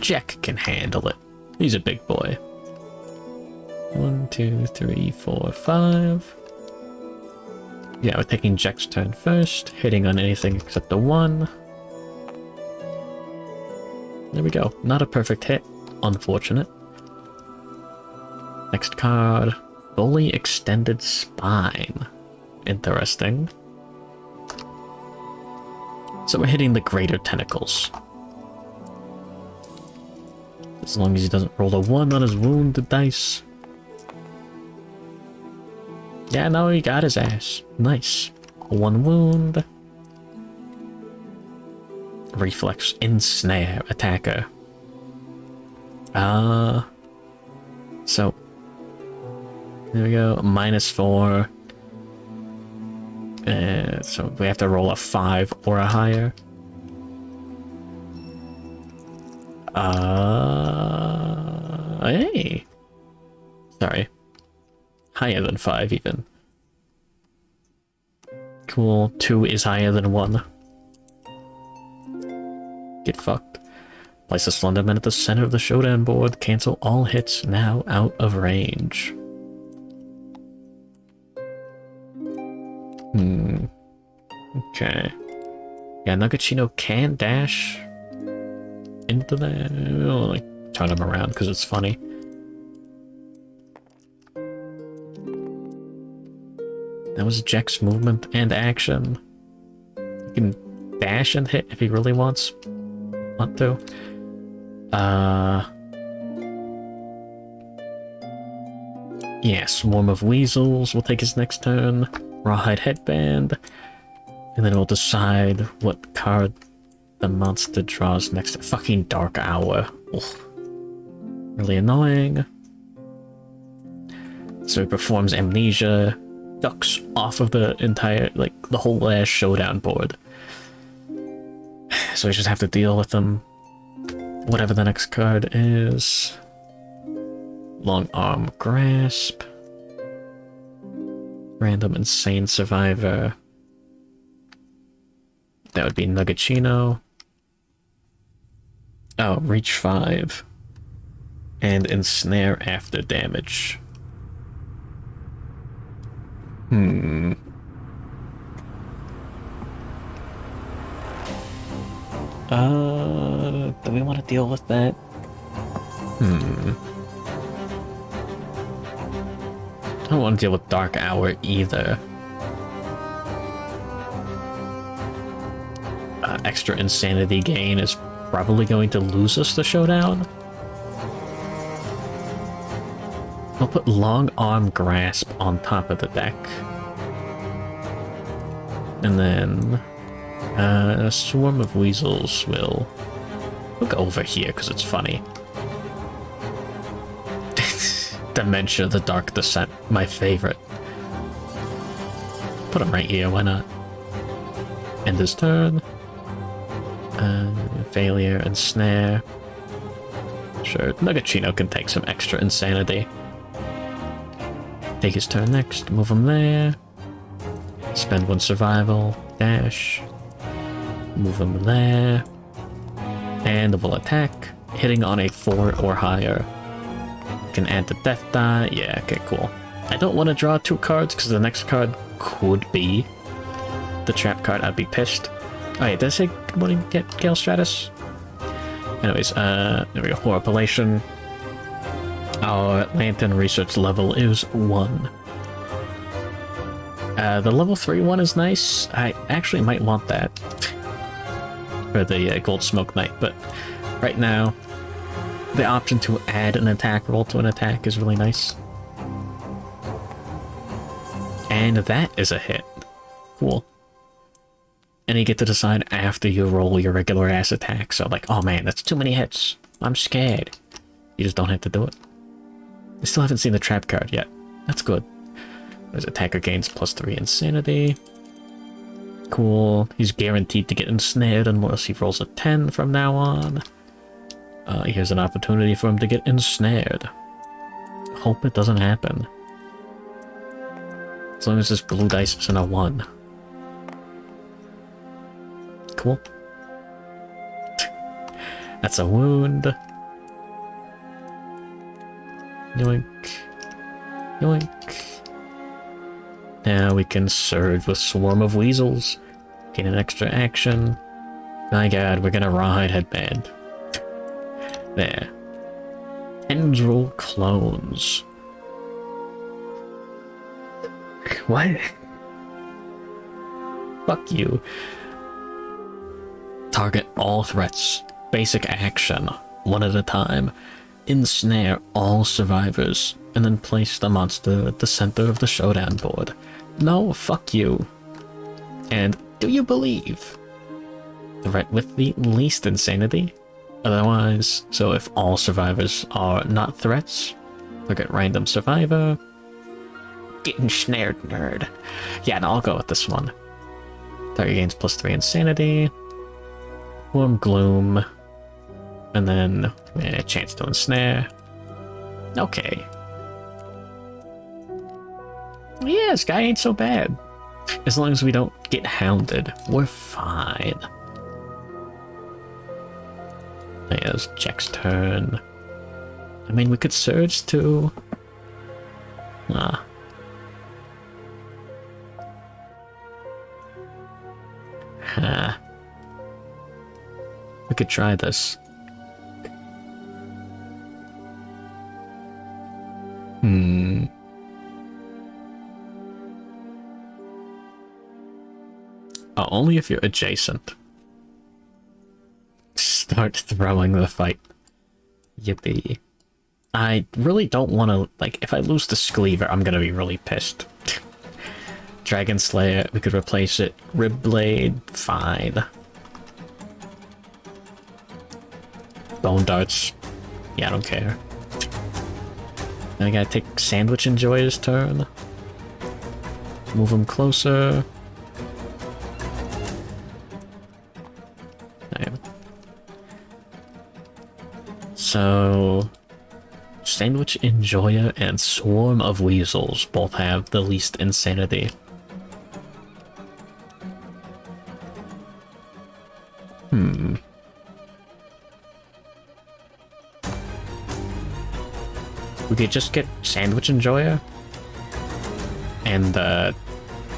Jack can handle it. He's a big boy. 1, 2, 3, 4, 5. Yeah, we're taking Jack's turn first, hitting on anything except the 1. There we go. Not a perfect hit. Unfortunate. Next card. Fully extended spine. Interesting. So we're hitting the greater tentacles. As long as he doesn't roll a 1 on his wounded dice. Yeah, no, he got his ass. Nice. 1 wound. Reflex, ensnare, attacker. So there we go. -4. So we have to roll a 5 or a higher. Hey. Sorry. Higher than 5 even. Cool. 2 is higher than 1. Get fucked. Place a Slenderman at the center of the showdown board. Cancel all hits now out of range. Okay. Yeah, Nuggetino can dash into there. I'll, like, turn him around because it's funny. That was Jack's movement and action. He can dash and hit if he really want to. Yeah, Swarm of Weasels will take his next turn. Rawhide Headband. And then we'll decide what card the monster draws next. Fucking Dark Hour. Ugh. Really annoying. So he performs Amnesia. Ducks off of the entire, like, the whole last showdown board. So we just have to deal with them. Whatever the next card is. Long Arm Grasp. Random Insane Survivor. That would be Nuggetino. Oh, Reach 5. And Ensnare after damage. Do we want to deal with that? I don't want to deal with Dark Hour either. Extra insanity gain is probably going to lose us the showdown. I'll put Long Arm Grasp on top of the deck. And then a Swarm of Weasels will look over here because it's funny. Dementia, the Dark Descent, my favorite. Put him right here, why not? End his turn. Failure and Snare. Sure, Nugachino can take some extra insanity. Take his turn next, move him there. Spend 1 survival, dash. Move him there. And we'll attack, hitting on a 4 or higher. Can add the death die. Yeah, okay, cool. I don't want to draw 2 cards because the next card could be the trap card. I'd be pissed. Oh yeah, did I say good morning, Gale Stratus? Anyways, there we go. Horripilation. Our Lantern research level is 1. The level 3 one is nice. I actually might want that for the Gold Smoke Knight, but right now, the option to add an attack roll to an attack is really nice. And that is a hit. Cool. And you get to decide after you roll your regular ass attack. So like, oh man, that's too many hits. I'm scared. You just don't have to do it. I still haven't seen the trap card yet. That's good. His attacker gains +3 insanity. Cool. He's guaranteed to get ensnared unless he rolls a 10 from now on. Here's an opportunity for him to get ensnared. Hope it doesn't happen. As long as this blue dice isn't a 1. Cool. That's a wound. Yoink. Yoink. Now we can surge with Swarm of Weasels. Gain an extra action. My god, we're gonna rawhide headband. There. Tendril Clones. What? Fuck you. Target all threats. Basic action. 1 at a time. Ensnare all survivors. And then place the monster at the center of the showdown board. No, fuck you. And do you believe? Threat with the least insanity? Otherwise, so if all survivors are not threats, target random survivor. Getting snared, nerd. Yeah, no, I'll go with this one. Target gains +3 insanity. Warm Gloom. And then a chance to ensnare. Okay. Yeah, this guy ain't so bad. As long as we don't get hounded, we're fine. Yeah, it's Jack's turn. I mean, we could surge too. Ah. Huh. We could try this. Oh, only if you're adjacent. Start throwing the fight. Yippee. I really don't want to, like, if I lose the Scleaver, I'm gonna be really pissed. Dragon Slayer, we could replace it. Rib Blade, fine. Bone Darts, yeah, I don't care. Then I gotta take Sandwich Enjoyer's turn. Move him closer. So, Sandwich Enjoyer and Swarm of Weasels both have the least insanity. We could just get Sandwich Enjoyer and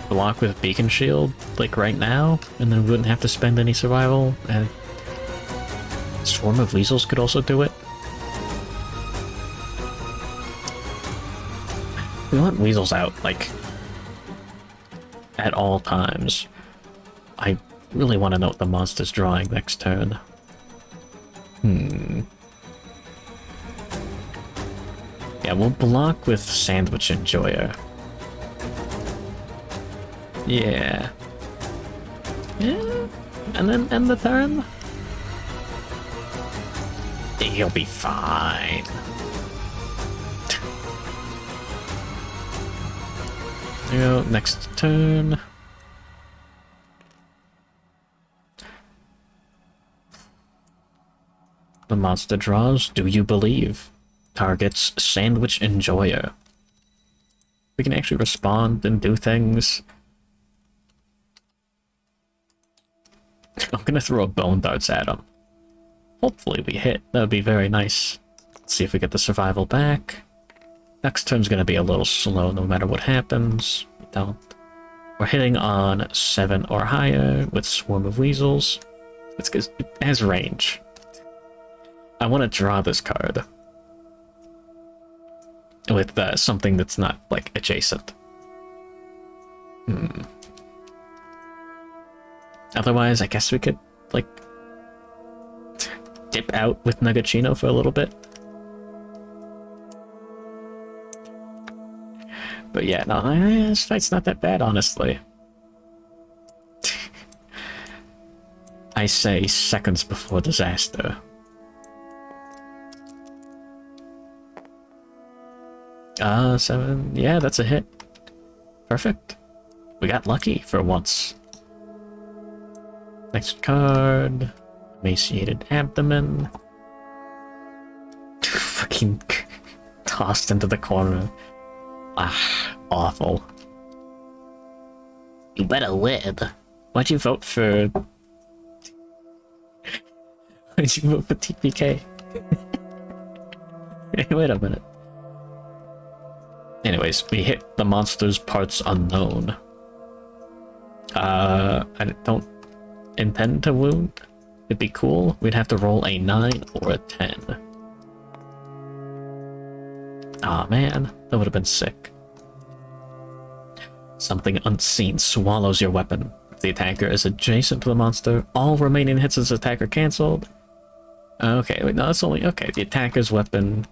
block with Beacon Shield, like right now, and then we wouldn't have to spend any survival, and Swarm of Weasels could also do it. We want weasels out, like, at all times. I really want to know what the monster's drawing next turn. Yeah, we'll block with Sandwich Enjoyer. Yeah. Yeah, and then end the turn? He'll be fine. There you go, next turn. The monster draws Do You Believe? Targets Sandwich Enjoyer. We can actually respond and do things. I'm gonna throw bone darts at him. Hopefully we hit. That would be very nice. Let's see if we get the survival back. Next turn's gonna be a little slow no matter what happens. We don't. We're hitting on 7 or higher with Swarm of Weasels. It's because it has range. I want to draw this card with something that's not, like, adjacent. Otherwise, I guess we could, like, dip out with Nugachino for a little bit. But yeah, no, this fight's not that bad, honestly. I say seconds before disaster. Seven. Yeah, that's a hit. Perfect. We got lucky for once. Next card. Emaciated Abdomen. Fucking tossed into the corner. Ah, awful. You better win. Why'd you vote for... Why'd you vote for TPK? Hey, wait a minute. Anyways, we hit the monster's parts unknown. I don't intend to wound. It'd be cool. We'd have to roll a 9 or a 10. Aw, man. That would have been sick. Something unseen swallows your weapon. If the attacker is adjacent to the monster, all remaining hits of the attacker cancelled. Okay, wait, no, that's only... Okay, the attacker's weapon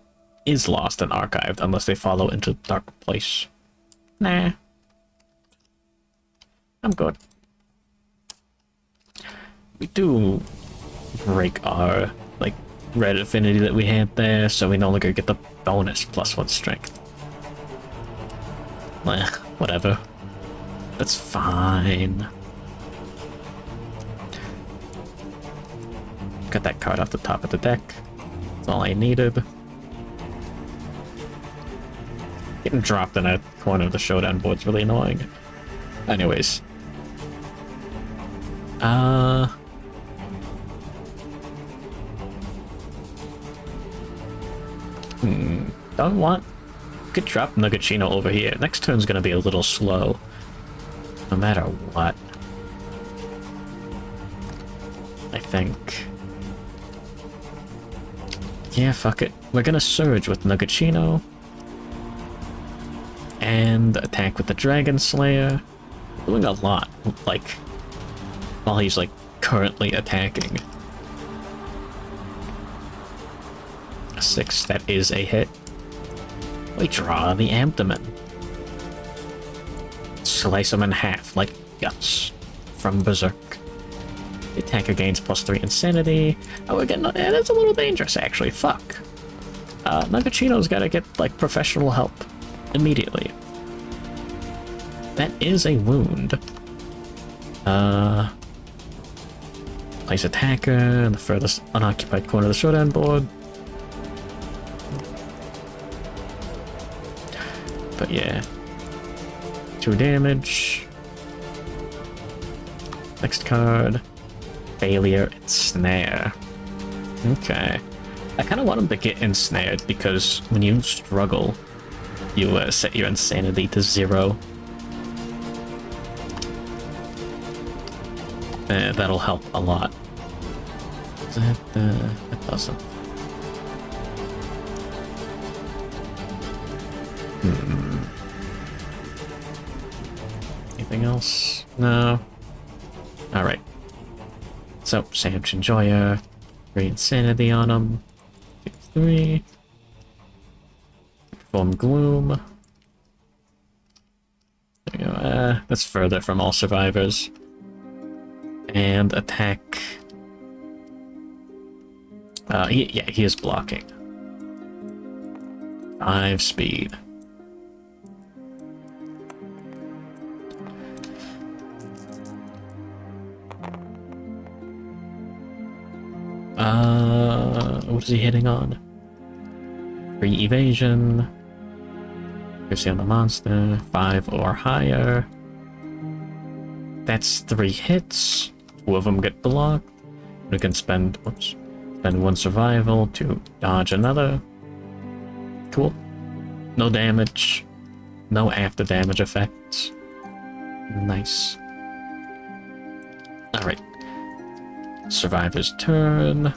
is lost and archived unless they follow into the dark place. Nah. I'm good. We do break our, like, red affinity that we had there, so we no longer get the bonus +1 strength. Well, whatever. That's fine. Got that card off the top of the deck. That's all I needed. Getting dropped in a corner of the showdown board's really annoying. Anyways. Don't want... Could drop Nugachino over here. Next turn's gonna be a little slow. No matter what. I think. Yeah, fuck it. We're gonna surge with Nugachino. And attack with the Dragon Slayer. Doing a lot, like, while he's, like, currently attacking. A 6, that is a hit. We draw the abdomen. Slice him in half, like guts, from Berserk. The attacker gains +3 insanity. Oh, again, that's a little dangerous, actually. Fuck. Nugachino's gotta get, like, professional help. Immediately. That is a wound. Place attacker in the furthest unoccupied corner of the showdown board. But yeah. 2 damage. Next card. Failure and Snare. Okay. I kind of want him to get ensnared because when you struggle, you set your insanity to 0. That'll help a lot. That doesn't. anything else? No. Alright. So, Sandwich Enjoyer. 3 Insanity on him. 3. Form Gloom. There you go. That's further from all survivors. And attack. He is blocking. 5 speed. What is he hitting on? 3 evasion. Piercing on the monster. 5 or higher. That's 3 hits. 2 of them get blocked. We can spend 1 survival to dodge another. Cool. No damage. No after damage effects. Nice. Alright. Survivor's turn.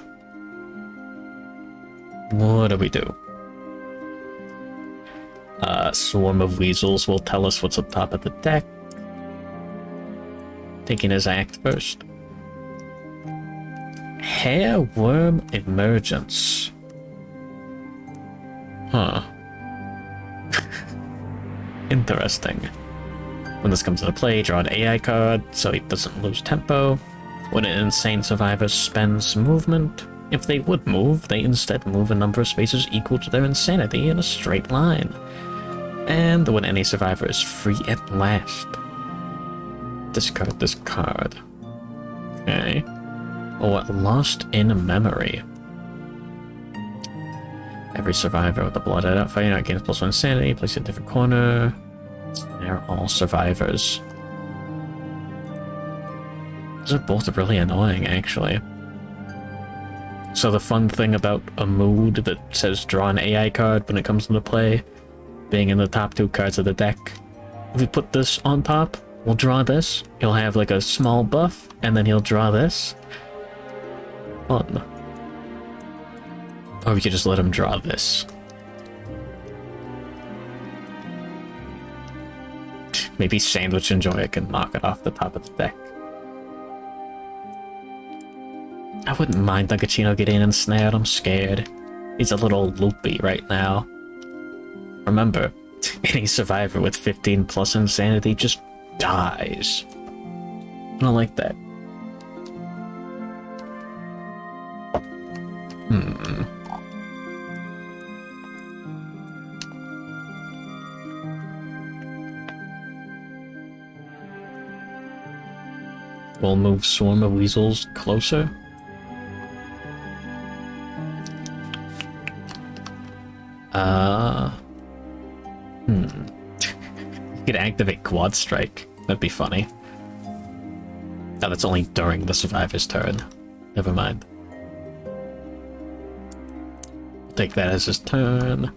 What do we do? Swarm of Weasels will tell us what's up top of the deck. Taking his act first. Hair Worm Emergence. Huh. Interesting. When this comes into play, draw an AI card so he doesn't lose tempo. When an insane survivor spends movement, if they would move, they instead move a number of spaces equal to their insanity in a straight line. And when any survivor is free at last. Discard this card. Okay. Or Lost in Memory. Every survivor with the blood out fighting out gains +1 insanity, place it in a different corner. They're all survivors. Those are both really annoying, actually. So the fun thing about a mood that says draw an AI card when it comes into play, being in the top 2 cards of the deck, if we put this on top, we'll draw this, he'll have like a small buff, and then he'll draw this. Fun. Or we could just let him draw this. Maybe Sandwich Enjoyer can knock it off the top of the deck. I wouldn't mind Nuggetsino getting ensnared, I'm scared. He's a little loopy right now. Remember, any survivor with 15+ insanity just dies. I don't like that. We'll move Swarm of Weasels closer. You could activate Quad Strike. That'd be funny. No, that's only during the survivor's turn. Never mind. Take that as his turn.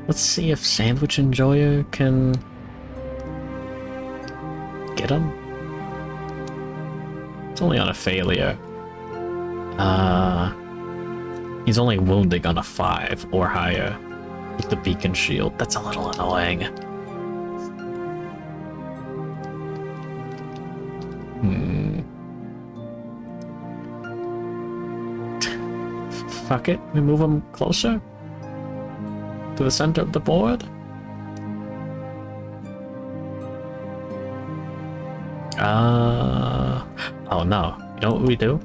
Let's see if Sandwich Enjoyer can get him. It's only on a failure. He's only wounding on a 5 or higher with the beacon shield. That's a little annoying. Fuck it, we move him closer to the center of the board. Oh no. You know what we do?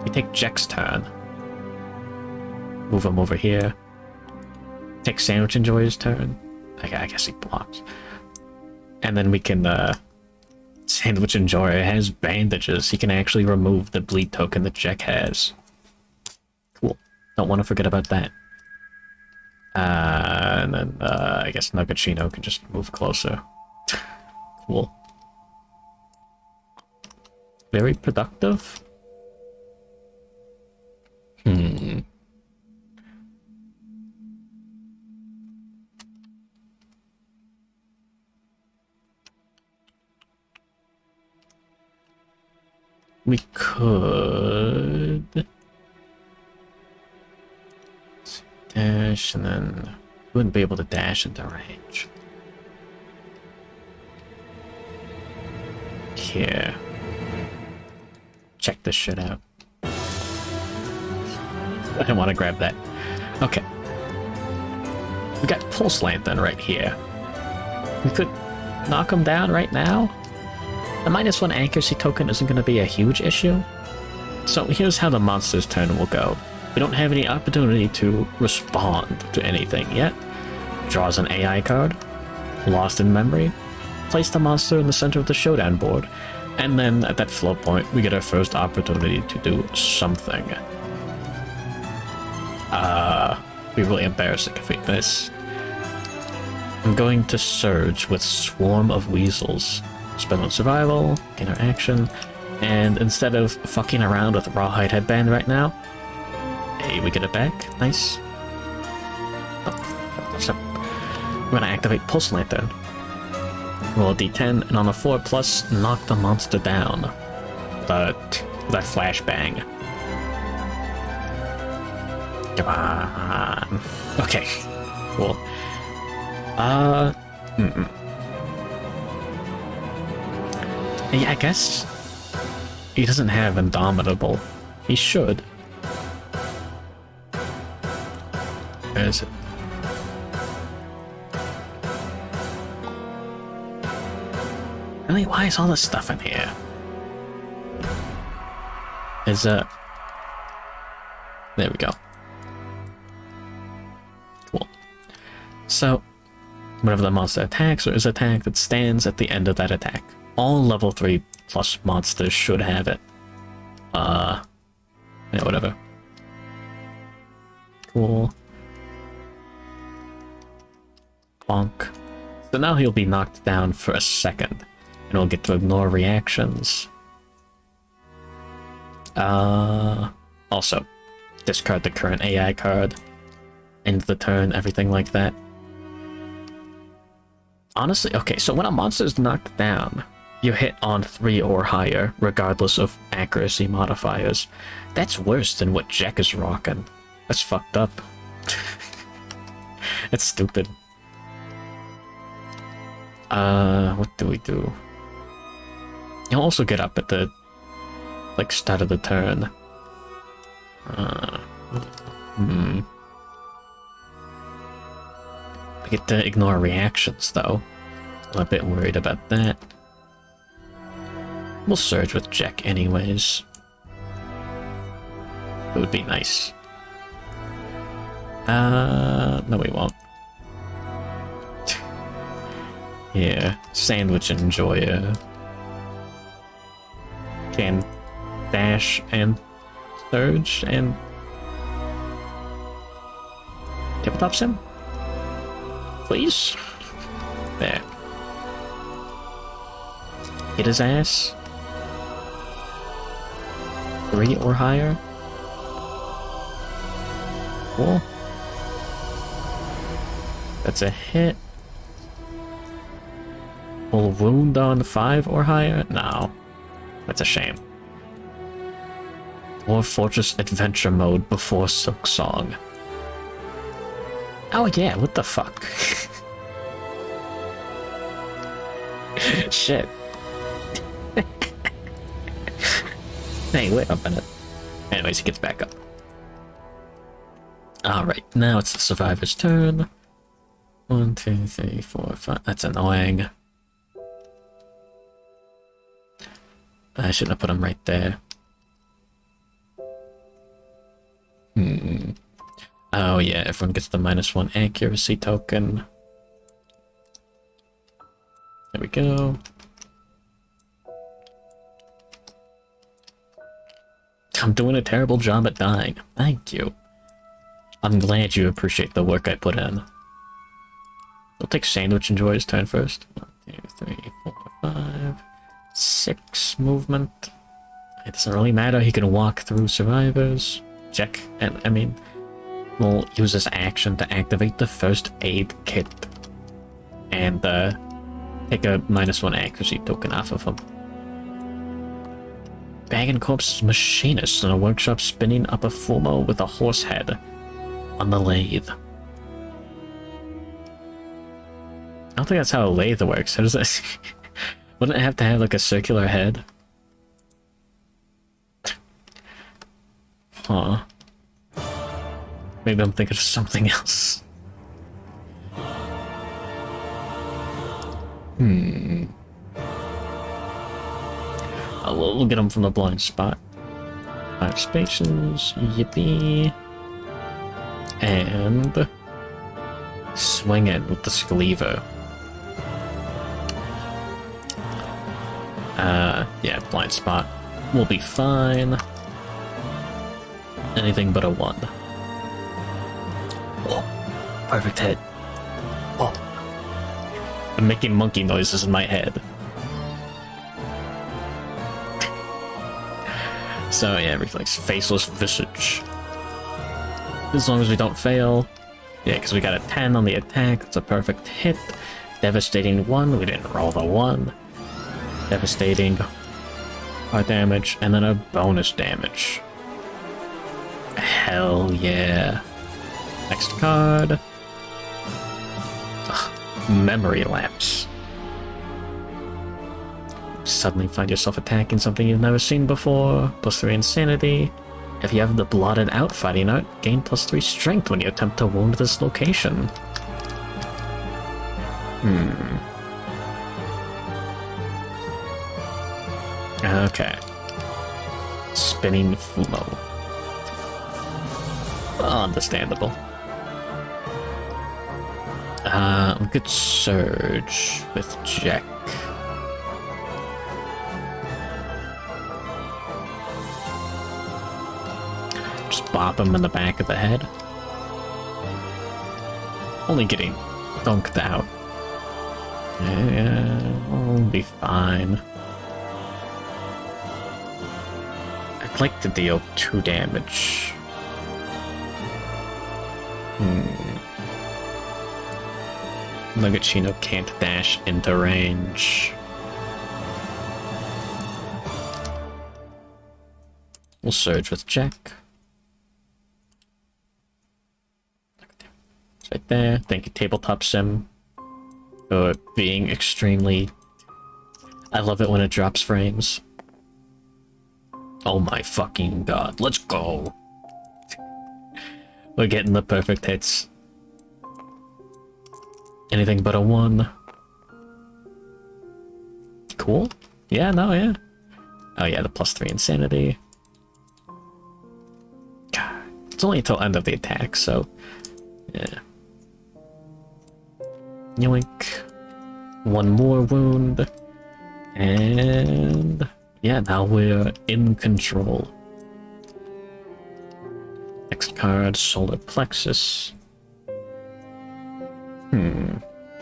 We take Jack's turn. Move him over here. Take Sandwich Enjoyer's turn. I guess he blocks. And then we can, Sandwich Enjoyer has bandages. He can actually remove the bleed token that Jack has. Cool. Don't want to forget about that. And then, I guess Nuggetsino can just move closer. Cool. Very productive. We could dash, and then we wouldn't be able to dash into range. Here. Check this shit out. I didn't want to grab that. Okay. We got Pulse Lantern right here. We could knock him down right now. The -1 accuracy token isn't going to be a huge issue. So here's how the monster's turn will go. We don't have any opportunity to respond to anything yet. Draws an AI card. Lost in memory. Place the monster in the center of the showdown board. And then at that flow point, we get our first opportunity to do something. Be really embarrassing if we miss. I'm going to Surge with Swarm of Weasels. Spend on Survival, Interaction, and instead of fucking around with Rawhide Headband right now, hey, we get it back. Nice. So, we're gonna activate Pulse Lantern. Roll a d10, and on a 4+, knock the monster down. But that flashbang. Come on. Okay. Cool. Yeah, I guess he doesn't have Indomitable. He should. Where is it? Really? Why is all this stuff in here? Is there we go. Cool. So, whenever the monster attacks or is attacked, it stands at the end of that attack. All level 3+ monsters should have it. Yeah, whatever. Cool. Bonk. So now he'll be knocked down for a second, and we'll get to ignore reactions. Also, discard the current AI card. End the turn, everything like that. Honestly, okay, so when a monster is knocked down, you hit on 3 or higher, regardless of accuracy modifiers. That's worse than what Jack is rocking. That's fucked up. That's stupid. What do we do? You'll also get up at the, like, start of the turn. We get to ignore reactions, though. I'm a bit worried about that. We'll Surge with Jack anyways. It would be nice. No we won't. Yeah, Sandwich Enjoyer. Can dash and Surge and tabletops him? Please? There. Hit his ass. 3 or higher. Cool. That's a hit. Will wound on 5 or higher? No. That's a shame. Dwarf Fortress Adventure Mode before Silk Song. Oh yeah, what the fuck? Shit. Hey, wait a minute. Anyways, he gets back up. Alright, now it's the survivor's turn. 1, 2, 3, 4, 5. That's annoying. I shouldn't have put him right there. Oh yeah, everyone gets the -1 accuracy token. There we go. I'm doing a terrible job at dying. Thank you. I'm glad you appreciate the work I put in. We'll take Sandwich Enjoyer's turn first. 1, 2, 3, 4, 5, 6 movement. It doesn't really matter. He can walk through survivors. Check. And I mean, we'll use this action to activate the first aid kit and take a -1 accuracy token off of him. Bag and Corpse's machinist in a workshop spinning up a fumo with a horse head on the lathe. I don't think that's how a lathe works. How does that... Wouldn't it have to have like a circular head? Huh. Maybe I'm thinking of something else. Oh, we'll get him from the blind spot. 5 spaces, yippee. And... swing it with the Scleaver. Yeah, blind spot. We'll be fine. Anything but a 1. Oh, perfect hit. Oh. I'm making monkey noises in my head. So yeah, reflex faceless visage. As long as we don't fail. Yeah, because we got a 10 on the attack. It's a perfect hit. Devastating 1. We didn't roll the 1. Devastating. Hard damage. And then a bonus damage. Hell yeah. Next card. Ugh, memory lapse. Suddenly find yourself attacking something you've never seen before. +3 insanity. If you have the blotted out fighting art, gain +3 strength when you attempt to wound this location. Okay. Spinning fumo. Understandable. We could surge with Jack. Just bop him in the back of the head. Only getting dunked out. Yeah, we'll be fine. I'd like to deal 2 damage. Nugachino can't dash into range. We'll surge with Jack. It's right there. Thank you, Tabletop Sim, for being extremely... I love it when it drops frames. Oh my fucking god, let's go! We're getting the perfect hits. Anything but a 1. Cool. Yeah, no, yeah. Oh yeah, the +3 insanity. God, it's only until end of the attack, so... yeah. Yoink. 1 more wound. And... yeah, now we're in control. Next card, Solar Plexus.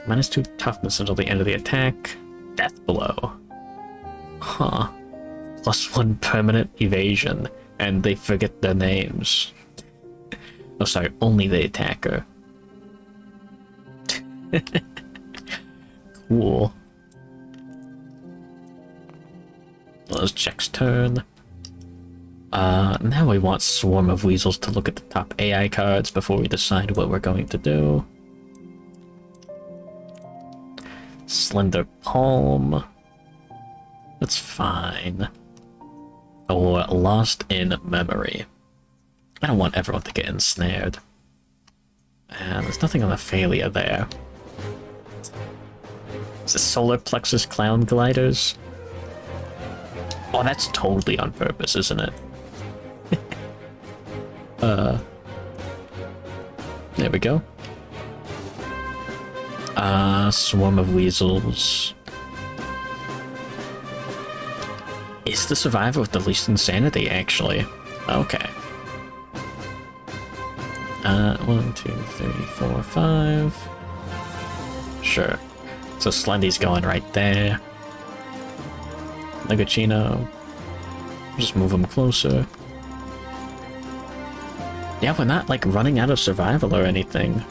-2 toughness until the end of the attack. Death Blow. Huh. +1 permanent evasion. And they forget their names. Oh, sorry, only the attacker. Cool. Well, it's Jack's turn. Now we want Swarm of Weasels to look at the top AI cards before we decide what we're going to do. Slender Palm. That's fine. Or Lost in Memory. I don't want everyone to get ensnared. And there's nothing on the failure there. Is this Solar Plexus Clown Gliders? Oh, that's totally on purpose, isn't it? There we go. Swarm of Weasels. Is the survivor with the least insanity, actually. Okay. 1, 2, 3, 4, 5. Sure. So Slendy's going right there. Nugachino. Just move him closer. Yeah, we're not, like, running out of survival or anything.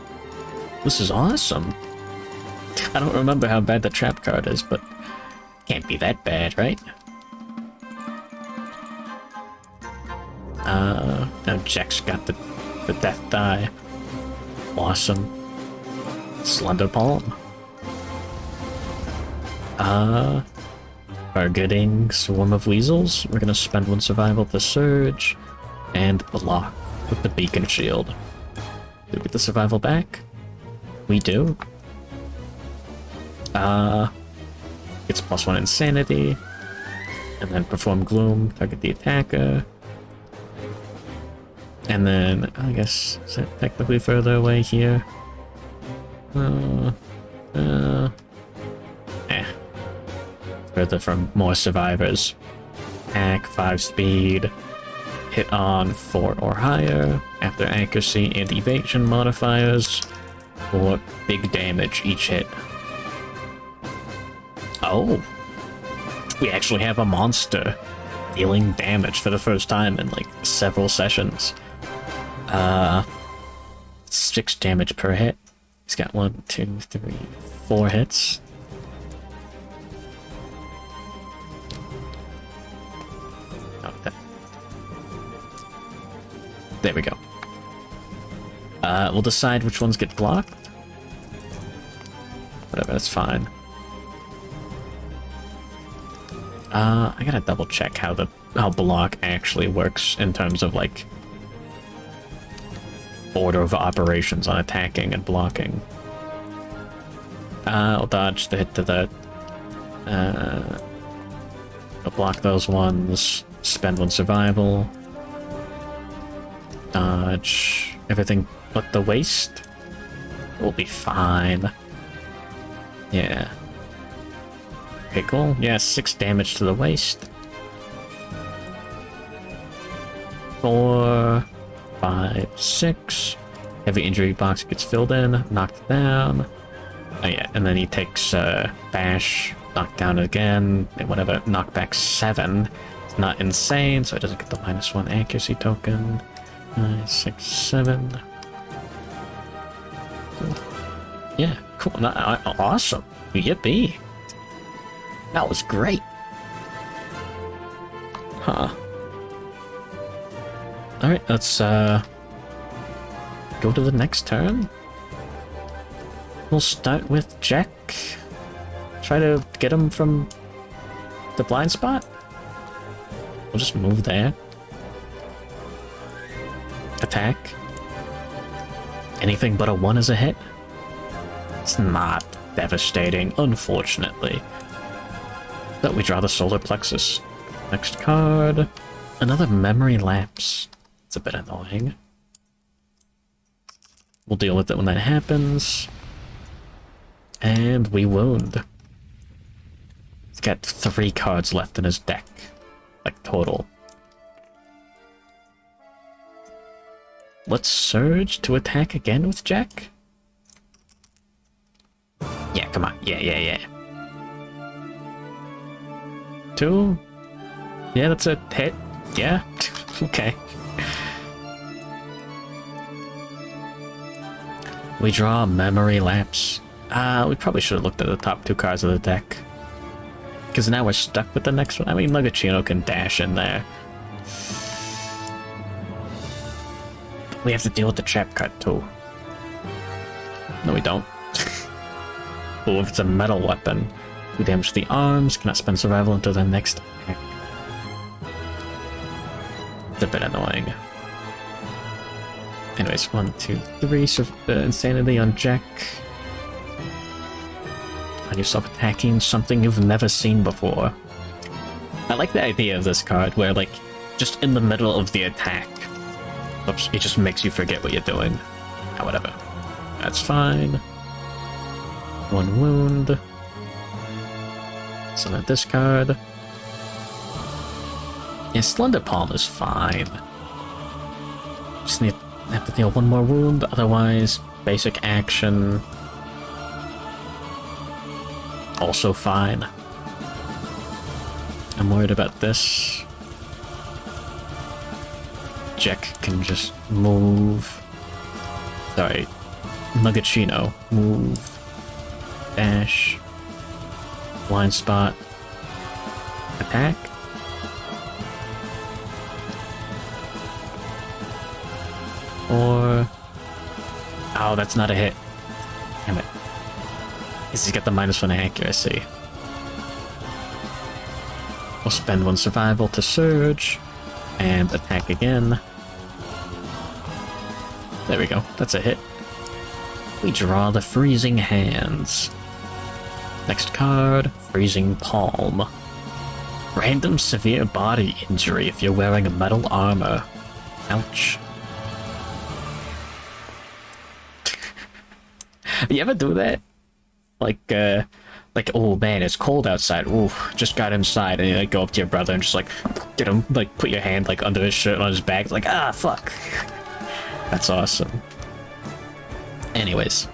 This is awesome. I don't remember how bad the trap card is, but can't be that bad, right? Now Jack's got the death die. Awesome. Slender Palm. Targeting Swarm of Weasels. We're gonna spend 1 survival to Surge and block with the Beacon Shield. Do we get the survival back? We do. Gets +1 Insanity. And then Perform Gloom, target the attacker. And then, I guess, is it technically further away here? Further from more survivors. Attack, 5 speed. Hit on 4 or higher. After accuracy and evasion modifiers. For big damage each hit. Oh! We actually have a monster dealing damage for the first time in like several sessions. 6 damage per hit. He's got 1, 2, 3, 4 hits. Okay. There we go. We'll decide which ones get blocked. Whatever, that's fine. I gotta double check how block actually works in terms of like order of operations on attacking and blocking. I'll dodge the hit to that. I'll block those ones. Spend 1 survival. Dodge everything but the waist. We'll be fine. Yeah. Okay, cool. Yeah, 6 damage to the waist. 4, 5, 6. Heavy injury box gets filled in, knocked down. Oh yeah, and then he takes bash, knocked down again, and whatever, knockback 7. It's not insane, so it doesn't get the -1 accuracy token. 5, 6, 7. Cool. Yeah, cool. Awesome. Yippee. That was great. Huh. Alright, let's go to the next turn. We'll start with Jack. Try to get him from the blind spot. We'll just move there. Attack. Anything but a 1 is a hit. It's not devastating, unfortunately. But we draw the solar plexus. Next card. Another memory lapse. It's a bit annoying. We'll deal with it when that happens. And we wound. He's got 3 cards left in his deck. Like, total. Let's surge to attack again with Jack. Yeah, come on. Yeah. 2? Yeah, that's a hit. Yeah? Okay. We draw Memory Lapse. We probably should have looked at the top 2 cards of the deck. Because now we're stuck with the next one. I mean, Nugachino can dash in there. But we have to deal with the trap card too. No, we don't. Oh, if it's a metal weapon. 2 damage to the arms. Cannot spend survival until the next attack. It's a bit annoying. Anyways, 1, 2, 3. Insanity on Jack. Find yourself attacking something you've never seen before. I like the idea of this card where, like, just in the middle of the attack, oops, it just makes you forget what you're doing. Ah, whatever. That's fine. 1 wound. So not this card. Yeah, Slender Palm is fine. Just have to deal 1 more wound, otherwise, basic action. Also fine. I'm worried about this. Jack can just move. Sorry. Nugachino. Move. Dash. Blind spot. Attack. Or... Oh, that's not a hit. Damn it. He's got the -1 accuracy. We'll spend 1 survival to surge. And attack again. There we go. That's a hit. We draw the Freezing Hands. Next card, Freezing Palm. Random severe body injury if you're wearing a metal armor. Ouch. You ever do that? Like, oh man, it's cold outside. Ooh, just got inside, and you like go up to your brother and just like get him, like put your hand like under his shirt on his back, like ah fuck. That's awesome. Anyways,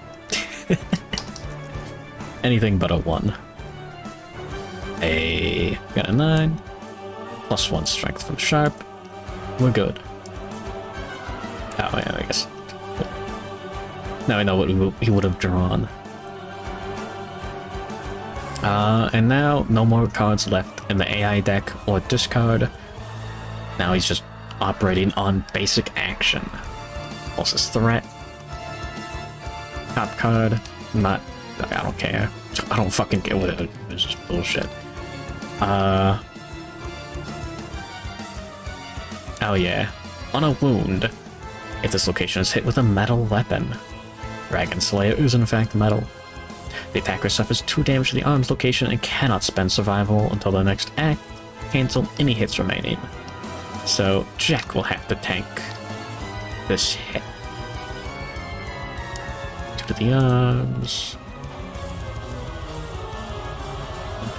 anything but a 1. Got a 9, +1 strength from sharp. We're good. Oh yeah, I guess. Now I know what he would have drawn. And now, no more cards left in the AI deck or discard. Now he's just operating on basic action. Closest threat. Top card. I don't care. I don't fucking care what it is. It's just bullshit. Oh yeah. On a wound, if this location is hit with a metal weapon, Dragon Slayer is in fact metal. The attacker suffers 2 damage to the arm's location and cannot spend survival until the next act. Cancel any hits remaining. So Jack will have to tank this hit. 2 to the arms.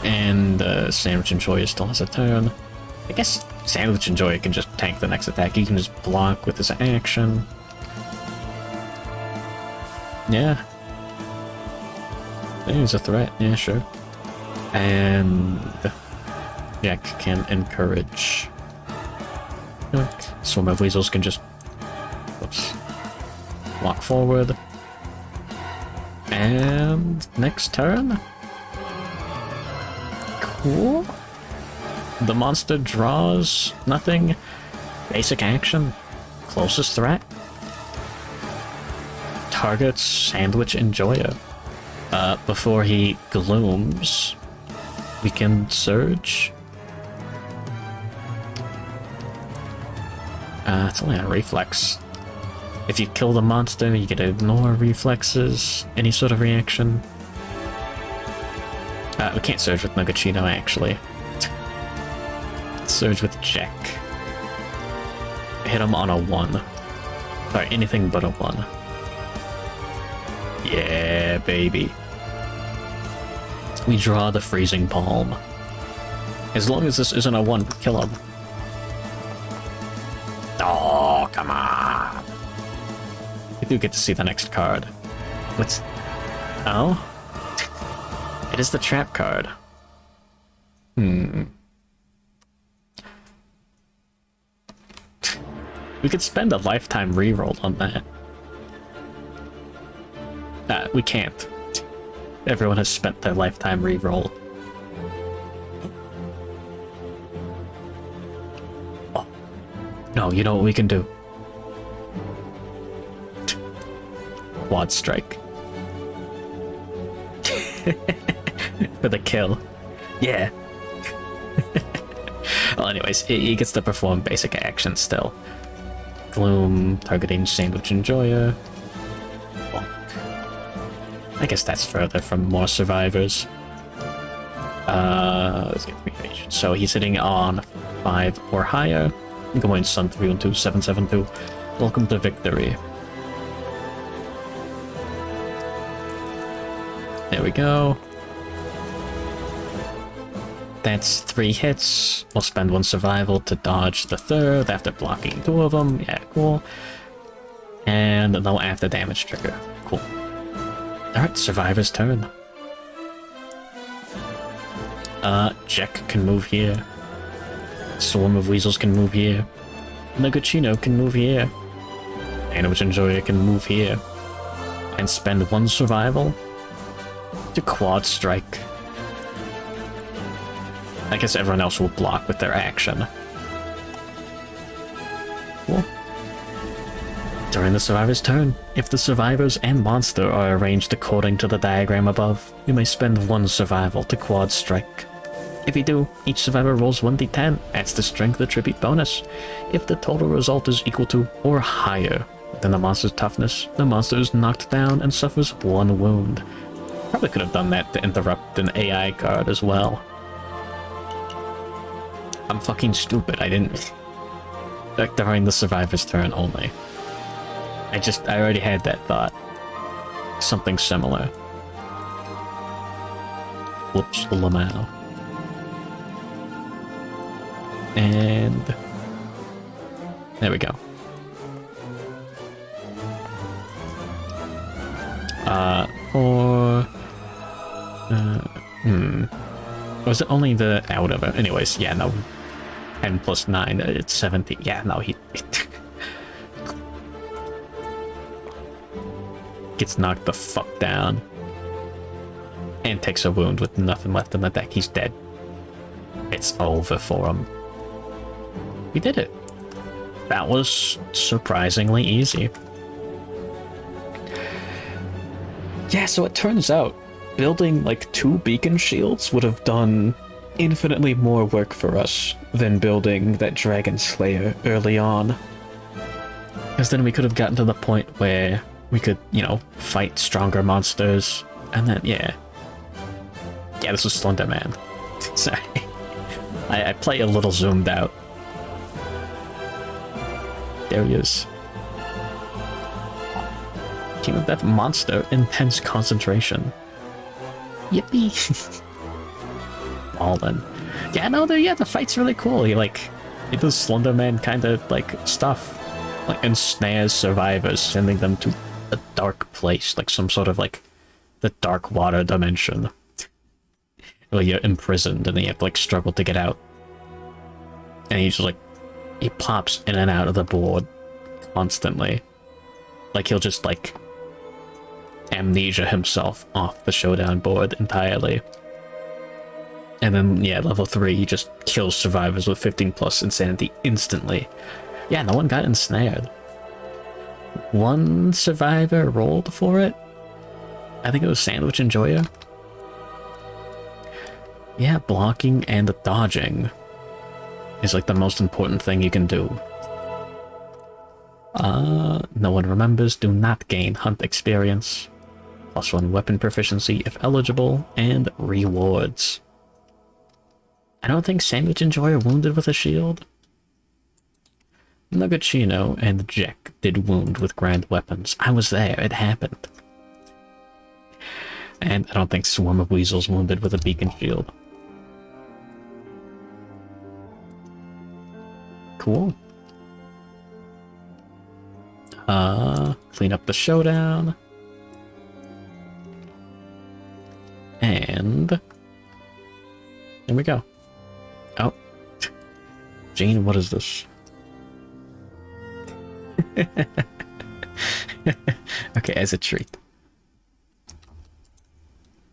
And Sandwich Enjoyer still has a turn. I guess Sandwich Enjoyer can just tank the next attack. He can just block with his action. Yeah. He's a threat, yeah, sure. And Jack can encourage. Swarm of Weasels can just walk forward. And next turn. Cool. The monster draws nothing. Basic action. Closest threat. Targets Sandwich Enjoyer. Before he glooms, we can surge. It's only a reflex. If you kill the monster, you get to ignore reflexes, any sort of reaction. We can't surge with Nogachino, actually. Surge with Jack. Hit him on a 1. Sorry, anything but a 1. Yeah, baby. We draw the Freezing Palm. As long as this isn't a 1, kill him. Oh, come on. We do get to see the next card. What's... Oh? It is the trap card. We could spend a lifetime reroll on that. We can't. Everyone has spent their lifetime reroll. Oh. No, you know what we can do? Quad strike. For the kill. Yeah. Well, anyways, he gets to perform basic actions still. Gloom, targeting Sandwich Enjoyer. I guess that's further from more survivors. Let's get 3 pages. So he's sitting on 5 or higher. Going Sun 312 772. Welcome to victory. There we go. That's 3 hits. We'll spend 1 survival to dodge the 3rd after blocking 2 of them. Yeah, cool. And no after damage trigger. Cool. Alright, Survivor's turn. Jack can move here. Swarm of Weasels can move here. Nogachino can move here. Sandwich Enjoyer can move here. And spend 1 survival to quad strike. I guess everyone else will block with their action. Cool. During the survivor's turn, if the survivors and monster are arranged according to the diagram above, you may spend 1 survival to quad strike. If you do, each survivor rolls 1d10, adds the strength attribute bonus. If the total result is equal to or higher than the monster's toughness, the monster is knocked down and suffers 1 wound. Probably could have done that to interrupt an AI card as well. I'm fucking stupid, I didn't... Like, during the survivor's turn only. I already had that thought. Something similar. Whoops, Lamau. And... there we go. Was it only the out of it? Anyways, yeah, no. 10 plus 9, it's 17. Yeah, no, he... gets knocked the fuck down. And takes a wound with nothing left in the deck. He's dead. It's over for him. We did it. That was surprisingly easy. Yeah, so it turns out building like 2 beacon shields would have done infinitely more work for us than building that Dragon Slayer early on. Because then we could have gotten to the point where we could, you know, fight stronger monsters, and then, yeah. Yeah, this was Slenderman. Sorry. I play a little zoomed out. There he is. King of Death monster, intense concentration. Yippee! All then. Yeah, no, the fight's really cool. He does Slenderman kind of like stuff, like ensnares survivors, sending them to a dark place, like some sort of like the dark water dimension, where you're imprisoned and then you have to like struggle to get out. And he just like he pops in and out of the board constantly. Like he'll just like amnesia himself off the showdown board entirely. And then, yeah, level 3, he just kills survivors with 15 plus insanity instantly. Yeah, no one got ensnared. 1 survivor rolled for it. I think it was Sandwich Enjoyer. Yeah, blocking and dodging is like the most important thing you can do. No one remembers. Do not gain hunt experience. +1 weapon proficiency if eligible, and rewards. I don't think Sandwich Enjoyer wounded with a shield. Nugachino and Jack did wound with grand weapons. I was there, it happened. And I don't think Swarm of Weasels wounded with a beacon shield. Cool. Clean up the showdown. And there we go. Oh. Jane, what is this? Okay, as a treat.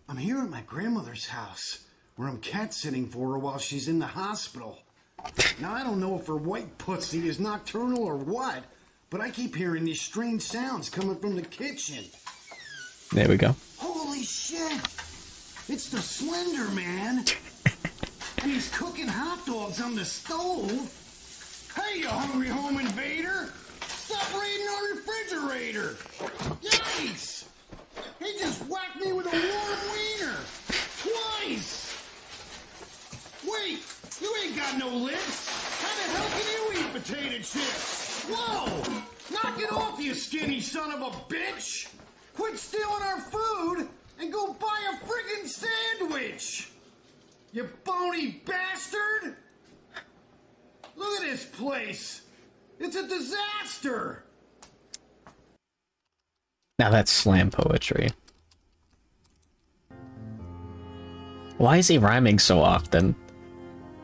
I'm here at my grandmother's house, where I'm cat-sitting for her while she's in the hospital. Now, I don't know if her white pussy is nocturnal or what, but I keep hearing these strange sounds coming from the kitchen. There we go. Holy shit! It's the Slenderman! And he's cooking hot dogs on the stove! Hey, you hungry home invader! Stop raiding our refrigerator! Yikes! He just whacked me with a warm wiener! Twice! Wait! You ain't got no lips! How the hell can you eat potato chips? Whoa! Knock it off, you skinny son of a bitch! Quit stealing our food and go buy a friggin' sandwich! You bony bastard! Look at this place! It's a disaster! Now that's slam poetry. Why is he rhyming so often?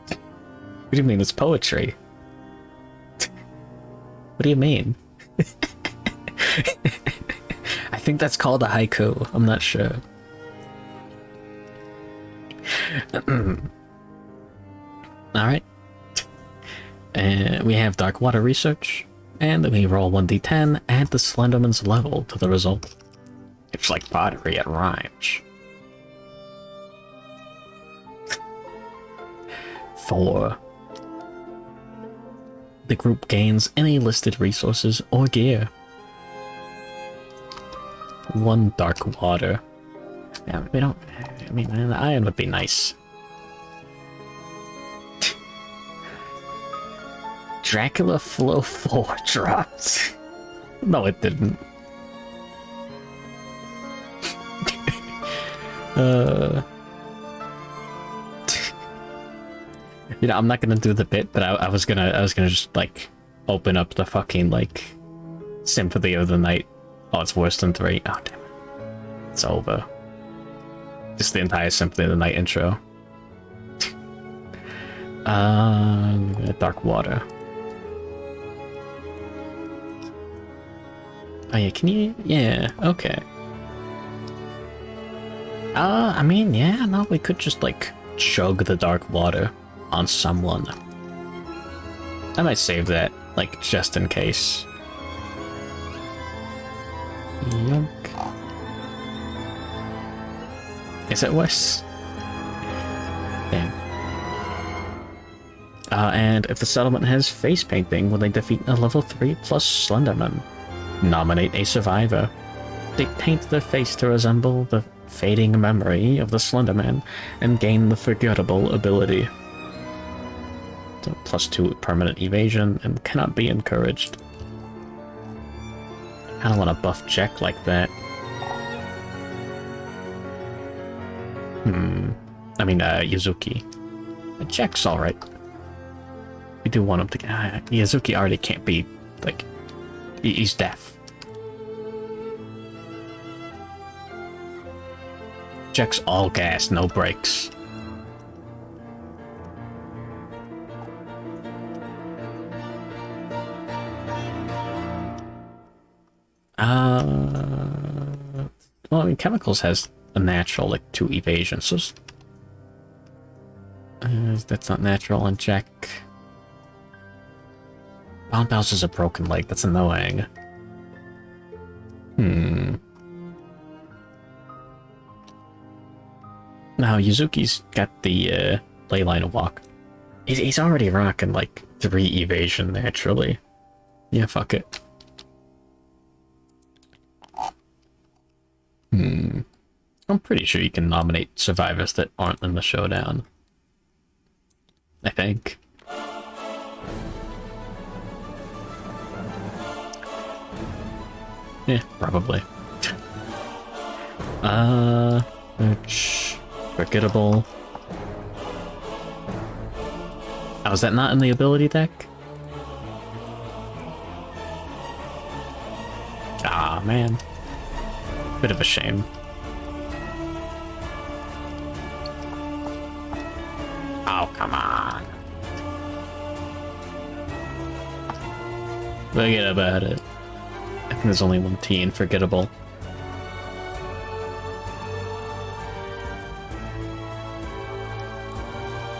What do you mean it's poetry? What do you mean? I think that's called a haiku. I'm not sure. Alright. We have Dark Water Research. And then we roll 1d10, add the Slenderman's level to the result. It's like pottery, it rhymes. 4. The group gains any listed resources or gear. 1 dark water. Yeah, we don't... I mean, an iron would be nice. Dracula Flow 4 dropped. No, it didn't. You know, I'm not gonna do the bit, but I was gonna just like open up the fucking like Symphony of the Night. Oh, it's worse than 3. Oh damn it, it's over. Just the entire Symphony of the Night intro. Dark water. Oh yeah, can you? Yeah, okay. I mean, yeah, no, we could just like chug the dark water on someone. I might save that, like, just in case. Yunk. Is it worse? Damn. And if the settlement has face painting, when they defeat a level 3+ Slenderman, nominate a survivor. They paint their face to resemble the fading memory of the Slenderman and gain the forgettable ability. So +2 permanent evasion and cannot be encouraged. I don't want to buff Jack like that. I mean, Yuzuki. Jack's alright. We do want him to... Yuzuki already can't be, like... He's deaf. Jack's all gas, no brakes. Well, I mean, Chemicals has a natural, like, 2 evasion, so... that's not natural on Jack. Bounce is a broken leg, that's annoying. Now, Yuzuki's got the, ley line of walk. He's already rocking, like, 3 evasion naturally. Yeah, fuck it. I'm pretty sure you can nominate survivors that aren't in the showdown. I think. Yeah, probably. Forgettable. Oh, is that not in the ability deck? Ah, man. Bit of a shame. Oh, come on. Forget about it. I think there's only 1 T in Forgettable.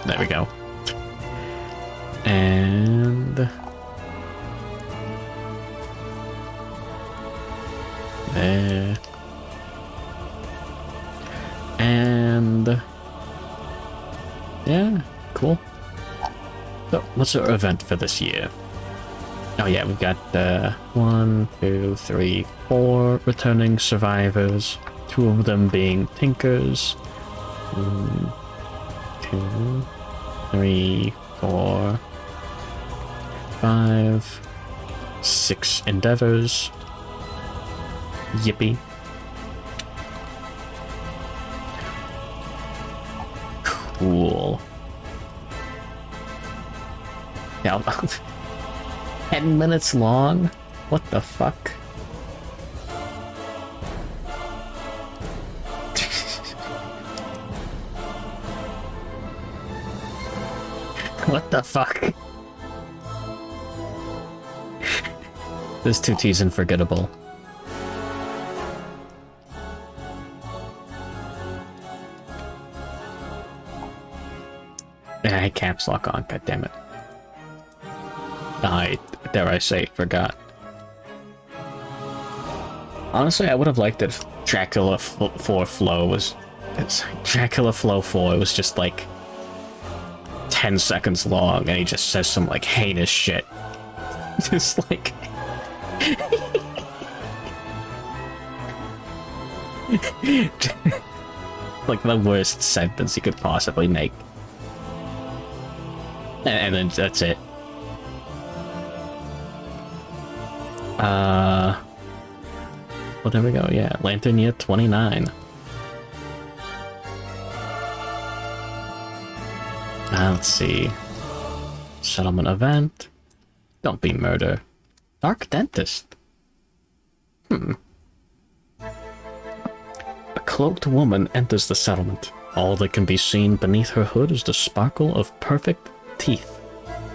There we go. And... there. And... yeah, cool. So, what's our event for this year? Oh yeah, we've got 1, 2, 3, 4 returning survivors. 2 of them being Tinkers. 1, 2, 3, 4, 5, 6 Endeavors. Yippee. Cool. Yeah, 10 minutes long? What the fuck? What the fuck? There's 2 T's in Forgettable. Yeah, I had caps lock on, goddammit. I, dare I say, forgot. Honestly, I would have liked it if Dracula 4 Flow was... Dracula Flow 4 was just like 10 seconds long and he just says some like heinous shit. Just like... like the worst sentence you could possibly make. And then that's it. Well, there we go, yeah. Lantern Year 29. Let's see. Settlement event. Don't be murder. Dark Dentist. A cloaked woman enters the settlement. All that can be seen beneath her hood is the sparkle of perfect teeth.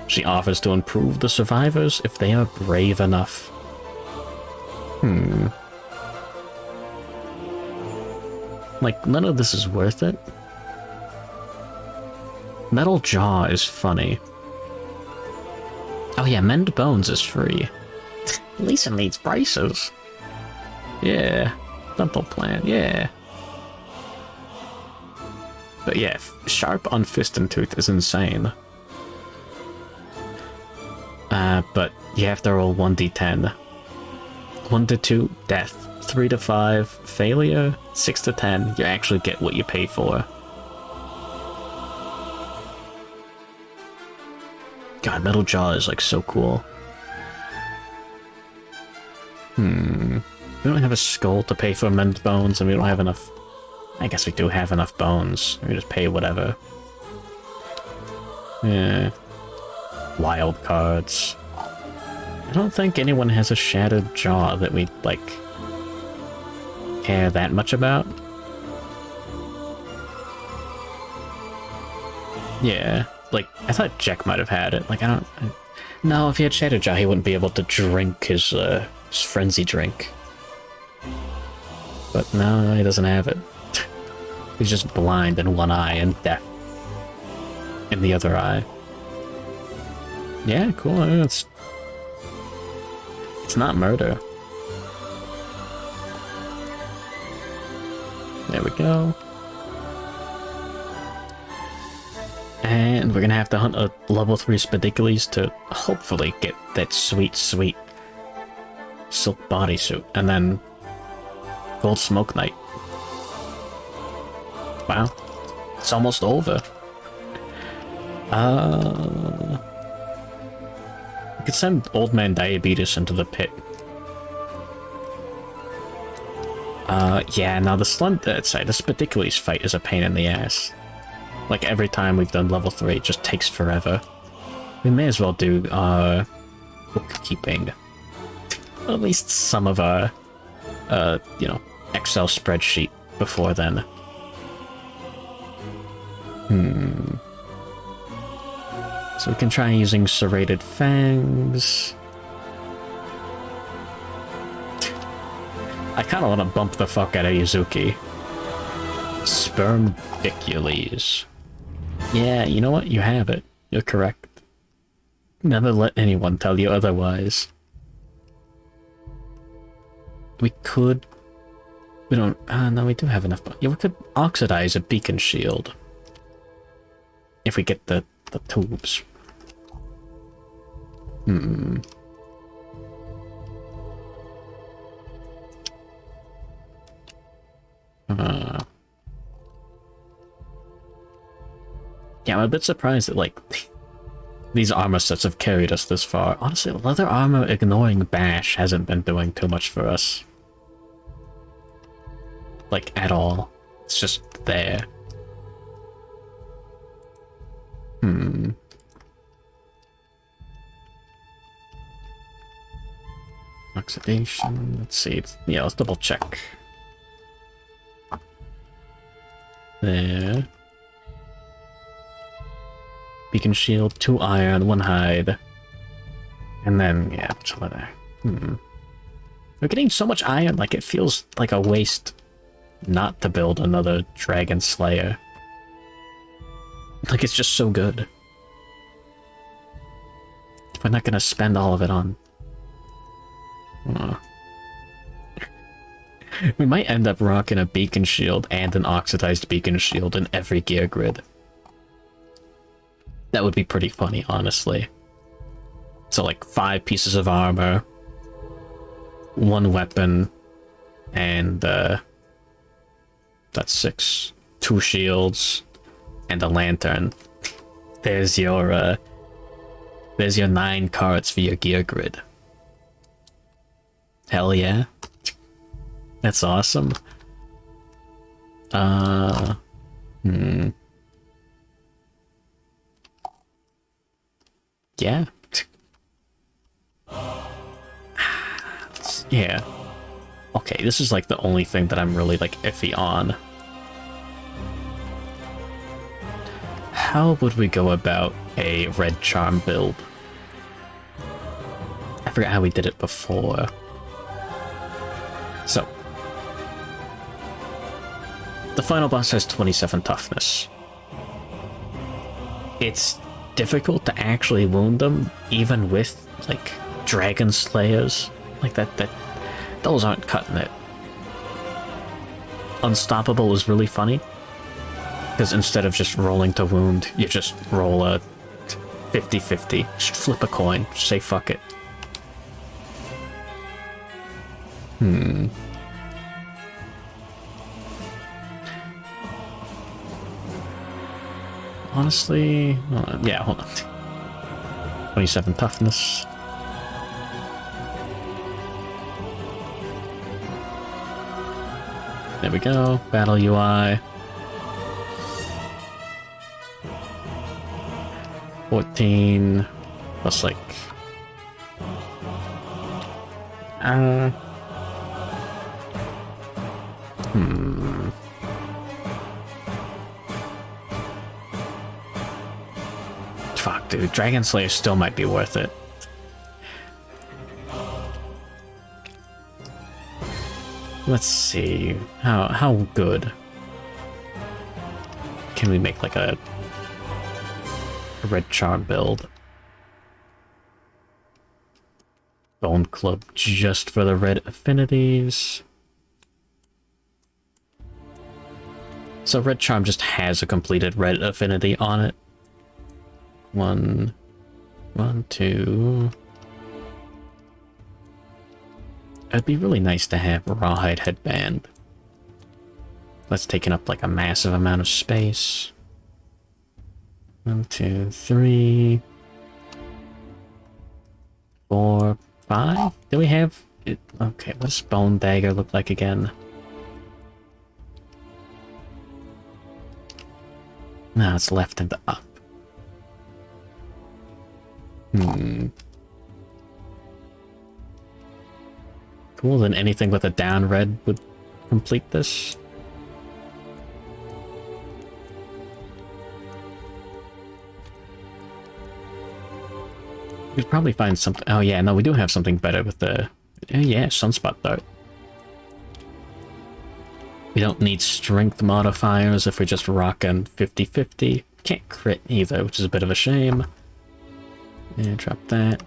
She offers to improve the survivors if they are brave enough. Like, none of this is worth it. Metal Jaw is funny. Oh yeah, Mend Bones is free. Lisa needs braces. Yeah. Dental plan, yeah. But yeah, Sharp on Fist and Tooth is insane. But you have to roll 1d10. 1 to 2, death. 3 to 5, failure. 6 to 10, you actually get what you pay for. God, Metal Jaw is like so cool. We don't have a skull to pay for Mend Bones, and we don't have enough... I guess we do have enough bones. We just pay whatever. Yeah. Wild cards. I don't think anyone has a Shattered Jaw that we, like, care that much about. Yeah. Like, I thought Jack might have had it. Like, no, if he had Shattered Jaw, he wouldn't be able to drink his frenzy drink. But no, he doesn't have it. He's just blind in one eye and deaf in the other eye. Yeah, cool. I mean, it's not murder. There we go. And we're gonna have to hunt a level 3 Spedicules to hopefully get that sweet, sweet silk bodysuit. And then Gold Smoke Knight. Wow. It's almost over. We could send Old Man Diabetes into the pit. Yeah, now the Spedicules fight is a pain in the ass. Like, every time we've done level 3, it just takes forever. We may as well do, bookkeeping. At least some of our, you know, Excel spreadsheet before then. So we can try using Serrated Fangs. I kinda wanna bump the fuck out of Yuzuki. Spermbicules. Yeah, you know what? You have it. You're correct. Never let anyone tell you otherwise. We could... We don't... no, we do have enough... Yeah, we could oxidize a beacon shield. If we get the tubes. Yeah, I'm a bit surprised that, like, these armor sets have carried us this far. Honestly, leather armor ignoring bash hasn't been doing too much for us. Like, at all. It's just there. Oxidation, let's see. Yeah, let's double check. There. Beacon shield, 2 iron, 1 hide. And then, yeah, what's over there? We're getting so much iron, like, it feels like a waste not to build another Dragon Slayer. Like, it's just so good. We're not gonna spend all of it on... We might end up rocking a beacon shield and an oxidized beacon shield in every gear grid. That would be pretty funny, honestly. So like 5 pieces of armor, 1 weapon, and that's 6. 2 shields, and a lantern. There's your 9 cards for your gear grid. Hell yeah. That's awesome. Yeah. Yeah. Okay, this is like the only thing that I'm really like iffy on. How would we go about a red charm build? I forgot how we did it before. So, the final boss has 27 toughness. It's difficult to actually wound them, even with, like, dragon slayers. Like, those aren't cutting it. Unstoppable is really funny, because instead of just rolling to wound, you just roll a 50-50. Just flip a coin. Just say fuck it. Honestly, yeah, hold on. 27 toughness. There we go. Battle UI. 14 plus like fuck, dude. Dragon Slayer still might be worth it. Let's see. How good can we make like a red charm build? Bone Club just for the red affinities. So red charm just has a completed red affinity on it. 1, 2. It'd be really nice to have Rawhide Headband. That's taking up like a massive amount of space. 1, 2, 3, 4, 5. Do we have it? Okay, what does Bone Dagger look like again? No, it's left and up. Cool, then anything with a down red would complete this. We'd probably find something. Oh yeah, no, we do have something better with the... Oh yeah, Sunspot Dart. We don't need strength modifiers if we're just rocking 50-50. Can't crit either, which is a bit of a shame. Yeah, drop that.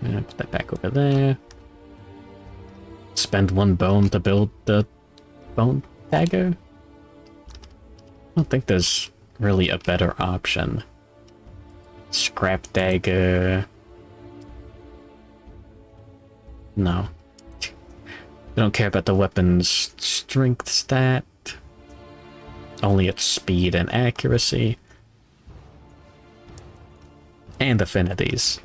Yeah, put that back over there. Spend 1 bone to build the Bone Dagger? I don't think there's really a better option. Scrap Dagger... No. We don't care about the weapon's strength stat. Only its speed and accuracy. And affinities.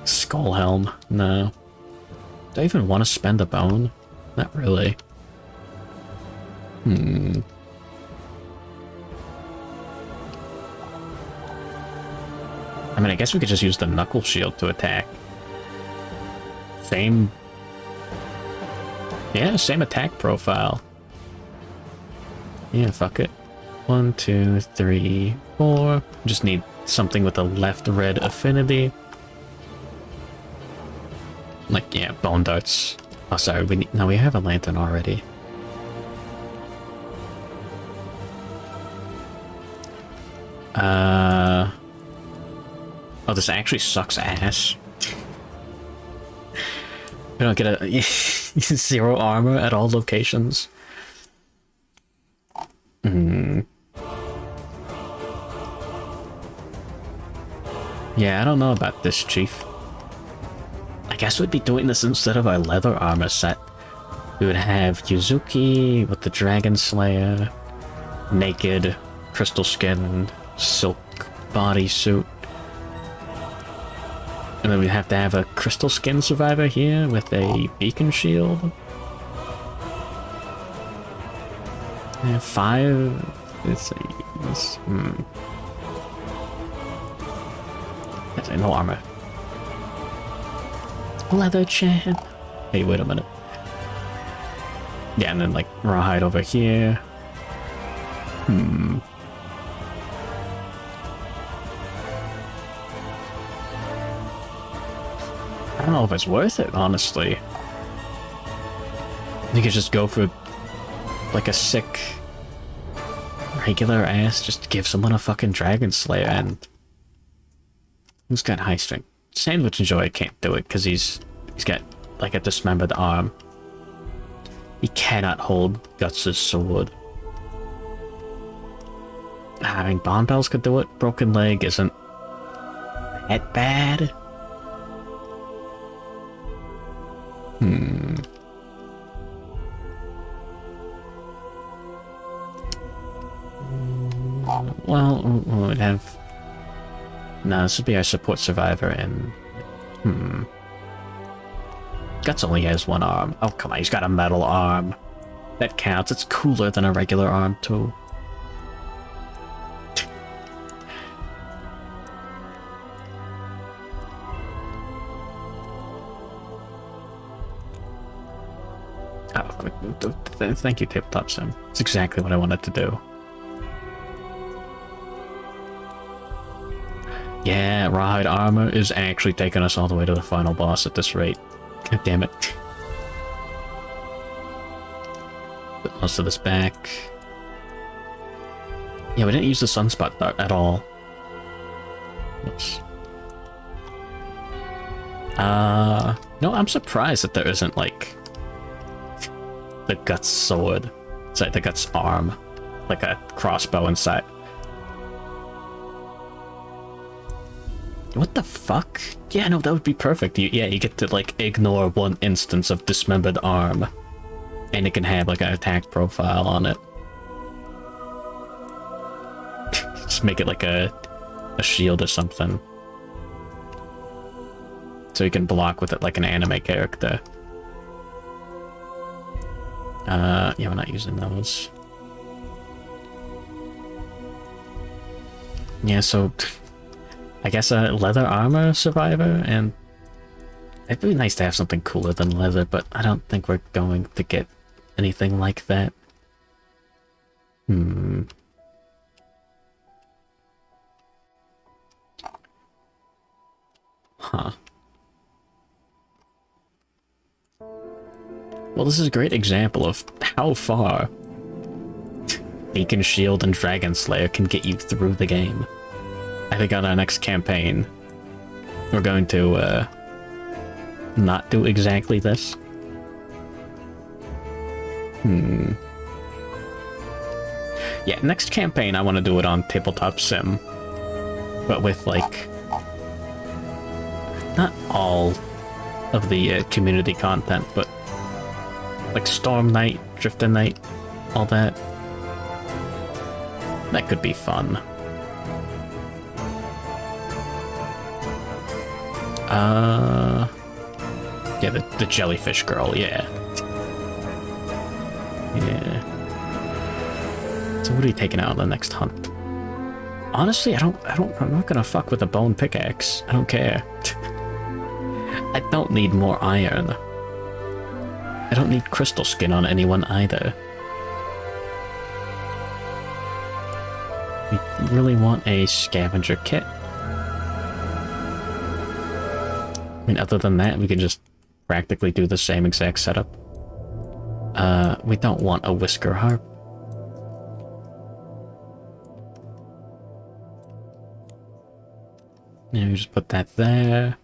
Skull Helm. No. Do I even want to spend a bone? Not really. I mean, I guess we could just use the Knuckle Shield to attack. Same... Yeah, same attack profile. Yeah, fuck it. 1, 2, 3, 4. Just need something with a left red affinity. Like, yeah, Bone Darts. Oh, sorry, we need... No, we have a Lantern already. Oh, this actually sucks ass. We don't get a 0 armor at all locations. Yeah, I don't know about this, Chief. I guess we'd be doing this instead of our leather armor set. We would have Yuzuki with the Dragon Slayer, naked, crystal skin, silk bodysuit. And then we'd have to have a crystal skin survivor here with a beacon shield. And 5... That's no armor. Leather champ. Hey, wait a minute. Yeah, and then like rawhide over here. I don't know if it's worth it, honestly. You could just go for like a sick regular ass, just give someone a fucking Dragon Slayer. And who's got high strength? Sandwich and Joy can't do it because he's got like a dismembered arm. He cannot hold Guts' sword. I mean, Bomb Bells could do it. Broken Leg isn't that bad. Well, we'd have... No, this would be our support survivor, and... Guts only has one arm. Oh, come on, he's got a metal arm. That counts. It's cooler than a regular arm, too. Oh, thank you, Tabletop Sim. It's exactly what I wanted to do. Yeah, rawhide armor is actually taking us all the way to the final boss at this rate. God damn it. Put most of this back. Yeah, we didn't use the sunspot dart at all. Oops. No, I'm surprised that there isn't, like, the Guts sword. Sorry, the Guts arm. Like a crossbow inside. What the fuck? Yeah, no, that would be perfect. You get to, like, ignore one instance of dismembered arm. And it can have, like, an attack profile on it. Just make it like a shield or something. So you can block with it like an anime character. Yeah, we're not using those. Yeah, so... I guess a leather armor survivor, and it'd be nice to have something cooler than leather, but I don't think we're going to get anything like that. Huh. Well, this is a great example of how far Beacon Shield and Dragon Slayer can get you through the game. I think on our next campaign, we're going to, not do exactly this. Yeah, next campaign I want to do it on Tabletop Sim. But with, like, not all of the community content, but like Storm Knight, Drifter Knight, all that. That could be fun. Yeah, the jellyfish girl, yeah. Yeah. So what are you taking out on the next hunt? Honestly, I'm not gonna fuck with a bone pickaxe. I don't care. I don't need more iron. I don't need crystal skin on anyone either. We really want a scavenger kit. I mean, other than that, we can just practically do the same exact setup. We don't want a whisker harp. Yeah, we just put that there.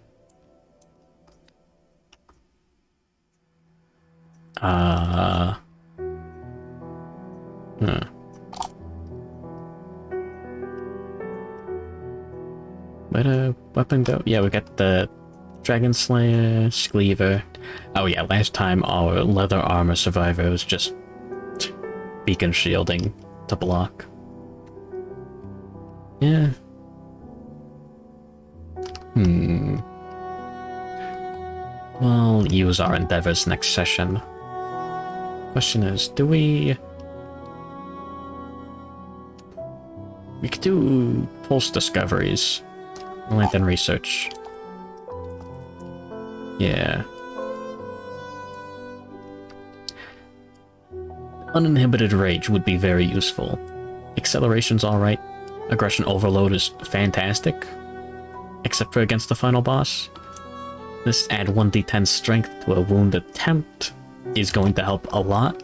Where'd a weapon go? Yeah, we got the Dragon Slayer, Scleaver. Oh yeah, last time our leather armor survivor was just beacon shielding to block. Yeah. We'll use our endeavors next session. Question is, do we could do pulse discoveries. Lantern research. Yeah. Uninhibited rage would be very useful. Acceleration's alright. Aggression overload is fantastic. Except for against the final boss. This add 1d10 strength to a wound attempt is going to help a lot.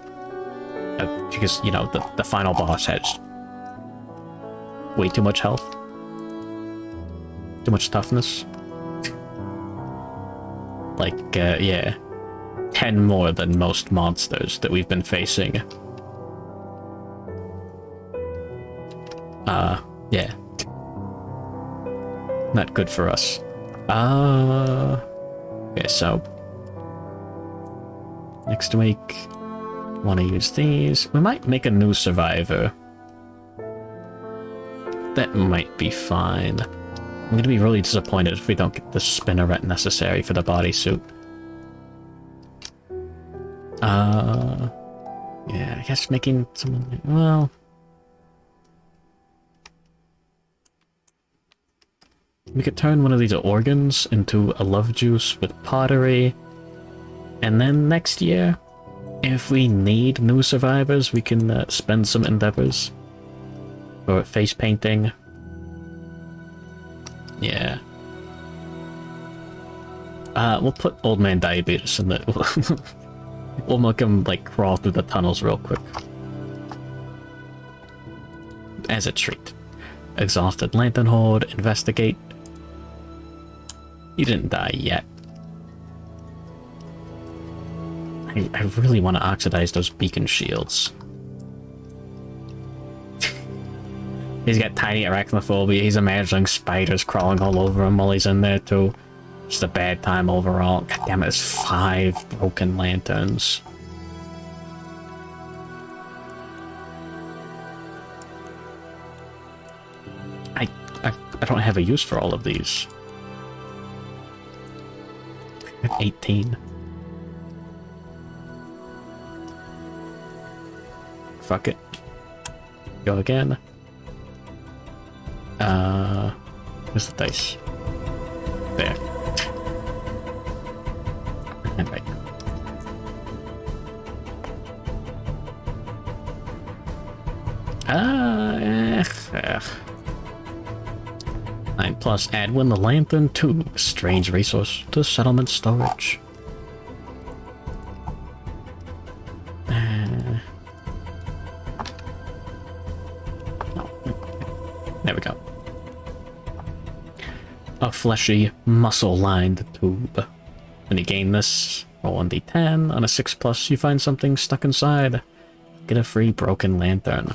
Because, you know, the final boss has way too much health. Too much toughness. Like, yeah. 10 more than most monsters that we've been facing. Yeah. Not good for us. Okay, so next week, want to use these. We might make a new survivor. That might be fine. I'm gonna be really disappointed if we don't get the spinneret necessary for the bodysuit. Yeah, I guess making someone, well... We could turn one of these organs into a love juice with pottery. And then next year, if we need new survivors, we can spend some endeavors for face painting. Yeah. We'll put Old Man Diabetes in the... We'll make him, like, crawl through the tunnels real quick. As a treat. Exhausted Lantern Horde, investigate. He didn't die yet. I really want to oxidize those beacon shields. He's got tiny arachnophobia. He's imagining spiders crawling all over him while he's in there too. Just a bad time overall. God damn it, there's 5 broken lanterns. I don't have a use for all of these. 18. Fuck it. Go again. Where's the dice? There. And right. Ugh. 9 plus, add when the lantern tube, strange resource to settlement storage. There we go. A fleshy, muscle-lined tube. When you gain this, roll 1d10. On a 6 plus, you find something stuck inside. Get a free broken lantern.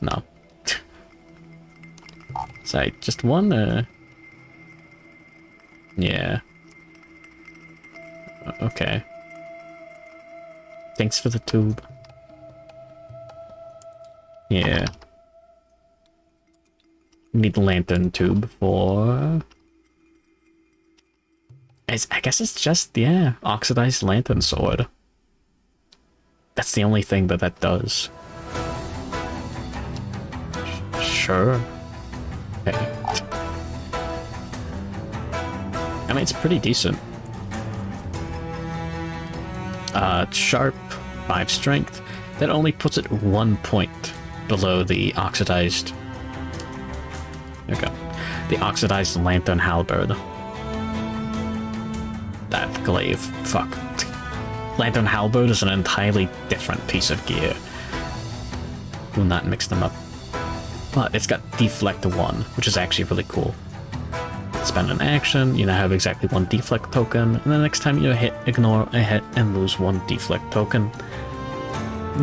No. Sorry, just one, yeah. Okay. Thanks for the tube. Yeah. Need the lantern tube for... I guess it's just, yeah, oxidized lantern sword. That's the only thing that does. Sure. Okay. I mean, it's pretty decent. Sharp, 5 strength. That only puts it 1 point below the oxidized... There we go. The oxidized lantern halberd. That glaive. Fuck. Lantern halberd is an entirely different piece of gear. Will not mix them up. But it's got deflect 1, which is actually really cool. Spend an action, you now have exactly 1 deflect token, and the next time you hit, ignore a hit and lose 1 deflect token.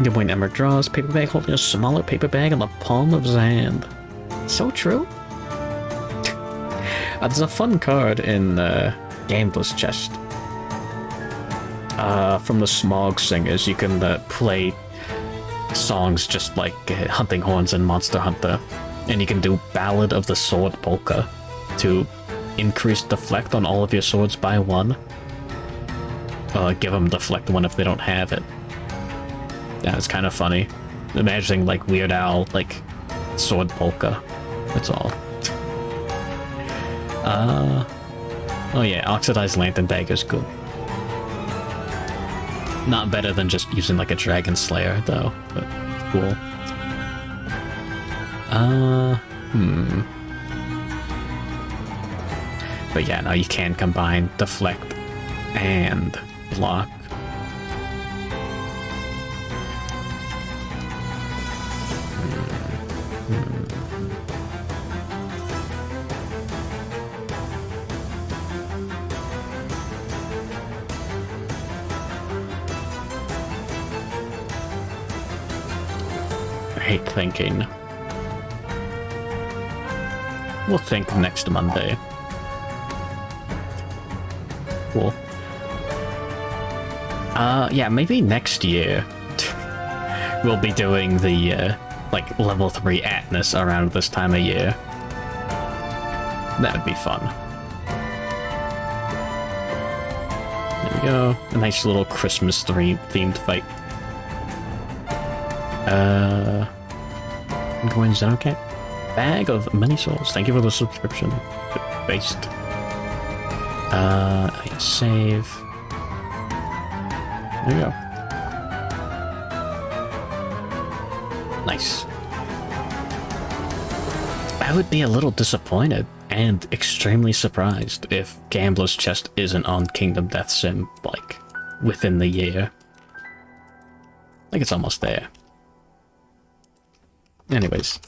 Your point Emmer draws, paper bag holding a smaller paper bag in the palm of his hand. So true. There's a fun card in Gambler's Chest. From the Smog Singers, you can play songs just like Hunting Horns and Monster Hunter, and you can do Ballad of the Sword Polka to increase deflect on all of your swords by 1. Give them deflect 1 if they don't have it. Yeah, it's kind of funny. Imagining like Weird Al, like Sword Polka. That's all. Oh yeah, Oxidized Lantern Dagger is good. Not better than just using like a Dragon Slayer though, but cool. But yeah, now you can combine deflect and block. I hate thinking. We'll think next Monday. Cool. Yeah, maybe next year we'll be doing the, like, level 3 Atlas around this time of year. That would be fun. There we go. A nice little Christmas themed fight. I'm going Xenocat. Bag of many souls. Thank you for the subscription. Based. Save. There we go. Nice. I would be a little disappointed and extremely surprised if Gambler's Chest isn't on Kingdom Death Sim, like, within the year. I think it's almost there. Anyways.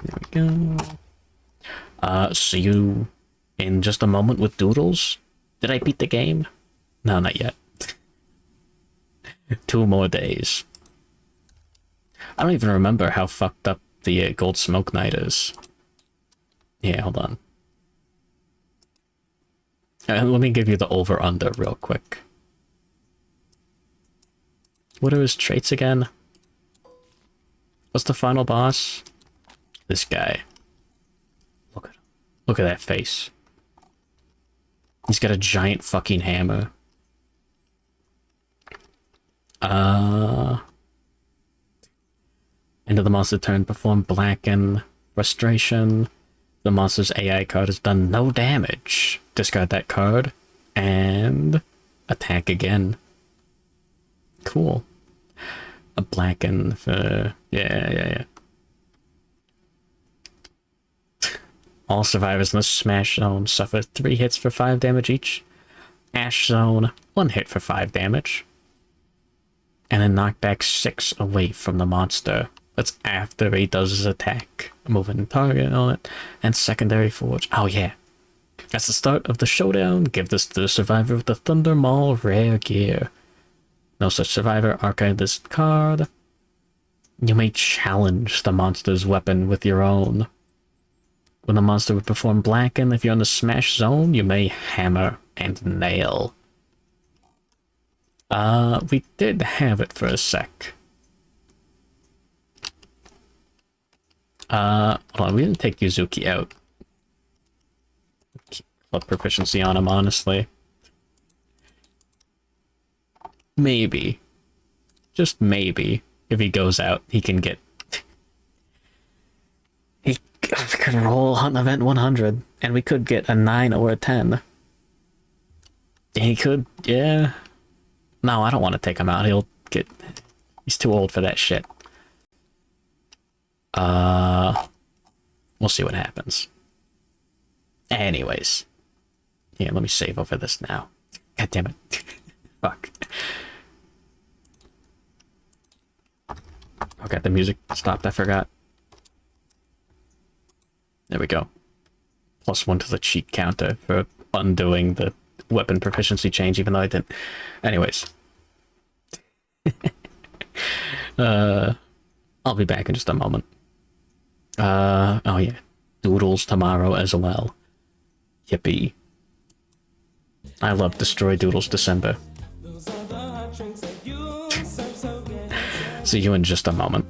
There we go. See you in just a moment with Doodles. Did I beat the game? No, not yet. 2 more days. I don't even remember how fucked up the Gold Smoke Knight is. Yeah, hold on. Let me give you the over-under real quick. What are his traits again? What's the final boss? This guy. Look at him. Look at that face. He's got a giant fucking hammer. End of the monster turn, perform Blacken. Frustration. The monster's AI card has done no damage. Discard that card. And attack again. Cool. A Blacken for... Yeah. All survivors in the Smash Zone suffer 3 hits for 5 damage each. Ash Zone, 1 hit for 5 damage. And then knock back 6 away from the monster. That's after he does his attack. Moving target on it. And Secondary Forge. Oh yeah. At the start of the showdown, give this to the survivor with the Thunder Maul rare gear. No such survivor, archive this card. You may challenge the monster's weapon with your own. When the monster would perform Blacken, if you're in the Smash Zone, you may hammer and nail. We did have it for a sec. Hold on, we didn't take Yuzuki out. Club proficiency on him, honestly. Maybe. Just maybe. If he goes out, he can get... He could roll Hunt Event 100, and we could get a 9 or a 10. He could, yeah. No, I don't want to take him out. He'll get... He's too old for that shit. We'll see what happens. Anyways. Yeah, let me save over this now. God damn it. Fuck. Okay, the music stopped, I forgot. There we go. +1 to the cheat counter for undoing the weapon proficiency change, even though I didn't. Anyways. I'll be back in just a moment. Oh yeah. Doodles tomorrow as well. Yippee. I love Destroy Doodles December. See you in just a moment.